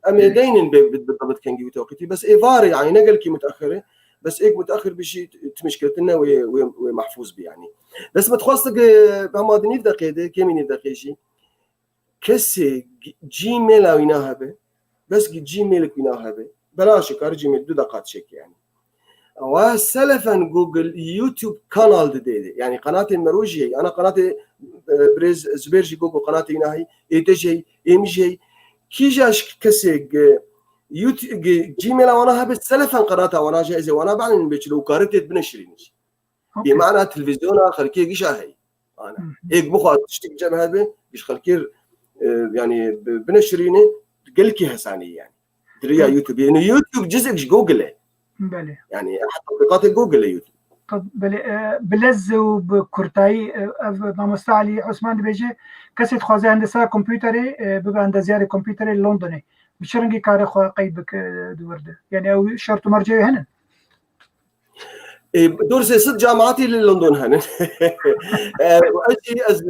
امي دينن بالضبط كان جيو توقيتي بس ايفاري يعني نقل كي متاخره بس ايك متاخر بشي مشكلتنا ومحفوظ بي يعني بس ما تخصك بما دنيف دقيقه كمين دقيقه كسي جيميل او يناهبه بس جيميل كيناهبه بلاش كار جيميل 2 دقائق شيك يعني وسلفا جوجل يوتيوب قناه دي يعني قناه المروجي انا قناه بريز زبيرجي جوجل قناه يناهي ايتجي امجي كي جاش كسي يوتيوب جيميل وانا هبت سلفا قناتها وانا جايزه وانا بعد من بيت لو قارت بنشرينش بمعنى تلفزيون خلكي قشاهي انا هيك بخا تشتكي جنب هذا مش خلكي يعني بنشرينه قلكي هساني يعني دريا يوتيوب يعني يوتيوب جزء جوجل بله يعني حتى تطبيقات جوجل يوتيوب طب بلز وبكورتاي ما مستعلي عثمان بيجي كسيت خوازي هندسه كمبيوتري ببقى اندازياري كمبيوتري لندني بشرنگی کار خو قید بک دورده يعني او شرط مرجعي هنا دور ست جامعاتي لندن هن أشي أز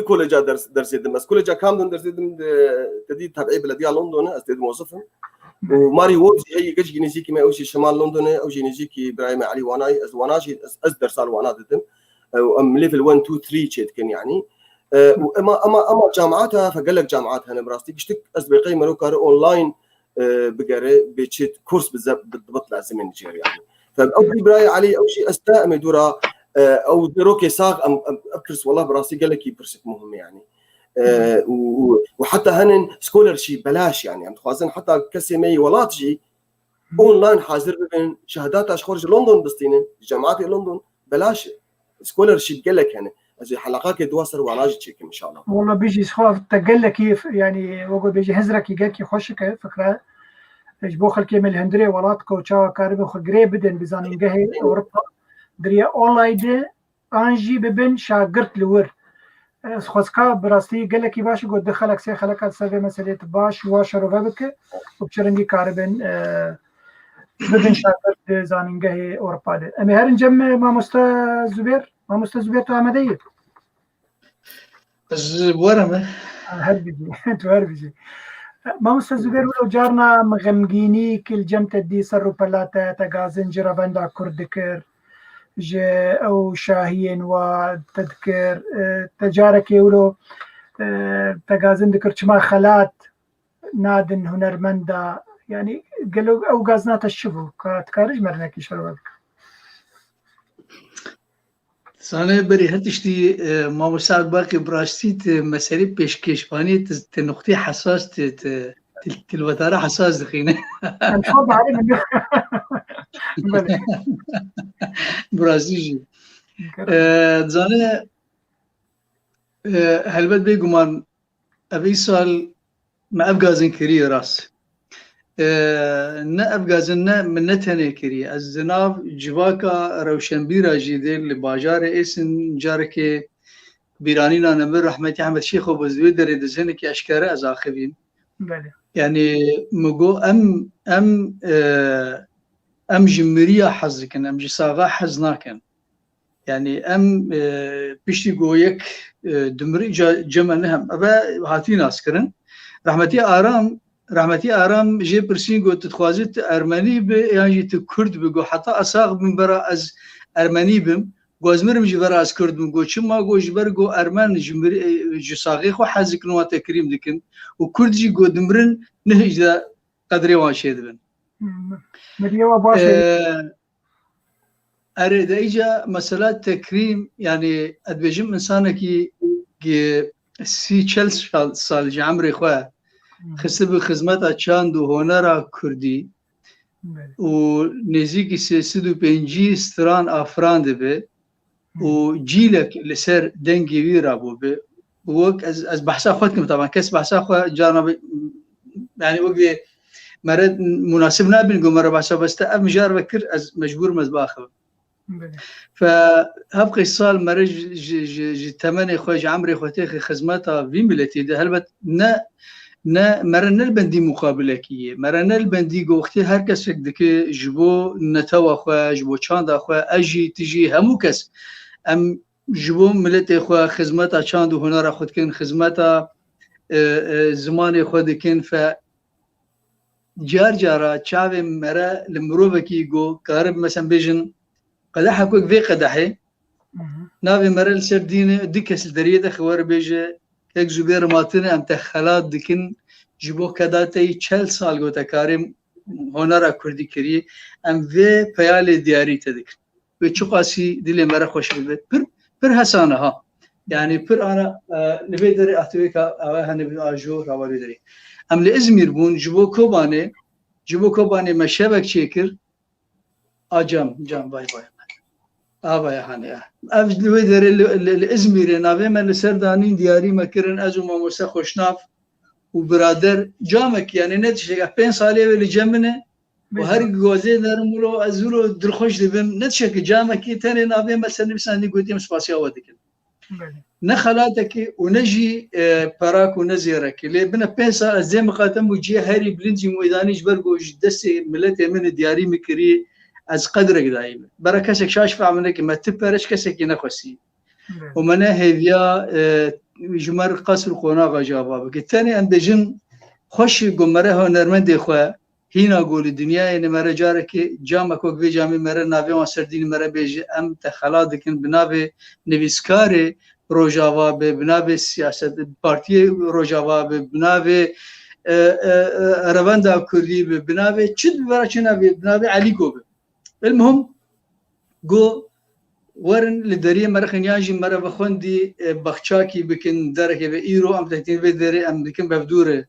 كولجا درس يدم بس كولجا كامدن درس يدم تدي تبعي بلدية لندن أستاذ موظفهم وماري وودز أي كش جينيزيكي ما أوشي شمال لندن أو جينيزيكي إبراهيم علي واناي أز واناجي أز درس على وانا دتم أم ليفل 1 2 3 شيء كان يعني أما جامعاتها فقال لك جامعاتها أنا براستي كشتك أز بقي مروكار أونلاين بقرا بتشيت كورس بالضبط لازم نجير يعني فأبدي براي علي أو شيء أستأمل دورا أو دروكي ساق أم أكرس والله براسي قال لك يبرسك مهم يعني وحتى هن سكولرشيب بلاش يعني عم تخوازن حتى كسمي ولا تجي أونلاين حاضر بين شهادات أشخاص لندن بستينه جامعات لندن بلاش سكولرشيب قال لك يعني أجي حلقات يدوسر وعلاج تشيك إن شاء الله والله بيجي سخاف تقول لك كيف يعني وقول بيجي هزرك يجاك يخشك فكرة اجبو خلكي من الهندري ولات كوتشا كارب خغري بدن بزانين جهه اوروبا دريا اونلاين انجي ببن شاغرت لور خصكا براستي قال لك باش قد دخلك سي خلك سبب مساله باش واشرو بك وبشرنجي كاربن بدن شاغرت زانين جهه اوروبا امي هرن جم ما مستاذ زبير تعمديه زبورمه هربجي انت هربجي ما مستاذ زبير ولو جارنا مغمجيني كل جمت دي سرو بلاتا تغازن جربندا كردكر او شاهين وتذكر تجارك ولو تغازن ذكر شما خلات نادن هنرمندا يعني قالوا او غازنات الشبو كاتكارج مرنكي شروك سانه بری هتشتی ما مساعد باقي براستيت مسألة پیشکشوانی تنقطي حساس تلوتاره حساس دخینه الفاض عليه من برازيجي زانه هلبت بيگومان ابي سال ما ابغازن كري راس نه ابغازن نه من نتنه كري از جناب جواكا روشنبيرا جيدل لباجار اسن جاركه بيرانينا نمر رحمتي احمد شيخ وبزوي دري دزنك اشكاره از اخبين يعني مگو ام جمريا حزكن ام جساغا حزناكن يعني ام بيشتي گويك دمري جمعنهم ابا هاتين اسكرن رحمتي آرام جي برسين قلت تخوازت أرمني يعني تكرد بقو حتى أساق من برا از أرمني بم قوازمرم جبرا از كرد من قو چما قو جبر قو أرمان جساقي خو حزك نوا تكريم دكن وكرد جي قو دمرن نهج دا قدري واشيد بن مريوا باشي أريد إيجا مسألة تكريم يعني أدبجم إنسانك سي 40 سال جعمري خواه خسب خدمت چند و هنر کردی و نزدیک 350 ستران افراد به و جیلک لسر دنگی وی را به وقت از بحثا خود کم طبعا کس بحثا خود جانب يعني وقت مرد مناسب نابين قو مرة بحثا بس تأب مجار بكر از مجبور مزباخه فهبقى الصال مرج تمني خوش عمري خوتيخي خدمتها في ملتي ده هلبت نه مرنل بندی مقابله کیه مرنل بندی گفته هر کس فکر که جبو نتوا خو جبو چاند خو اجی تجی همو کس ام جبو ملت خو خدمت چاند و هنر خود کن خدمت زمان خود کن ف جار چاو مره لمروه کی گو قرب مثلا بجن قدح کو في قدحه ناوي مرل سردين دكس الدريده خوار بيجه یک زبیر ماتنه ام تخلات دکن جبو کداتی 40 سال گوته کاریم هنر کردی کری ام و پیال دیاری تدکن و چقاسی دل مرا خوش بود پر حسانه ها يعني پر انا نبي دري اتويكا اوه نبي اجو راوي دري ام لازمير بون جبو كوباني مشبك شكر اجام جام باي باي آبا يعني أفضل ويدر الإزمير نافي من سردانين دياري مكرن أزو ما موسى خوشناف وبرادر جامك يعني نتشك 5 سالي اللي جمنه وهر جوازي نرملو أزولو درخوش دبم نتشك جامك تاني نافي مثلا بساني قلتي مسباسي أودك نخلاتك ونجي براك ونزيرك اللي بنا بينسا زي ما قاتم وجي هاري بلنجي مويداني جبرقو جدسي ملتي من دياري مكري از قدرك دايما بركسك شاش فعملك ما تبرش كسك نخسي ومنا هذيا جمر قصر قناغ جواب الثاني عند جن خوش قمره هنرمند خو هنا قول الدنيا ان مره جارك جامك وقفي جامي مره نافي وسردين مره بيج ام تخلادك بنافي نويسكاري روجاوا بنافي سياسه بارتي روجاوا بنافي رواندا كردي بنافي تشد براشنا بنافي علي كوب المهم جو ورن لدريه مره خنياجي مره بخوندي بخشاكي بكن درك بايرو ام تحتين بدري ام بكن بفدوره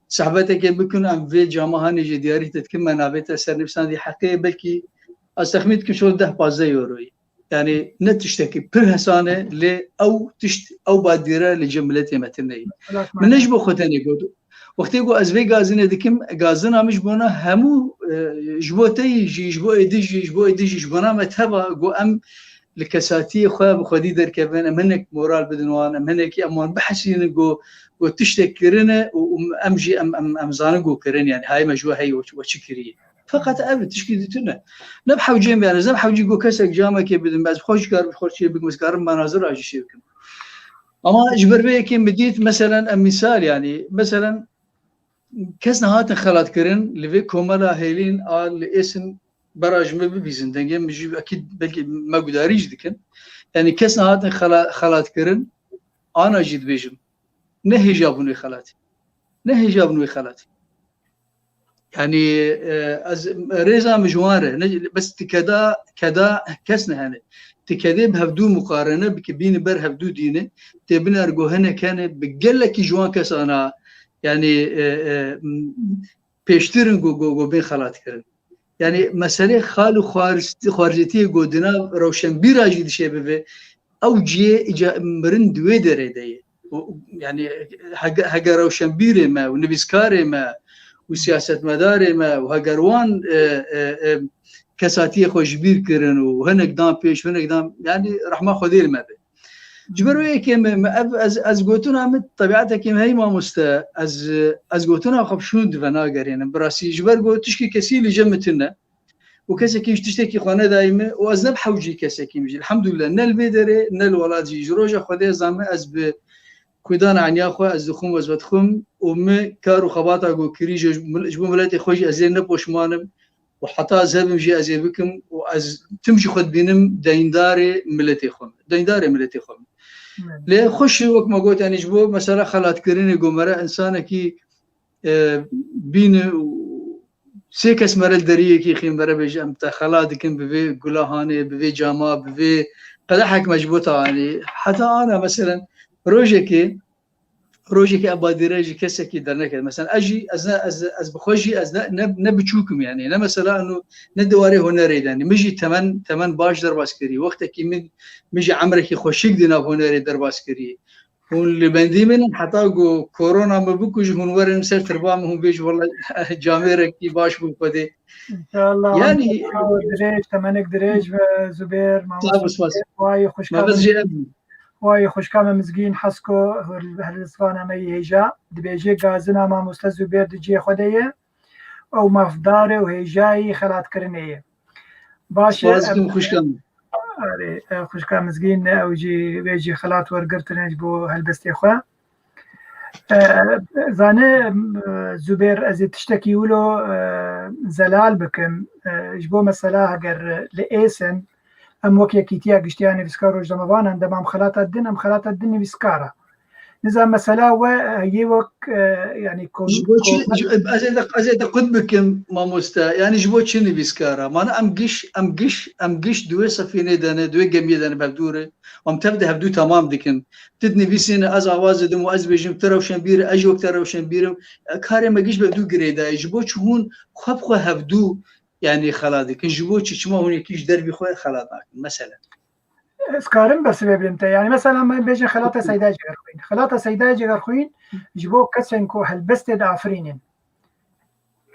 صحبتك بكون ام في جامعه نيجي دياري تتكمل نابته سر نفسان دي حقيقه بلكي استخميت كشو 10 يورو يعني نتشتكي برهسانه ل او تشت او بادره لجملتي متني من نجبو ختني قد وقت يقول ازبي غازين دكم غازنا مش بونا همو جبوتي جبو ايدي جبونا متبا جو ام لكساتي خو بخدي دركبن منك مورال بدنوان منك امان بحسين جو وتشتكرنا وامجي ام زانقو كرن يعني هاي مجوه هي وشكريه فقط ابد تشكيلتنا نبحو جيم يعني زب حوجي جو كسك جامك بدن باز خوش كار بخوش شي بمسكار مناظر اجي شيكم اما اجبر بيك بديت مثلا مثال يعني مثلا كسنا هات خلات كرن لفي كومالا هيلين قال اسم براج ما بيزن دنجي مجي اكيد بلكي ما قداريش دكن يعني كسنا هات خلات كرن انا جيت بيجم نهي جابوني خلاتي يعني ريزا مجواره بس كدا كسنا هنا تكذب بهدو مقارنه بكبين بر هبدو دينه تبين ارجو هنا كان بقلك جوان كسانا يعني بيشترن جو بين خلات كرن يعني مساله خالو خارجتي جودنا روشن بيراجي شبه او جي مرن دوي دريدي يعني حق روشن بيري ما ونبيسكاري ما وسياسه مداري ما وهجروان كساتي خوش بير كرن وهنك دام بيش وهنك دام يعني رحمه خذي الماء جبروا كم از قوتنا من طبيعتها كم هي ما مست از قوتنا خب شنو دفنا قرين براسي جبر قوت تشكي كسي اللي جمتنا وكسكي تشتكي خانه دائما وازنب حوجي كسكي مجي الحمد لله نل بيدري نل ولاد جروجه خدي زعما از ب كودان عنيا خو از دخوم وزبتخم وم كارو خباطه جو كريج جبو ملاتي خوجي ازين نبوشمانم وحتى زبم جي ازي بكم واز تمشي خد بينم دينداري ملتي خم ليه خوش وقت ما قلت يعني جبو مثلا خلات كريني قمرة إنسانة كي بين سيكس مرل دريه كي خيم برا بيجي أمتا خلات كم بفي قلاهاني بفي جاما بفي قدحك مجبوطة يعني حتى أنا مثلا روجي كي أباديرجي كسكي درنك مثلا أجي أز بخوجي أز نبتشوكم يعني أنا مثلا إنه ندواري هنري يعني مجي تمن باش درباسكري وقتها كي مجي عمرك خوشيك دينا هنري درباسكري واللي بندي من حتى كورونا ما بكوش هنورن مسير تربام هم بيج والله جاميرك كي باش بودي ان شاء الله يعني دريج تمنك دريج زبير ما واي خوش ما بس جي واي خوش كام مزگین حسكو هالصفانه مي هيجا دبيجي غازنا ما مستزو بير دجي خديه او مفداره وهيجاي خلات كرنيه باش خوش كام خوش كام مزگین او جي بيجي خلات ورقرتنج بو هالبستي خو زانه زبير از تشتكي ولو زلال بكم جبو مساله اگر لاسن ام وكي كيتيا قشتياني فيسكارو جمبان عندما خلات الدنيا فيسكارا نظام مسألة وهي وك يعني كون أزيد قدبك ما مستا يعني جبوت شنو فيسكارا ما أنا أم قش دوي سفينة دنا دوي جميع دنا بهدورة تبدأ هبدو تمام دكن تدني في سنة أز عواز دم وأز بيجم ترى وشنبير أجي وقت ترى وشنبير كاري ما قش بهدو قريدا جبوت هون خو هبدو يعني خلادك جبوت شما هون يكيش دربي خوي خلادك مثلا اسكارم بس بيبلمتا يعني مثلا ما بيجي خلاطه سيداج غرخوين جبو كسنكو هالبست دافرين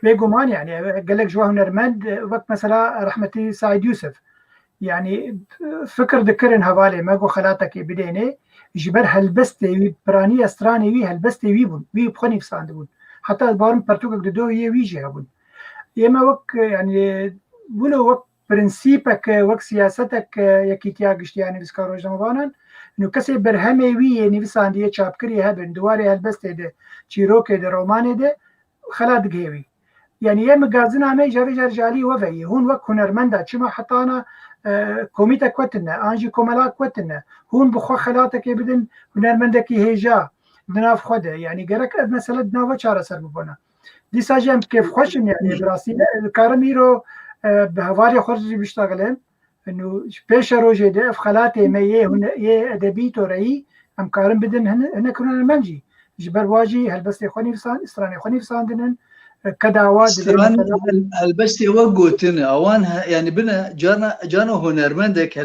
بيجومان يعني قال لك جواه نرمد وقت مثلا رحمتي سعيد يوسف يعني فكر ذكرن هوالي ما جو خلاتك بديني جبر هلبسته براني استراني وي هلبسته وي بون وي بخني فساند بون حتى بارم برتوك دو هي ويجي هبون يما وك يعني بولو وك برنسيبك وك سياستك يكيتيا قشت يعني بسكاروج رمضان انه كسي برهمي وي نفسان دي تشابكري هبن دواري هلبسته ده تشيروكي ده روماني ده خلاد قهوي يعني يما قازنا ما جاري جارجالي وفي هون وك هنرمندا تشما حتى انا كوميتا كوتنا انجي كومالا كوتنا هون بخوا خلاتك بدن هنرمندك هيجا بناف خده يعني قرك مثلا دناوا چاره سر ببونه دي ساجم كيف خوشم يعني براسي الكارميرو بهواري خرج بيشتغلن انه بيش روجي ده خلاتي ميه هنا يه ادبي توري ام كارم بدن هنا كنا المنجي جبر واجي هل بس يخوني فسان استراني خوني فسان دنن كداوات هلبستي وقوتنا اوان يعني بنا جانا هنرمندك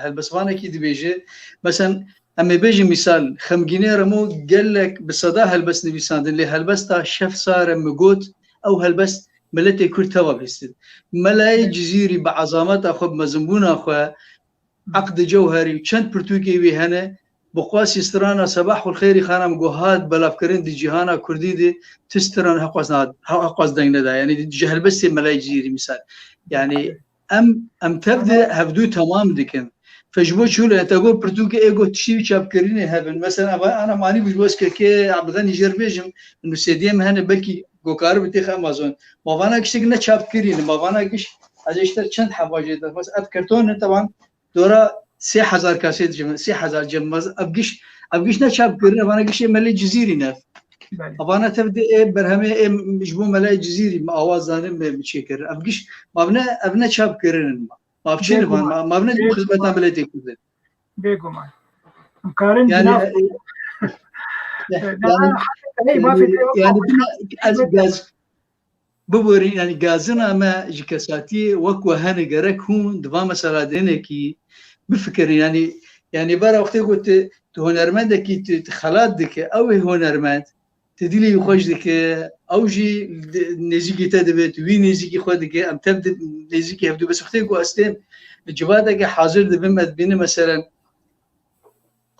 هلبسوانا كي دبيجي مثلا اما بيجي مثال خمجيني رمو قال لك بصدا هلبس نبيساند اللي هلبستا شف صار مقوت او هلبس ملتي كرتوا بيستد ملاي جزيري بعظامات اخو مزنبونا اخو عقد جوهري وشنت برتوكي بي هنا بقواس استرانا صباح الخير خانم جوهاد بلافكرين دي جهانا كردي دي تستران هقواس دينا دا يعني جهل بس ملاي جزيري مثال يعني ام تبدا هفدو تمام ديكن فجبو شو تقول برتوكي ايجو تشي شابكريني هبن مثلا انا ماني بجوز كي عبد الغني جربيجم انه سيديم هنا بلكي گوکار بتیخ امازون ماوانا کشتگنه چاپ کرین ماوانا کش ازشتر چند حواجه ده بس اب کرتون طبعا دورا 3000 کاسيت جم 3000 جمز ابگش نه چاپ کرین ماوانا کش ملی جزیری نه ماوانا تبدا برهمه مجبو ملی جزیری ما آواز زانم بچیکر ابگش ماونا چاپ کرین ما بچین ماونا خدمت عملیاتی کردن بگو ما کارن يعني از غاز ببوري يعني غازنا ما جكساتي وكو هنجرك هون دوا مساله دينكي بفكر يعني برا وقت قلت هنرمندك تخلادك او هنرمند تدلي خوشدك او جي نزيكي تدبت وي نزيكي خودك ام تبدا نزيكي يبدو بس وقت قلت استم جوادك حاضر دبمت بين مثلا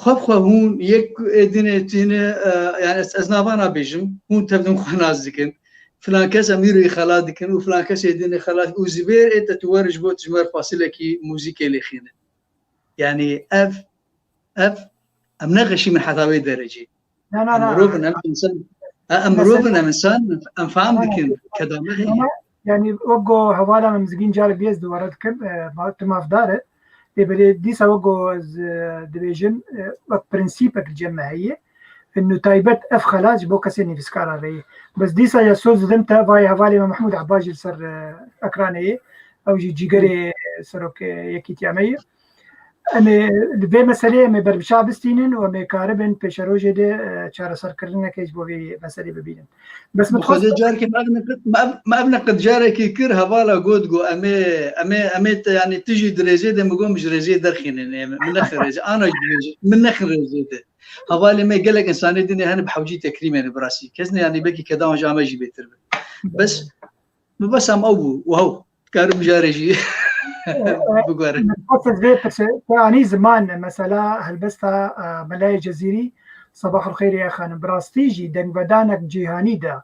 خب هون یک دینه يعني ازنابانا بيجم هون تبدون خناز دكن فلان كاس اميرو خلاد دكن وفلان كاس يدين خلاد وزبير انت تورج بوت جمر فاصله كي موزيكا اللي خينا يعني اف امنغشي من حتاوي درجه لا امروبنا انسان امروبنا انسان ام فاهم دكن كذا يعني وقو حوالا مزقين جار بيز دوارد كم ما تماف داره دي ديسا وقو ديفيجن برنسيبك الجماعية انه تايبت اف خلاص بو كسيني في سكارا ري بس ديسا يسوز دمتا باي هوالي محمود عباجي سر اكراني او جيجري سروك يكيتيامي امي دبي مسألة امي بربشا بستينن وامي كاربن بيشاروجي دي چارة سر كرلنا كيش بو في مسألة ببينن بس متخصص جارك ما ابنقد جارك يكر هوالا قودقو امي يعني تجي دريزي دي مقوم جريزي درخينن من نخر ريزي انا من نخر ريزي دي هوالي ما قالك انساني ديني هنا بحوجي تكريم يعني براسي كزني يعني بكي كدام جامع جي بيتر بس ام ابو وهو كارب جارجي بقول متخصص يعني زمان مثلا هلبستا ملاي جزيري صباح الخير يا خانم براستيجي دنگ ودانك جيهاني دا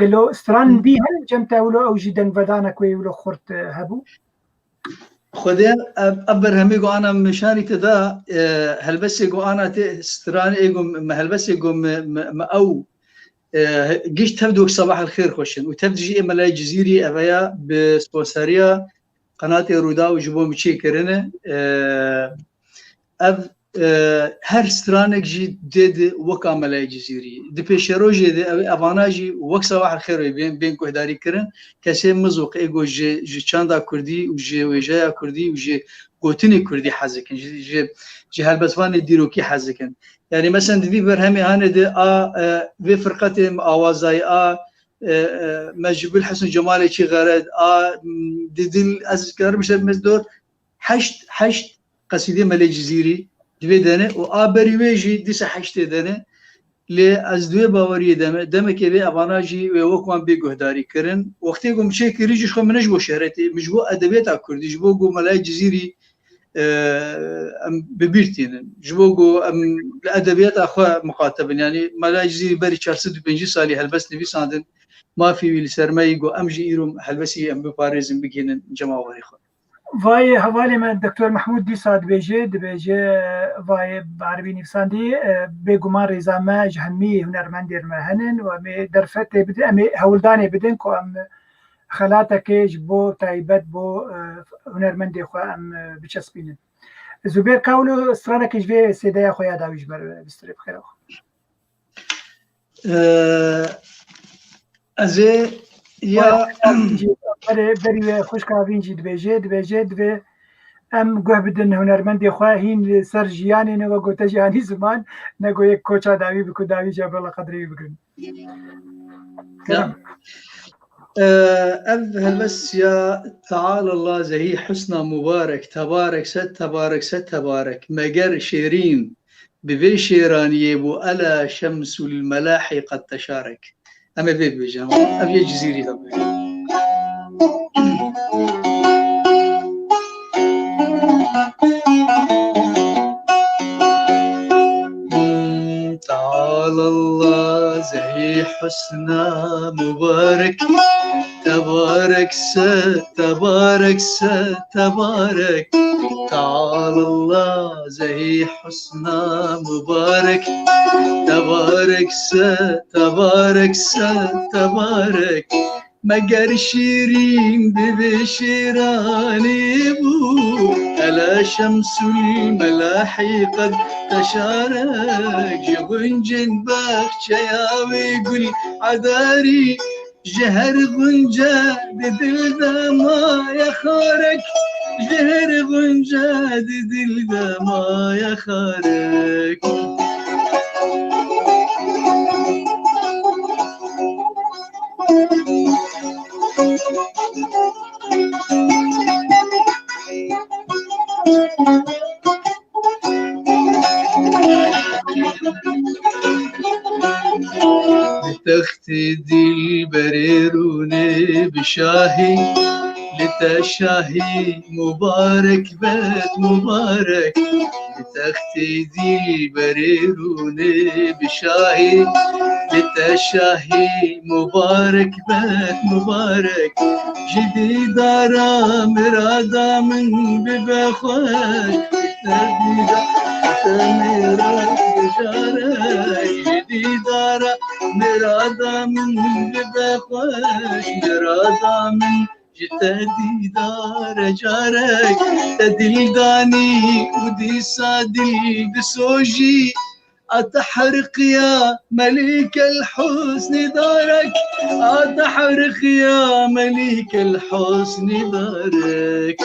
قالوا استران بي هل جمتا ولو او جي دنگ ودانك ويولو خورت هبو خدير ابرهميغو انا مشاري تدا هلبسيغو انا استران ايغو هلبسيغو او جيش تبدو صباح الخير خوشن وتبدي ملاي جزيري ابيا بسبونسريا قناة رودا وجبوا مشي كرنا هر سترانك جي ديد وكا ملاي جزيري دي بيشروجي دي افاناجي وك صباح الخير بين كهداري كرن كسي مزوق ايغو جي چاندا كردي وجي وجايا كردي وجي قوتني كردي حزكن جي هالبسوان ديروكي حزكن يعني مثلا دي برهمي هانه دي في فرقه اوازاي مجيب الحسن جمالي شي غرد ديل اذكر مش مزدور حشت قصيده ملي جزيري دبيدنه وابريويجي ديس حشت دنه ل ازدوي باوري دمه كبي اباناجي وكمان بيغهداري كرن وقتي قوم شي كريج خو منج بو شهرتي مجبو ادبيات كردي جبو ملي جزيري ببيرتين جبوجو الادبيات اخوا مقاتب يعني ما لا يجزي بري 405 سالي هلبس نبي صادن ما في السرمايغو امجي ايروم هلبسي ام بباريزم بكين جماعه وريخو فاي حوالي ما الدكتور محمود دي صاد بيجي فاي بعربي نفساندي بيجومان ريزاما جهمي هنرمندي المهنن ومي درفت بدي امي هولداني بدنكو ام خلاتك جبو تايبت بو هنرمندي خو ام بچسبين زبير كاولو استرانك جبي سيدايا خويا داويش بر بستري بخير اخو ازي يا بري خوش كافينجي دبيجي ام گوه بدن هنرمندی خواه هین سر جیانی نگو گوته جیانی زمان نگو یک کوچا داوی بکو داوی جابلا قدری بکن بس يا تعالى الله زهي حسنى مبارك تبارك ست تبارك مجر شيرين بفي شيران يبو ألا شمس الملاحي قد تشارك أما في بجامع أبي جزيري طبعا تعالى الله زهي حسنى مبارك تبارك تبارك تعالى الله زهي حسنى مبارك تبارك مجر شيرين ببشيراني بو ألا شمس الملاحي قد تشارك جغنجن باخ شياوي قل عداري جهر غنجا دل ما يخارك جهر غنجا دل ما يخارك لتختدي البريروني بشاهي لتشاهي مبارك بيت مبارك لتختدي البريروني بشاهي لتشاهي مبارك بيت مبارك جدي دارا مرادا من ببخوش مراد بجارك جدي دارا مرادا من ببخوش مرادا من جتدي دار جارك تدل داني ودي صادي بسوجي أتحرق يا مليك الحسن دارك أتحرق يا مليك الحسن دارك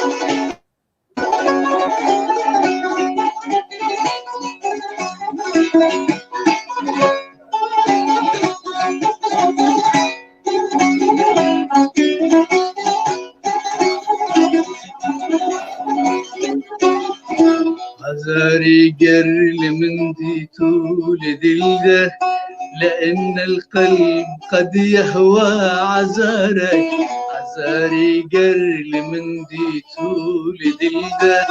عزاري قرل من ديتو لدلده لأن القلب قد يهوى عزارك عزاري قرل من ديتو لدلده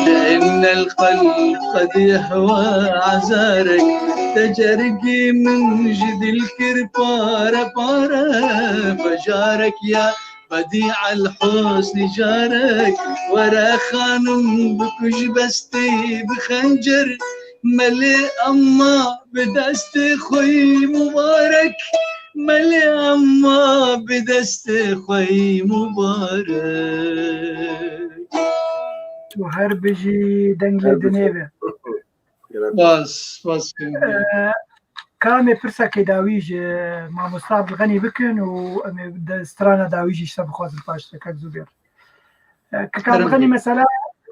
لأن القلب قد يهوى عزارك تجرقي من جد الكربارة بارة فجارك يا بديع الحسن جارك ورا خانم بكش بستي بخنجر ملي أما بدست خوي مبارك ملي أما بدست خوي مبارك تو هر بجي دنجي دنيبه بس كامي برسك داويج مع مصطفى الغني بكن وسترانا داويج سب خاطر باش تك زبير كان الغني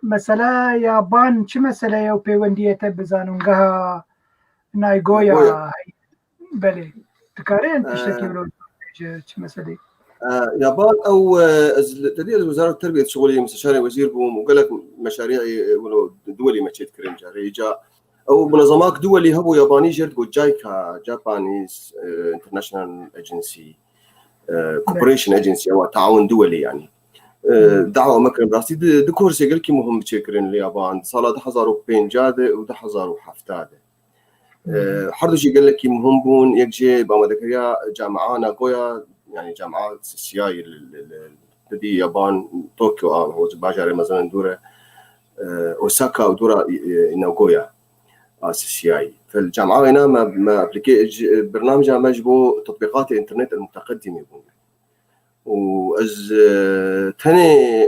مسألة يابان شو مسألة يا بيوندية بزانونجها نايغويا بلي تكارين تشتكي ولو شو مسألة يابان او تدير وزاره التربيه الشغليه مستشار وزير بوم وقال لك مشاريع دولي ما تشكرين جاري جا او منظمات دولي هبو ياباني جرد جايكا جابانيز انترناشونال ايجنسي كوبريشن ايجنسي او تعاون دولي يعني دعوة مكرم براسي دكورس يقول كي مهم تشكرين اليابان صار 1005 جادة و 1007 حردو شي قال لك مهم بون يكجي بما ذكريا جامعة ناغويا يعني جامعة سياي بدي يابان طوكيو هو باجاري مثلا دورة اوساكا ودورة ناغويا سياي فالجامعة هنا ما برنامجها مجبو تطبيقات الانترنت المتقدمة بون وأز تاني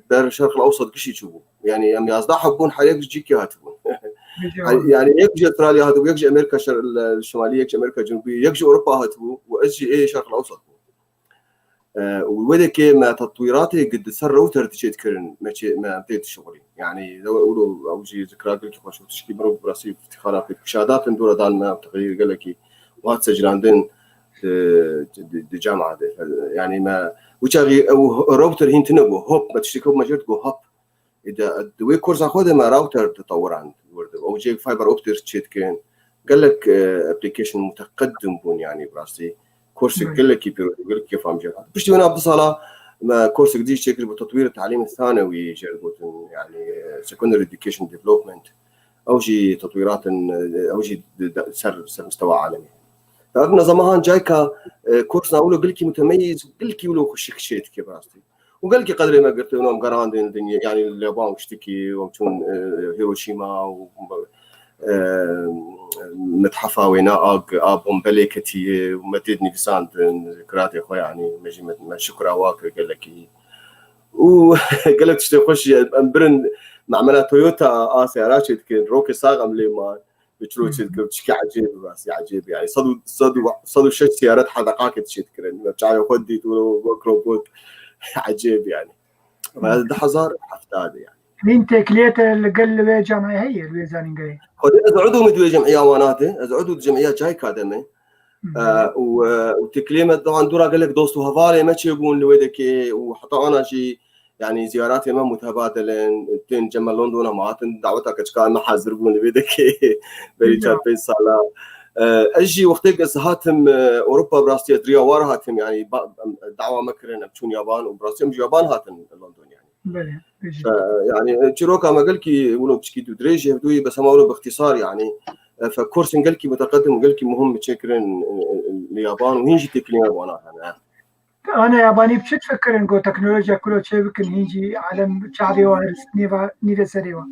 بر الشرق الأوسط كشي تشوفوا يعني أم يصدع حبون حاليا جيكي هاتبون يعني يجي أستراليا هاتبو يجي أمريكا الشمالية يجي أمريكا الجنوبية يجي أوروبا هاتبو وأجي إيه الشرق الأوسط ووذا كما تطويراته قد سر روتر تشيت كرن ما بديت شغلي يعني لو يقولوا أو شيء ذكرات لك وشو تشكي مرو براسي افتخارات مشاهدات ندور دال ما تغيير قال لك واتسجل عندنا دي جامعة دي يعني ما وشاغي أو راوتر هنتنبو هوب ما تشتكوا ما جرت جو هوب إذا دوي كورس أخذه ما راوتر تطور عند ورد أو جيك فايبر أوبتر تشيت كان قال لك أبليكيشن متقدم بون يعني براسي كورس قال لك يقول لك كيف فهم جرت بس وانا بصلا ما كورس جديد شكل بتطوير التعليم الثانوي جربوا يعني secondary education development أو شيء تطويرات أو شيء سر مستوى عالمي فأبنا زمان جايكا كورسنا أقوله قلكي متميز قلكي ولو خشك شيت كيف راستي وقلكي قدر ما قلت إنهم قران الدنيا يعني اليابان واشتكي ومتون هيروشيما متحفة وينا بومبلي كتي ومتدني بساند ذكريات يا أخوي يعني مجي ما شكرا واكر قال لك وقال لك تخش أمبرن معملة تويوتا سيارات كان روكي صاغم لي ما بتروح تشكي عجيب راسي عجيب يعني صدوا شيء سيارات حدقات تشكرن ما بتعرف خدي تقولوا روبوت عجيب يعني هذا حزار حفتاد يعني مين تكليت القل جامعة هي الويزانين جاي خد أزعدوا مدوي جمعية واناته أزعدوا جمعية جاي كادمي وتكليمة طبعا دورا قال لك دوستو هفالي ما تشيبون لويدك وحتى أنا شيء يعني زياراتي ما متبادلين تين جمال لندن ماتن دعوتك كان ما حازربون لويدك بريتشارد بيسالا اجي وقتك هاتم اوروبا براستي ادريا وارهاتم يعني دعوه مكرن بتون يابان وبراستي يابان هاتن لندن يعني يعني تشيروكا ما قالكي يقولوا بتشكي دريج يهدوي بس ما يقولوا باختصار يعني فكورس قالكي متقدم وقالكي مهم تشكرن اليابان وهنجي تكليم وانا أنا ياباني بشت فكر إنه تكنولوجيا كله شيء بكن هنجي عالم شعبي وارس نيفا سريوا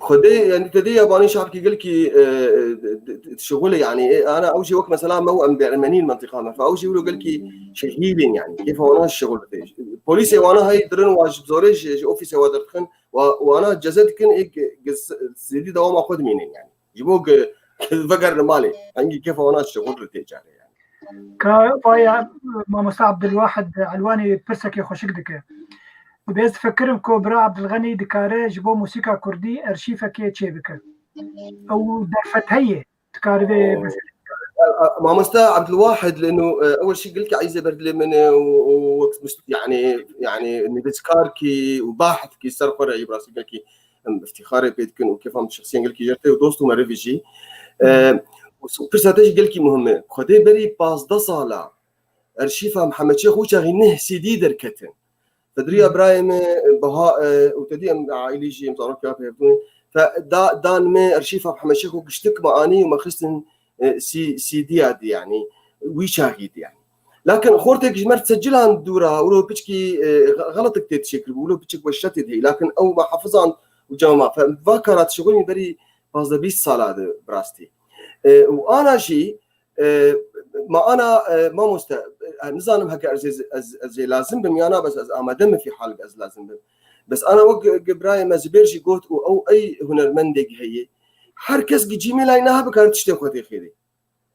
خدي يعني تدي ياباني شعبي قال لك شغله يعني انا اول شيء وقت مثلا موأم بألمانيين منطقه ما فاول شيء يقولوا قال لك شهيلين يعني كيف وانا الشغل تيج بوليس وانا هاي درن واجب زورج اوفيس وادرخن وانا جزت كن سيدي دوام اخذ منين يعني جيبوك فقر مالي عندي كيف وانا الشغل تيج يعني كفايا ما مصعب الواحد علواني برسك يخشك دك بس فكرم كوبرا عبد الغني دكاره جبو موسيقى كردي ارشيفه كي تشيبك او درفت هي تكاربي بس ما مستوى عبد الواحد لانه اول شيء قلت عايزه برلمان يعني نبسكاركي وباحث كي صار فرعي براسي قال لك افتخاري بيتكن وكيف هم شخصيا قال لك جرتي ودوستو ما ريفيجي وبرساتيج قال لك مهمه خدي بري باس دصاله ارشيفه محمد شيخ وشاغينه سيدي دركتن تدري ابراهيم بهاء وتدي عائلي جي مصارك يا فدان ما ارشيفه محمد شيخ وقشتك معاني وما خصن سي دي عادي يعني ويشاهد يعني لكن خورتك جمرت تسجلها الدوره ولو بتشكي غلطك تتشكل ولو بتشك وشتت هي لكن او ما حفظان وجماعه فذاكرت شغلي بري باز 20 سنه براستي وانا شيء ما انا ما نظام هكا زي لازم بم انا بس ما دم في حلقه لازم بم بس انا وق ابراهيم زبيرجي قلت او اي هنرمندق هي حركس جيميل اينها بكارت تشتكي خيري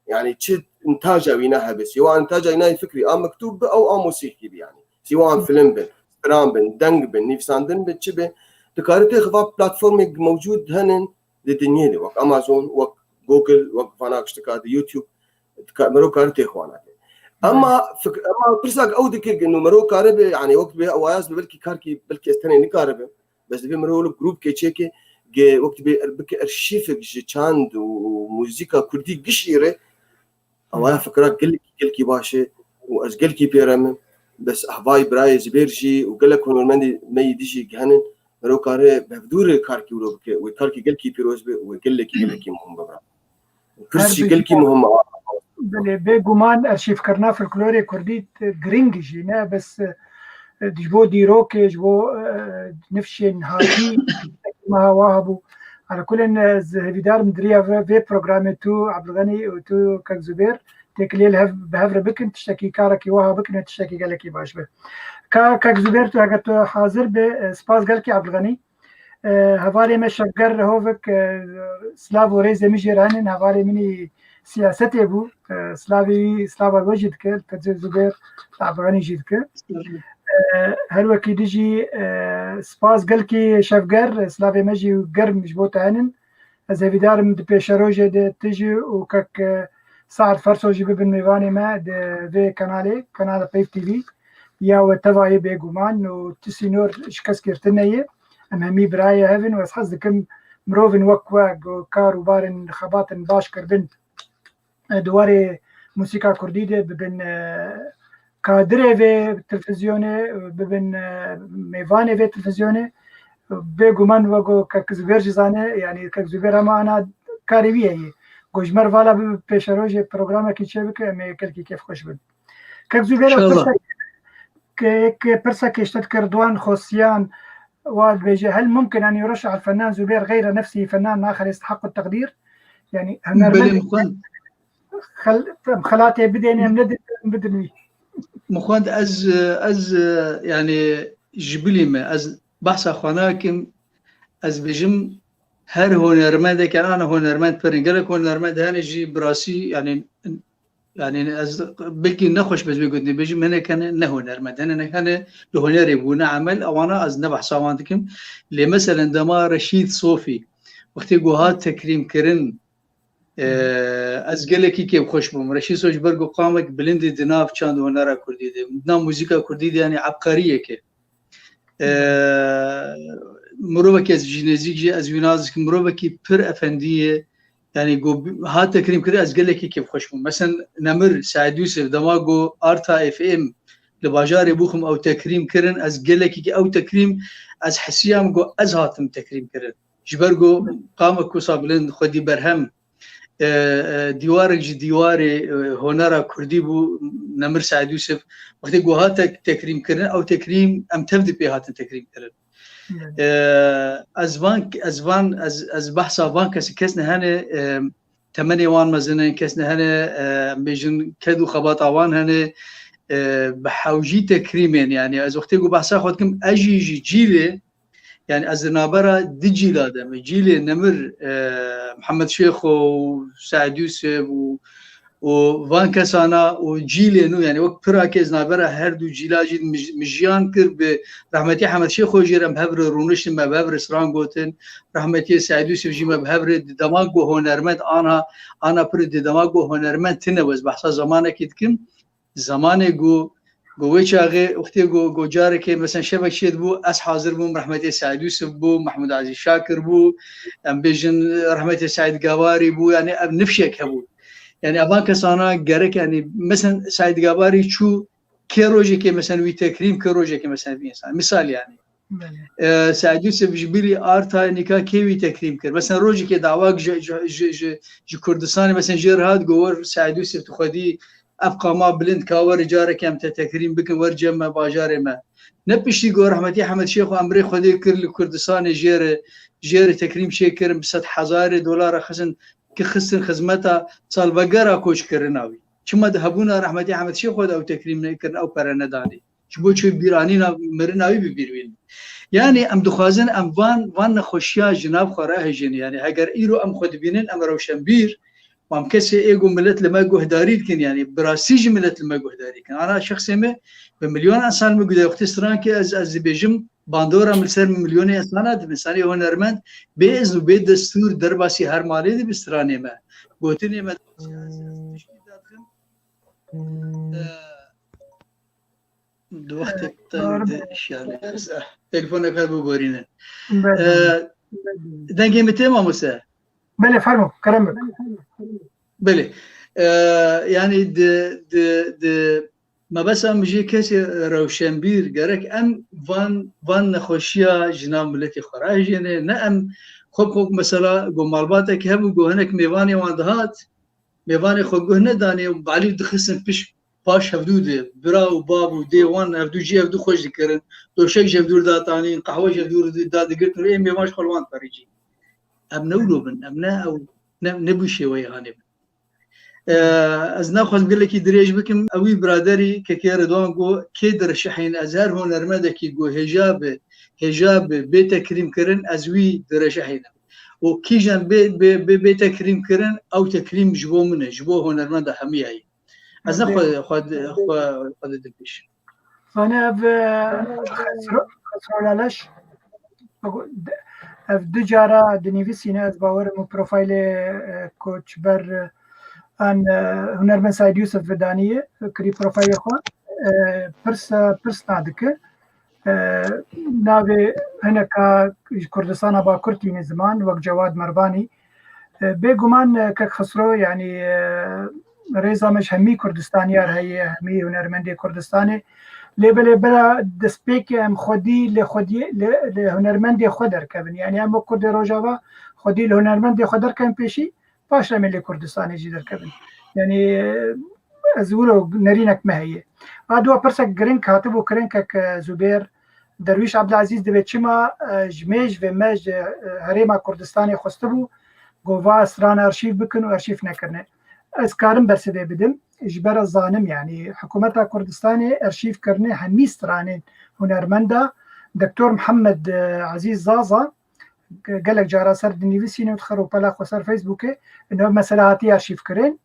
يعني تشد انتاج وينها بس سواء انتاج اينها فكري مكتوب او موسيقي يعني سواء فيلم بن درام بن دنج بن نيفساندن بتشبه تكارتي خفاف بلاتفورم موجود هنن للدنيا دي وق امازون وق جوجل وق فانا اشتكى يوتيوب مرو كارتي اخوانات اما برساق او دكيك انه مرو كاربه يعني وقت بها واياس بلكي كاركي بلكي استني نكاربه بس بي مرو جروب كي تشيكي وقت بلكي ارشيفك جاند وموسيقى كردي قشيره اوايا فكره قلكي باشا واز قلكي بيرم بس هواي براي زبيرجي وقال لك هنرمندي ما يديجي جهنن رو كاره بفدور كاركي ولو بك وكاركي قال كي بيروز وقال لك مهم ببرا كرسي قال كي مهم بله بگومان ارشیف کرنا فولکلور کردی گرینگ جینا بس دجبو دیروک جبو نفشين هاكي ما هوابو على كل ان هفيدار مدريا في بروجرام تو عبد الغني وتو كزبير تكليل بهفر بكن تشتكي كاركي وها بكن تشتكي قالكي باش به كزبير تو اگه تو حاضر به سپاس قالكي عبد الغني هواري ما شجر هوفك سلاف وريز ميجرانن هواري مني سياسته بو سلاف وجد ك كزبير عبد الغني جد ك هر وکی دیجی سپاس گل کی شفگر سلاوی مجی و گرم جبوت عنن از هفیدارم د پیشروجه د تجی و کک ساعت فرسو جی ببن میوانی ما د وی کانال پیف تی وی یا و تبعی بگومان و تسی نور شکس کرتنیه ام همی برای هفن و اسحز دکم مروفن وکواگ و کار و بارن خباتن باش کردن دواری موسیقى کردی ده ببن كادري في تلفزيوني ببن ميفاني في تلفزيوني بيجومان وجو كزبير جزانه يعني كزبير ما أنا كاريبية هي جوجمر فالا بيشروج برنامج كيشبك مي كلكي كيف خوش بن كزبير برسا كيشتد كردوان خوسيان واد بيجي هل ممكن أن يرشح الفنان زبير غير نفسه فنان آخر يستحق التقدير يعني خلاتي بديني أمندد بدني مخوند از يعني جبلي ما از بحث اخواناكم از بجم هر هنرمند كان انا هنرمند فرنجلك هنرمند هنجي براسي يعني از بلكي نخش بس بيقولني بجم هنا كان نه هنرمند هنا كان لهنر يبغونا عمل او انا از نبحث اخوانكم اللي مثلا دما رشيد صوفي وقت جوهات تكريم كرن از گلکی که خوش بوم رشید سوج برگو قامک بلند دناف چاند هنر کردی ده دنا موزیکا کردی ده یعنی عبقریه که مروبکی از جنزیک جی از ویناز که مروبکی پر افندیه يعني جو ها تكريم كده از گلکی که خوش بوم مثلا نمر سعد يوسف دما جو ارتا اف ام لباجار بوخم او تكريم كرن از گلکی که او تكريم از حسيام جو از هاتم تكريم كرن جبرگو قامك کوسا بلند خودی برهم دیوارك جي دیوار هنرا كردي بو نمر سعد يوسف وقتی گوهات تكريم كرن او تكريم ام تبدي بهات تكريم كرن از بحث وان كسنا هنه تمني وان مزنن كسنا هنه بيجن كدو خباط وان هنه بحوجي تكريمين يعني از وقتی گو بحث خودكم اجي جيله يعني از نابرا دي جيل آدم جيل نمر محمد شيخ وسعد يوسف وفان كسانا وجيل نو يعني وقت براكز نابرا هردو جيلا جيل مجيان كر برحمتي محمد شيخ وجير بهبر رونش ما بهبر سرانغوتن رحمتي سعد يوسف جي ما بهبر دماغو هنرمند انا پر دماغو هنرمند تنوز بحثا زمانه كيدكم زمانه جو گوی چاغه وقتی گو جاره که مثلا شبک شد بو اس حاضر بو رحمت سعد يوسف بو محمود عزیز شاکر بو ام بيجن رحمت سعد قواري بو يعني اب نفشك هبو يعني ابان كسانا گرك يعني مثلا سعد قواري شو كروجي كي مثلا وي تكريم كروجي كي مثلا مثال يعني سعد يوسف جبري ارتا نيكا كي وي تكريم كر مثلا روجي كي دعواك ج كردستان مثلا جيرهاد گور سعد يوسف تخدي ابقى ما بلند كاور جاره كم تكريم بكن ورجم باجار ما نبشي جو رحمتي احمد شيخ وامري خدي كل كردستان جير تكريم شيكر ب 100,000 دولار خزن كخسن خدمتها صال بقره كوش كرناوي كما ذهبونا رحمتي احمد شيخ او تكريم نكر او برنداني شبو شو بيرانينا مرناوي ببيروين يعني ام دخازن ام وان خوشيا جناب خراه جن يعني اگر ايرو ام خد بينن ام روشنبير وام كسي ايجو ملت لما جهداري كن يعني براسيج ملت لما جهداري كن انا شخصي ما بمليون انسان مجد وقت استران كي از بيجم باندورا ملسر مليون انسانات انساني هنرمند باذن وبيد دستور درباسي هر مالي دي بستراني ما قوتني ما دو وقت اشياء تليفونك هذا بورينا دنجي متى ما موسى بله فرمو كرمك بله يعني ما بس ام جي کسی روشنبیر گرک ام وان نخوشیا جناب ملتی خراجی نه ام خوب مثلا گو مالباته که هم گو هنک میوانی واندهات میوانی خو گو نه دانی و علی دخسن پیش باش هفدوده برا و باب و دیوان هفدو جی هفدو خوش دکرن دوشک هفدو داتانی قهوه هفدو داد گرت رو میواش خلوان پریجی ام نولو بن ام نه او نبوشی وی هانی از ناخذ قال لك دريج بكم اوي برادري ككير دونغو كيدر شحين ازهر هون ارمدكي جو حجاب بيت كريم كرن ازوي درشحين وكيجان بيت كريم كرن او تكريم جبو منه جبو هون ارمد حمياي از ناخذ خد دبش انا خسرولالش دو جارا دنيفيسينا از باور مو بروفايل كوتش بر ان هنرمند سعید یوسف ودانیه کری پروفایل خو پرس نادکه ناوی هناك كردستان با كرتي زمان وقت جواد مرباني بيجومان كخسرو يعني ريزا مش همي كردستانيار هي همي هنرمندي كردستاني لبلا بلا دسبيك ام خودي لهنرمندي خدر كبن يعني ام كرد روجاوا خودي لهنرمندي خدر كان بيشي باش ملي كردستان يجي دركبن يعني ازولو نرينك ما هي ادوا برسك جرين كاتبو كرينك زبير درويش عبد العزيز دبيتشما جميج و مج هريما كردستاني خستبو جوفا سران ارشيف بكن وارشيف نكرنا اسكارم برسده بدم اجبر الظانم يعني حكومتها كردستاني ارشيف كرني همي سرانين هنرمندا دكتور محمد عزيز زازا قال لك جارا سر دنيفيسيني وتخرو بلا خسر فيسبوكي انه مثلا هاتي ارشيف كرين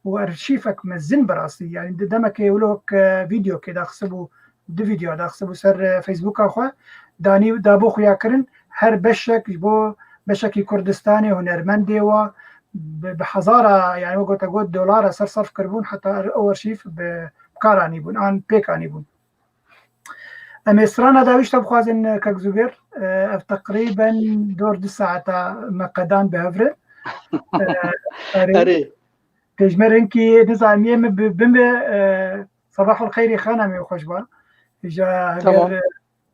وارشيفك مزن براسي يعني دمك يقولوك فيديو كده اخسبوا دو فيديو دا اخسبوا سر فيسبوك اخو داني دابو خويا كرن هر بشك بو بشكي كردستاني هنرمندي و بحزارة يعني وقت اقول دولار سر صرف كربون حتى او ارشيف بكاراني بون ان بيكاني بون اما اسرانا داويش تبخوازن كاكزوبير تقريبا دور دو ساعة مقدان بهفره اري تجمرن كي نظامية بم صباح الخير خانة مي خوشبا جا تمام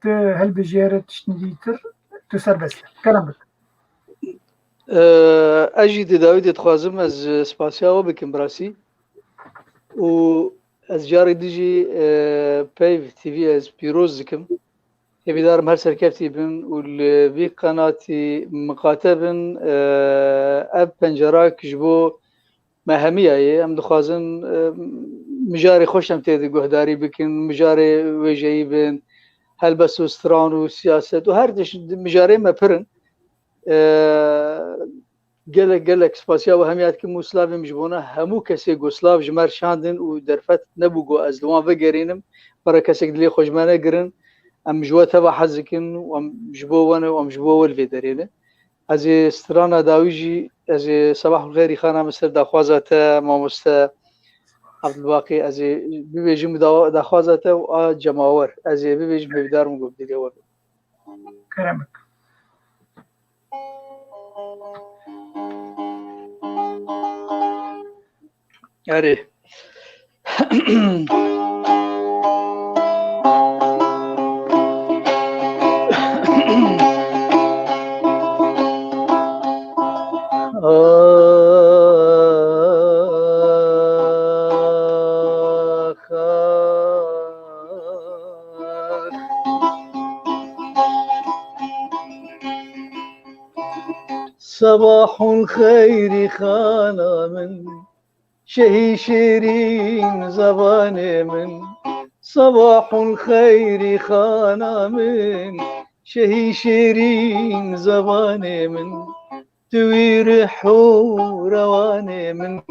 هل بجيرة تشنديتر تسر بس كلامك اجي داوود تخوازم از سباسياو بكم براسي و از جاري ديجي بايف تي في از بيروز زكم يبي دار مهر سركفتي بن والبي قناتي مقاتبن اب بنجراك جبو مهمية ام دخوازن مجاري خوشم تيدي قهداري بكن مجاري ويجي بن هل بس استران وسياسة وهردش مجاري ما برن قالك سباسيا وهميات كم سلاف مجبونا همو كسي سلاف جمار شاندن ودرفت نبوغو ازدوان فقرينم برا كسي دلي خوشمانا قرن ام جوا تبع حزكن وام جبوانا وام جبوا الفيدرينه ازي استرانا داويجي ازي صباح الخير خانا مستر داخوازاتا مامستا عبد الباقي ازي بيجي داخوازاتا و جماور ازي بيجي بدار مقبل ديوا كلامك اري صباح الخير خانا من شهي شيرين زباني من صباح الخير خانا من شهي شيرين زباني من توير حور رواني من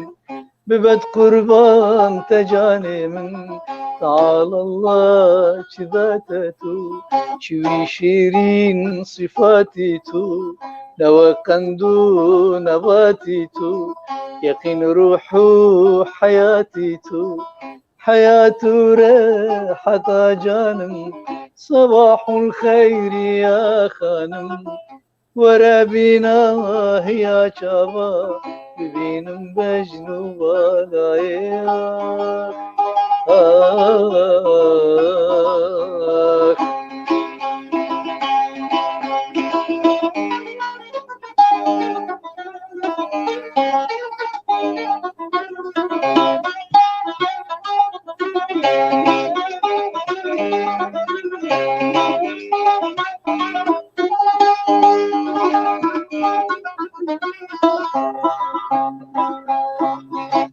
ببد قربان تجاني من تعالى الله شذاتتو شوي شيرين صفاتيتو نوى قندو نباتيتو يقين روحو حياتيتو حياتو راحة جانم صباح الخير يا خانم ورابينا يا شابا ببينم بجنو بالايا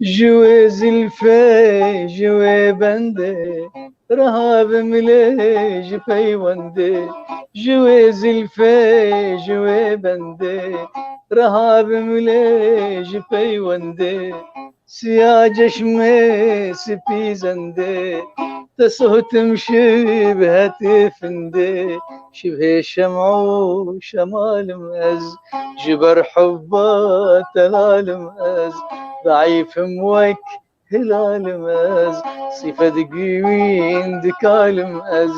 جوي زلفي جوي بندي رهاب مليج بيوندي جوي زلفي جوي بندي رهاب مليج بيوندي سياج شمي سبي زندي تسهو تمشي بهتفندي شبه شمع وشمال مأز جبر حبه تلال مأز ضعيف موك هلال مأز صفة قوين دكال مأز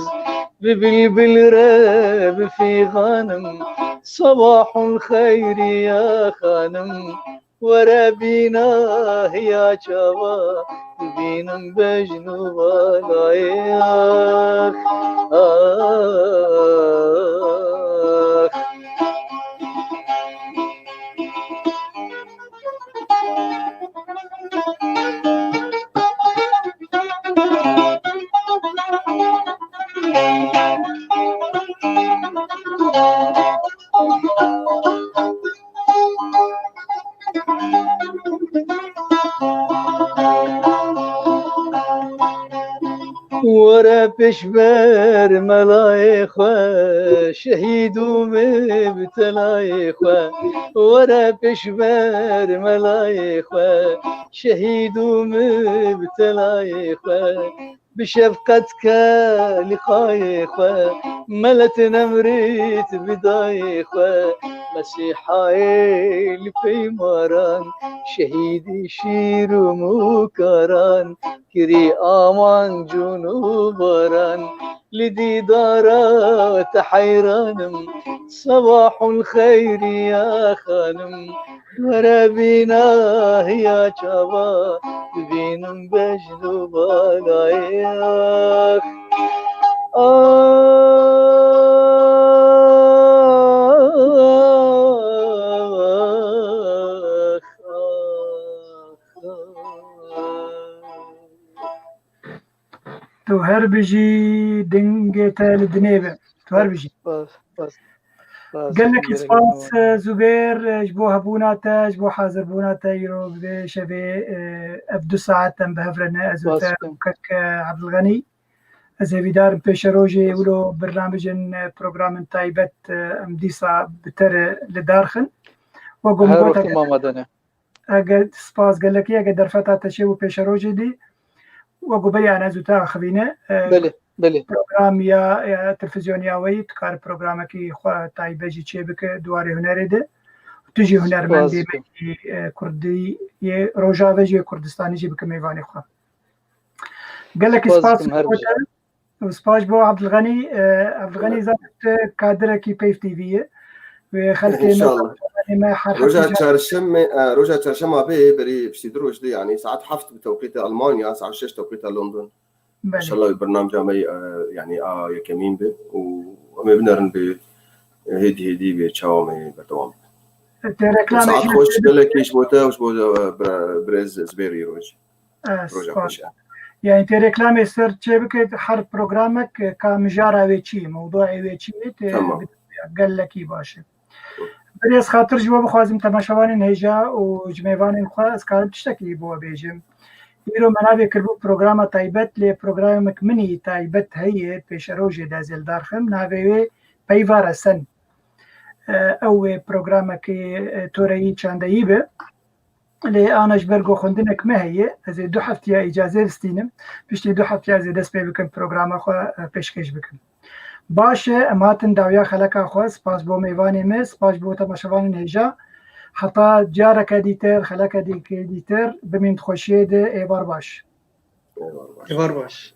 ببلبل راب في غانم صباح الخير يا خانم ورابينا يا شباب بينا بجنوب لايخ ورا بشبر ملايخة شهيد ومبتلايخة ورا بشبر ملايخة شهيد ومبتلايخة بشفقتك لقايخة ملت نمرت بدايخة مسيحاي لفي ماران شهيدي شير ومكاران كري آمان جنوبران لديدارات حيرانم صباح الخير يا خانم ورابينا يا شباب بينم بجنوب لايخ تو هر بجي دنگ تال دنيبه تو هر بجي قال لك سباس زبير جبو هبوناتا جبو حاضر بوناتا يرو بشبه ابدو ساعات بهفرنا ازوتا وكك عبد الغني ازهبيدار بيشروجي ولو برنامجن برنامج تايبت امديسا بتر لدارخن وقوم مامدنا اجد سباس قال لك يا قدر فتا تشيو بيشروجي دي وقبل أنا زوجة خبينة بله برنامج يا تلفزيوني أوي تكار برنامج كي خوا تايبجي تشيبك دواري هنري ده تجي هنرمندي كردي يه روجافجي كردستاني جي بكميفاني خوا قال لك سباس بو عبد الغني ذات كادر كي بيف تي في وخلكي إن شاء الله رجع ترشم به بري بسيدروج دي يعني ساعات حفت بتوقيت ألمانيا ساعات 6 توقيت لندن إن شاء الله البرنامج مي يعني يكمين به وما بنرن به هدي بتشاومي بتوام ساعات خوش بالك إيش بوتا وش بوتا بريز زبيري روج يعني تريكلامي سيرش بك حرب برنامجك كمجارة ويتشي موضوع ويتشي قال لك باشه بريس خاطر جوا بخوازم تماشاوان هجا و جميوان خوا اسكارم تشتكي بو بيجم يرو منابع كربو برنامج تايبت لي برنامج مني تايبت هي بيشروج دازل دارخم ناوي بيفار سن او برنامج توري چاندايبه لي انا جبرغو خوندنك ما هي از دو هفته اجازه استینم بشتي دو هفته از دست بكم برنامج خوا پیشکش بکم باشه اماتن داویا خلقا خو سپاس بو میوانی می سپاس بو تماشاوان هجا حتی جارك ديتر خلقا ديتر بمين خوشيه ده ايوار باش ايوار باش